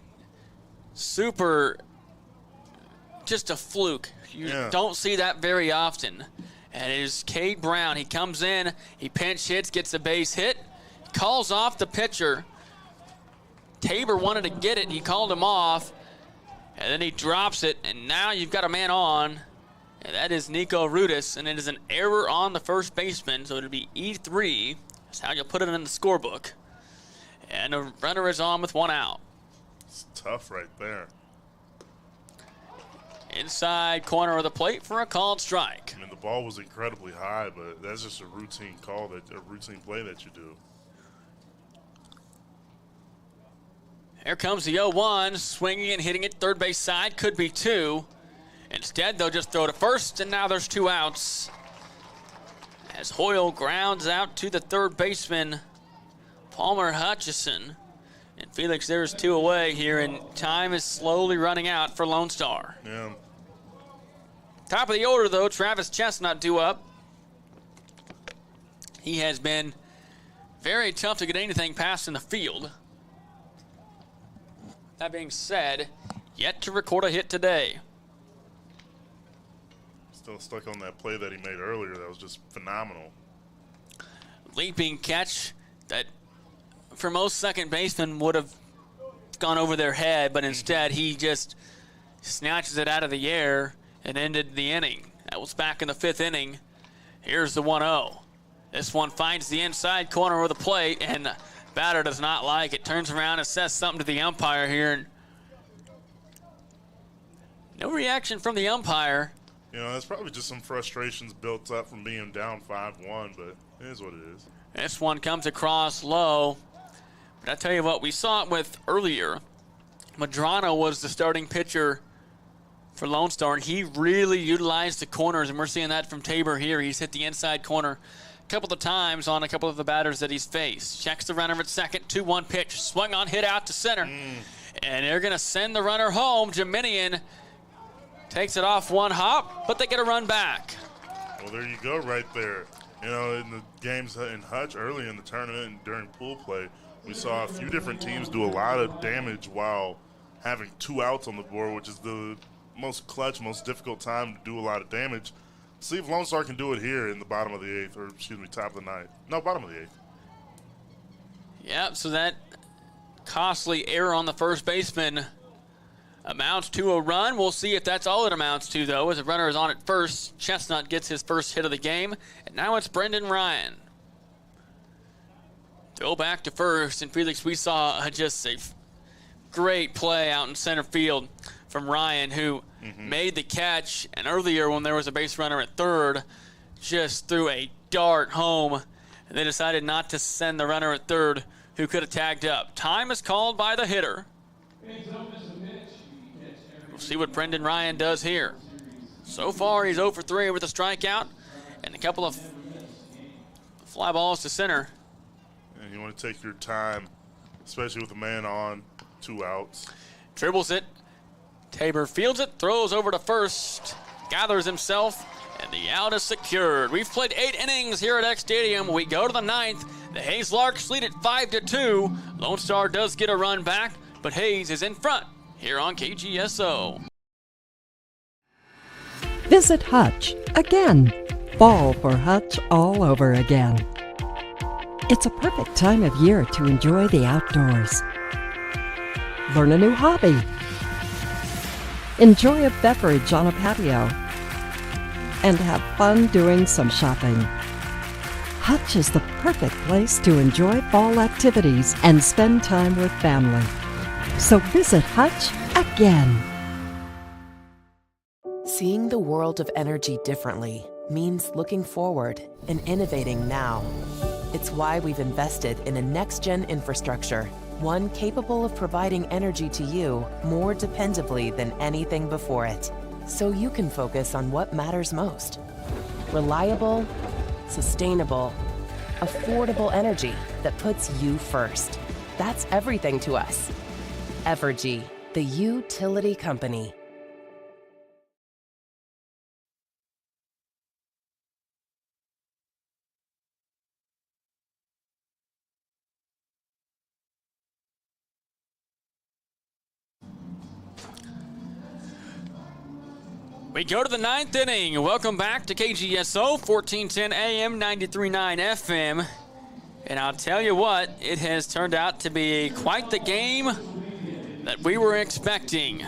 A: just a fluke. You don't see that very often. And it is Cade Brown. He comes in, he pinch hits, gets a base hit, calls off the pitcher. Tabor wanted to get it, he called him off, and then he drops it, and now you've got a man on, and that is Nico Rudis, and it is an error on the first baseman, so it'll be E3. That's how you'll put it in the scorebook. And the runner is on with 1 out.
B: It's tough right there.
A: Inside corner of the plate for a called strike.
B: I mean, the ball was incredibly high, but that's just a routine call, a routine play that you do.
A: Here comes the 0-1, swinging and hitting it third base side, could be 2. Instead, they'll just throw to first, and now there's 2 outs. As Hoyle grounds out to the third baseman, Palmer Hutchison. And Felix, there's 2 away here, and time is slowly running out for Lone Star.
B: Yeah.
A: Top of the order, though, Travis Chestnut due up. He has been very tough to get anything past in the field. That being said, yet to record a hit today.
B: Still stuck on that play that he made earlier. That was just phenomenal.
A: Leaping catch that for most second basemen would have gone over their head, but instead he just snatches it out of the air and ended the inning. That was back in the 5th inning. Here's the 1-0. This one finds the inside corner of the plate, and the batter does not like it. Turns around and says something to the umpire here, and no reaction from the umpire.
B: You know, that's probably just some frustrations built up from being down 5-1, but it is what it is.
A: This one comes across low. But I tell you what, we saw it with earlier. Madrano was the starting pitcher for Lone Star, and he really utilized the corners, and we're seeing that from Tabor here. He's hit the inside corner a couple of times on a couple of the batters that he's faced. Checks the runner at second, 2-1 pitch. Swung on, hit out to center. And they're going to send the runner home. Jeminian takes it off 1 hop, but they get a run back.
B: Well, there you go right there. You know, in the games in Hutch early in the tournament and during pool play, we saw a few different teams do a lot of damage while having 2 outs on the board, which is the most clutch, most difficult time to do a lot of damage. See if Lone Star can do it here in the bottom of the 8th, or excuse me, top of the 9th. No, bottom of the 8th.
A: Yep, so that costly error on the first baseman Amounts to a run. We'll see if that's all it amounts to, though, as the runner is on at first. Chestnut gets his first hit of the game, and now it's Brendan Ryan. Throw back to first, and Felix, we saw just a great play out in center field from Ryan, who made the catch, and earlier when there was a base runner at third, just threw a dart home, and they decided not to send the runner at third, who could have tagged up. Time is called by the hitter. We'll see what Brendan Ryan does here. So far, he's 0 for 3 with a strikeout and a couple of fly balls to center.
B: And you want to take your time, especially with a man on, 2 outs.
A: Dribbles it. Tabor fields it, throws over to first, gathers himself, and the out is secured. We've played 8 innings here at X Stadium. We go to the 9th. The Hayes Larks lead at 5-2. Lone Star does get a run back, but Hayes is in front here on KGSO.
Q: Visit Hutch again. Fall for Hutch all over again. It's a perfect time of year to enjoy the outdoors. Learn a new hobby. Enjoy a beverage on a patio. And have fun doing some shopping. Hutch is the perfect place to enjoy fall activities and spend time with family. So visit Hutch again.
D: Seeing the world of energy differently means looking forward and innovating now. It's why we've invested in a next-gen infrastructure, one capable of providing energy to you more dependably than anything before it, so you can focus on what matters most. Reliable, sustainable, affordable energy that puts you first. That's everything to us. Evergy, the utility company.
A: We go to the 9th inning. Welcome back to KGSO, 1410 AM, 93.9 FM. And I'll tell you what, it has turned out to be quite the game that we were expecting.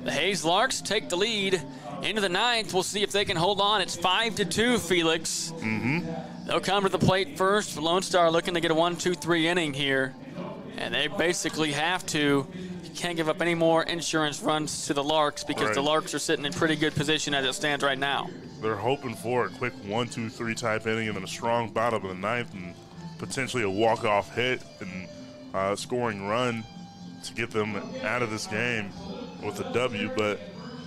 A: The Hayes Larks take the lead into the 9th. We'll see if they can hold on. It's 5-2, Felix. They'll come to the plate first. Lone Star looking to get a 1-2-3 inning here. And they basically have to. Can't give up any more insurance runs to the Larks because the Larks are sitting in pretty good position as it stands right now.
B: They're hoping for a quick 1-2-3 type inning and then a strong bottom of the 9th and potentially a walk-off hit and scoring run to get them out of this game with a W. But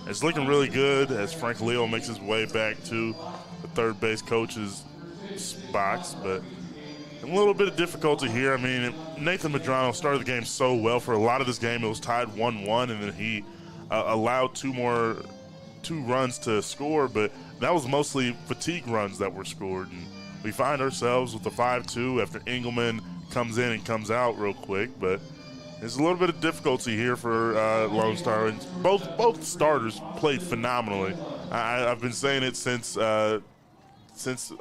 B: it's looking really good as Frank Leo makes his way back to the third base coach's box. But a little bit of difficulty here. I mean, Nathan Medrano started the game so well. For a lot of this game, it was tied 1-1, and then he allowed two runs to score, but that was mostly fatigue runs that were scored. And we find ourselves with the 5-2 after Engelman comes in and comes out real quick. But there's a little bit of difficulty here for Lone Star. And both starters played phenomenally. I've been saying it since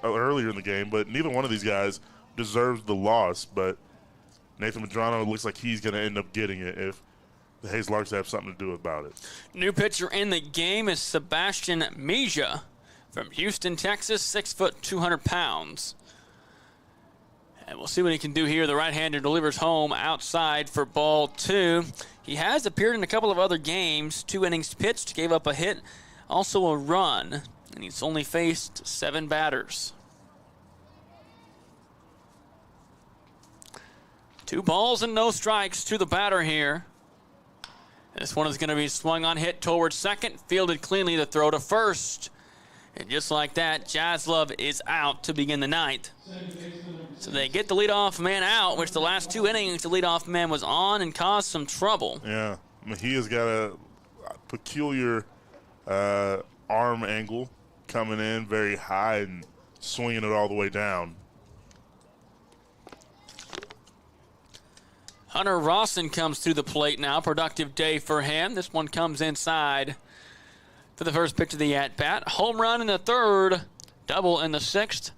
B: earlier in the game, but neither one of these guys deserves the loss, but Nathan Medrano looks like he's going to end up getting it if the Hayes Larks have something to do about it.
A: New pitcher in the game is Sebastian Mejia from Houston, Texas, 6 foot, 200 pounds. And we'll see what he can do here. The right-hander delivers home outside for ball 2. He has appeared in a couple of other games, 2 innings pitched, gave up a hit, also a run, and he's only faced 7 batters. 2 balls and no strikes to the batter here. This one is going to be swung on, hit towards second, fielded cleanly to throw to first. And just like that, Jaslov is out to begin the 9th. So they get the leadoff man out, which the last 2 innings the leadoff man was on and caused some trouble.
B: Yeah, I mean, he has got a peculiar arm angle coming in very high and swinging it all the way down.
A: Hunter Rawson comes to the plate now. Productive day for him. This one comes inside for the first pitch of the at-bat. Home run in the 3rd, double in the 6th,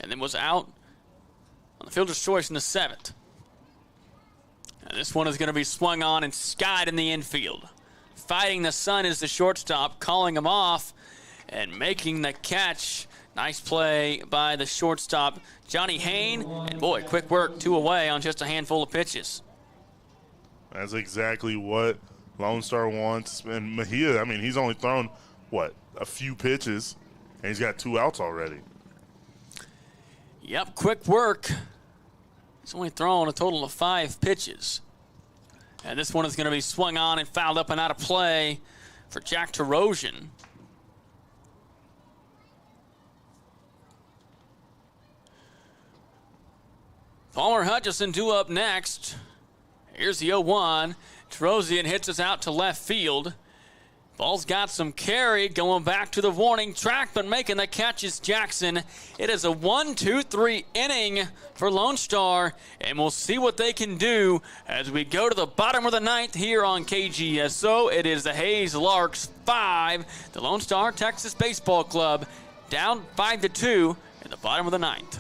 A: and then was out on the fielder's choice in the 7th. And this one is going to be swung on and skied in the infield. fighting the sun is the shortstop, calling him off and making the catch. Nice play by the shortstop, Johnny Hain. And boy, quick work, 2 away on just a handful of pitches.
B: That's exactly what Lone Star wants. And Mejia, I mean, he's only thrown, a few pitches, and he's got 2 outs already.
A: Yep, quick work. He's only thrown a total of 5 pitches. And this one is going to be swung on and fouled up and out of play for Jack Tarosian. Palmer Hutchison due up next. Here's the 0-1. Tarosian hits us out to left field. Ball's got some carry, going back to the warning track, but making the catch is Jackson. It is a 1-2-3 inning for Lone Star, and we'll see what they can do as we go to the bottom of the 9th here on KGSO. It is the Hayes Larks 5, the Lone Star Texas Baseball Club down 5-2 in the bottom of the 9th.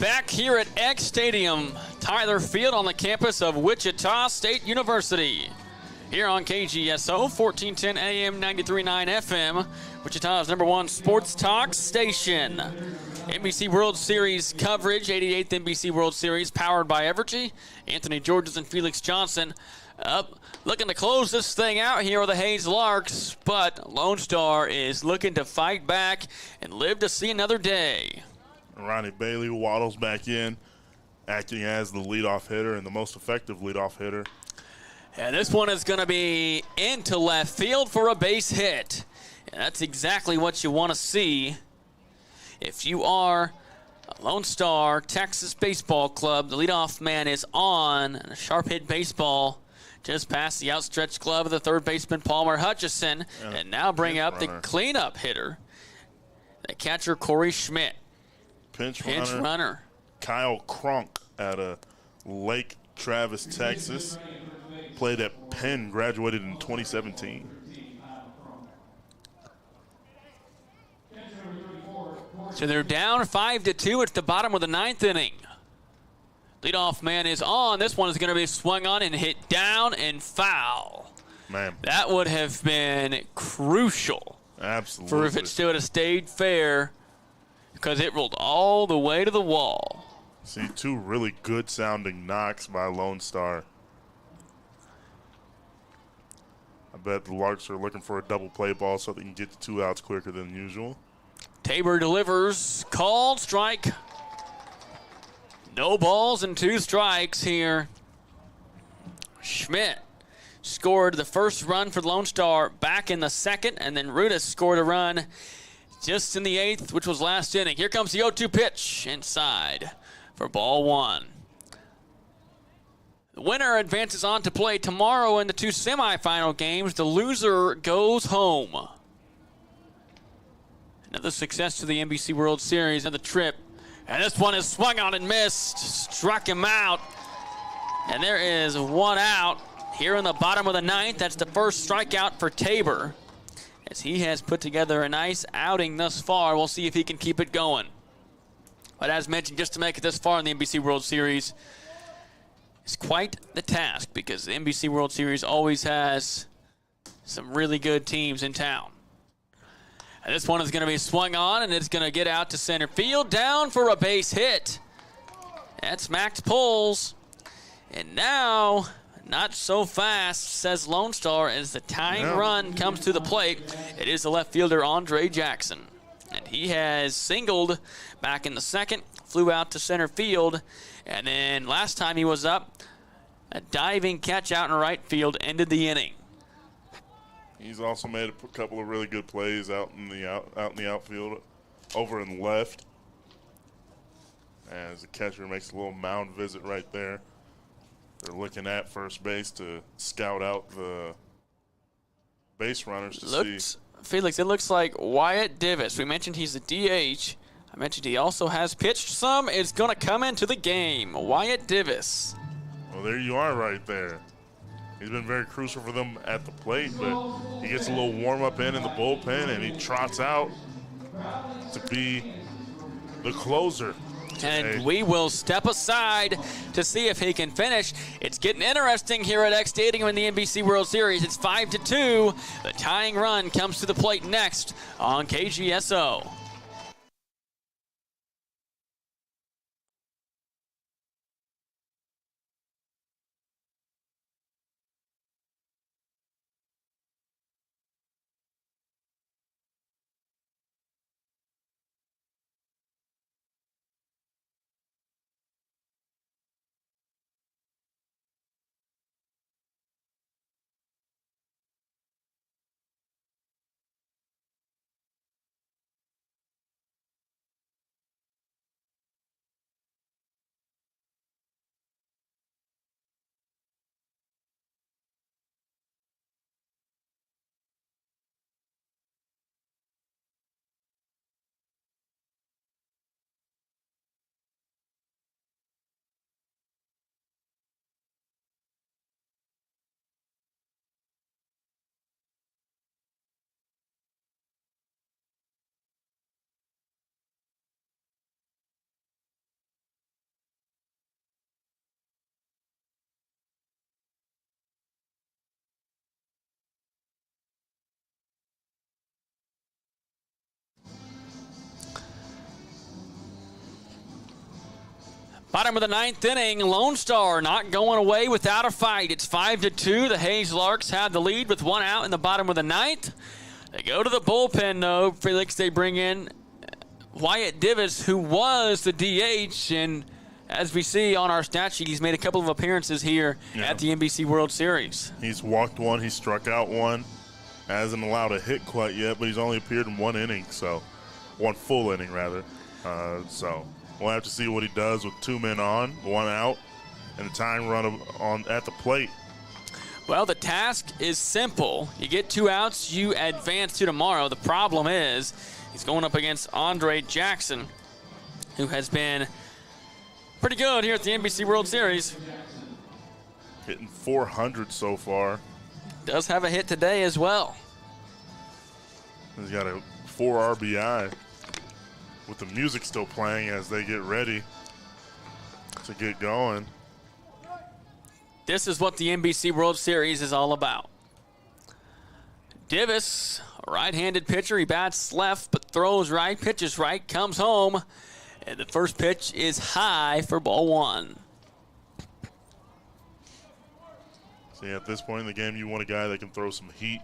A: Back here at X Stadium, Tyler Field on the campus of Wichita State University. Here on KGSO, 1410 AM, 93.9 FM, Wichita's #1 sports talk station. NBC World Series coverage, 88th NBC World Series, powered by Evergy. Anthony Georges and Felix Johnson up, looking to close this thing out here with the Hayes Larks, but Lone Star is looking to fight back and live to see another day.
B: Ronnie Bailey waddles back in, acting as the leadoff hitter and the most effective leadoff hitter.
A: And this one is going to be into left field for a base hit. And that's exactly what you want to see. If you are a Lone Star Texas Baseball Club, the leadoff man is on. And a sharp hit baseball just past the outstretched glove of the third baseman, Palmer Hutchison. And now bring up the cleanup hitter, the catcher, Corey Schmidt.
B: Pinch
A: runner.
B: Kyle Cronk out of Lake Travis, Texas. Played at Penn, graduated in 2017.
A: So they're down 5-2. It's the bottom of the 9th inning. Leadoff man is on. This one is going to be swung on and hit down and foul.
B: Man,
A: that would have been crucial.
B: Absolutely.
A: For if it still had stayed fair, because it rolled all the way to the wall.
B: See, 2 really good sounding knocks by Lone Star. I bet the Larks are looking for a double play ball so they can get the 2 outs quicker than usual.
A: Tabor delivers, called strike. No balls and 2 strikes here. Schmidt scored the first run for Lone Star back in the 2nd, and then Rudis scored a run just in the 8th, which was last inning. Here comes the 0-2 pitch inside for ball 1. The winner advances on to play tomorrow in the 2 semifinal games. The loser goes home. Another success to the NBC World Series and the trip. And this one is swung on and missed. Struck him out. And there is 1 out here in the bottom of the 9th. That's the first strikeout for Tabor, as he has put together a nice outing thus far. We'll see if he can keep it going. But as mentioned, just to make it this far in the NBC World Series is quite the task, because the NBC World Series always has some really good teams in town. And this one is going to be swung on, and it's going to get out to center field, down for a base hit. That smacked poles. And now, not so fast, says Lonestar, as the tying run comes to the plate. It is the left fielder, Andre Jackson. And he has singled back in the second, flew out to center field, and then last time he was up, a diving catch out in right field ended the inning.
B: He's also made a couple of really good plays out in the outfield, over in left. As the catcher makes a little mound visit right there. They're looking at first base to scout out the base runners to see.
A: Felix, it looks like Wyatt Divis. We mentioned he's a DH. I mentioned he also has pitched some. Is going to come into the game. Wyatt Divis.
B: Well, there you are right there. He's been very crucial for them at the plate, but he gets a little warm-up in the bullpen, and he trots out to be the closer.
A: And we will step aside to see if he can finish. It's getting interesting here at X Stadium in the NBC World Series. It's 5-2. The tying run comes to the plate next on KGSO. Bottom of the ninth inning, Lonestar not going away without a fight. It's 5-2. The Hayes Larks have the lead with one out in the bottom of the ninth. They go to the bullpen, though. Felix, they bring in Wyatt Divis, who was the DH, and as we see on our stat sheet, he's made a couple of appearances here at the NBC World Series.
B: He's walked one, he struck out one. Hasn't allowed a hit quite yet, but he's only appeared in one inning, so one full inning, rather. So we'll have to see what he does with two men on, one out, and a tying run on at the plate.
A: Well, the task is simple. You get two outs, you advance to tomorrow. The problem is he's going up against Andre Jackson, who has been pretty good here at the NBC World Series.
B: Hitting 400 so far.
A: Does have a hit today as well.
B: He's got a 4 RBI with the music still playing as they get ready to get going.
A: This is what the NBC World Series is all about. Divis, a right-handed pitcher. He bats left but throws right, pitches right, comes home. And the first pitch is high for ball one.
B: See, at this point in the game, you want a guy that can throw some heat,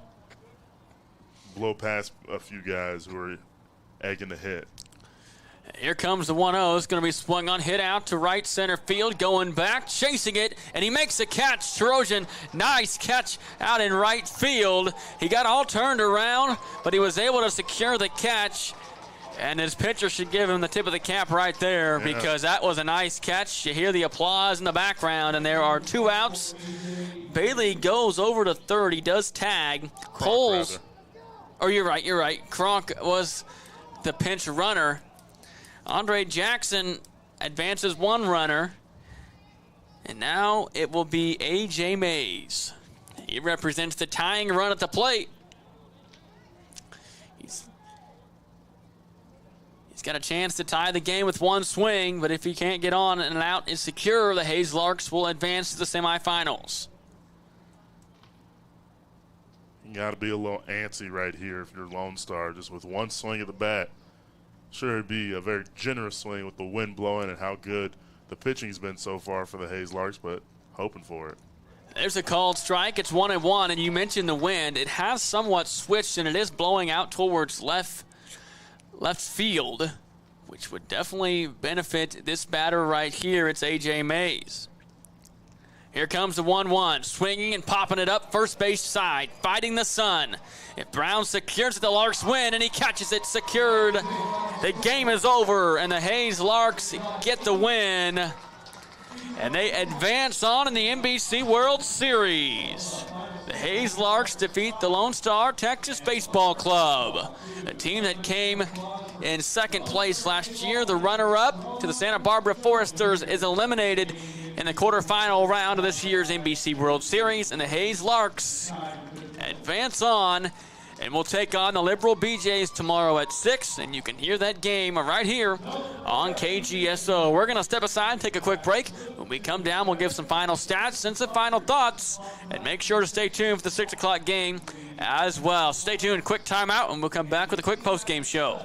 B: blow past a few guys who are egging to hit.
A: Here comes the 1-0. It's going to be swung on, hit out to right center field, going back, chasing it, and he makes a catch. Trojan, nice catch out in right field. He got all turned around, but he was able to secure the catch. And his pitcher should give him the tip of the cap right there because that was a nice catch. You hear the applause in the background, and there are two outs. Bailey goes over to third. He does tag. Coles. Oh, you're right. Kronk was the pinch runner. Andre Jackson advances one runner. And now it will be A.J. Mays. He represents the tying run at the plate. He's got a chance to tie the game with one swing, but if he can't get on and an out is secure, the Hayes Larks will advance to the semifinals.
B: You got to be a little antsy right here if you're Lone Star, just with one swing of the bat. Sure, it'd be a very generous swing with the wind blowing and how good the pitching's been so far for the Hayes Larks, but hoping for it.
A: There's a called strike. It's 1-1, and you mentioned the wind. It has somewhat switched, and it is blowing out towards left field, which would definitely benefit this batter right here. It's A.J. Mays. Here comes the 1-1, swinging and popping it up first base side, fighting the sun. If Brown secures it, the Larks win, and he catches it, secured. The game is over, and the Hayes Larks get the win. And they advance on in the NBC World Series. The Hayes Larks defeat the Lone Star Texas Baseball Club, a team that came in second place last year. The runner-up to the Santa Barbara Foresters is eliminated in the quarterfinal round of this year's NBC World Series, and the Hayes Larks advance on, and we'll take on the Liberal BJs tomorrow at 6, and you can hear that game right here on KGSO. We're going to step aside and take a quick break. When we come down, we'll give some final stats and some final thoughts, and make sure to stay tuned for the 6 o'clock game as well. Stay tuned, quick timeout, and we'll come back with a quick post-game show.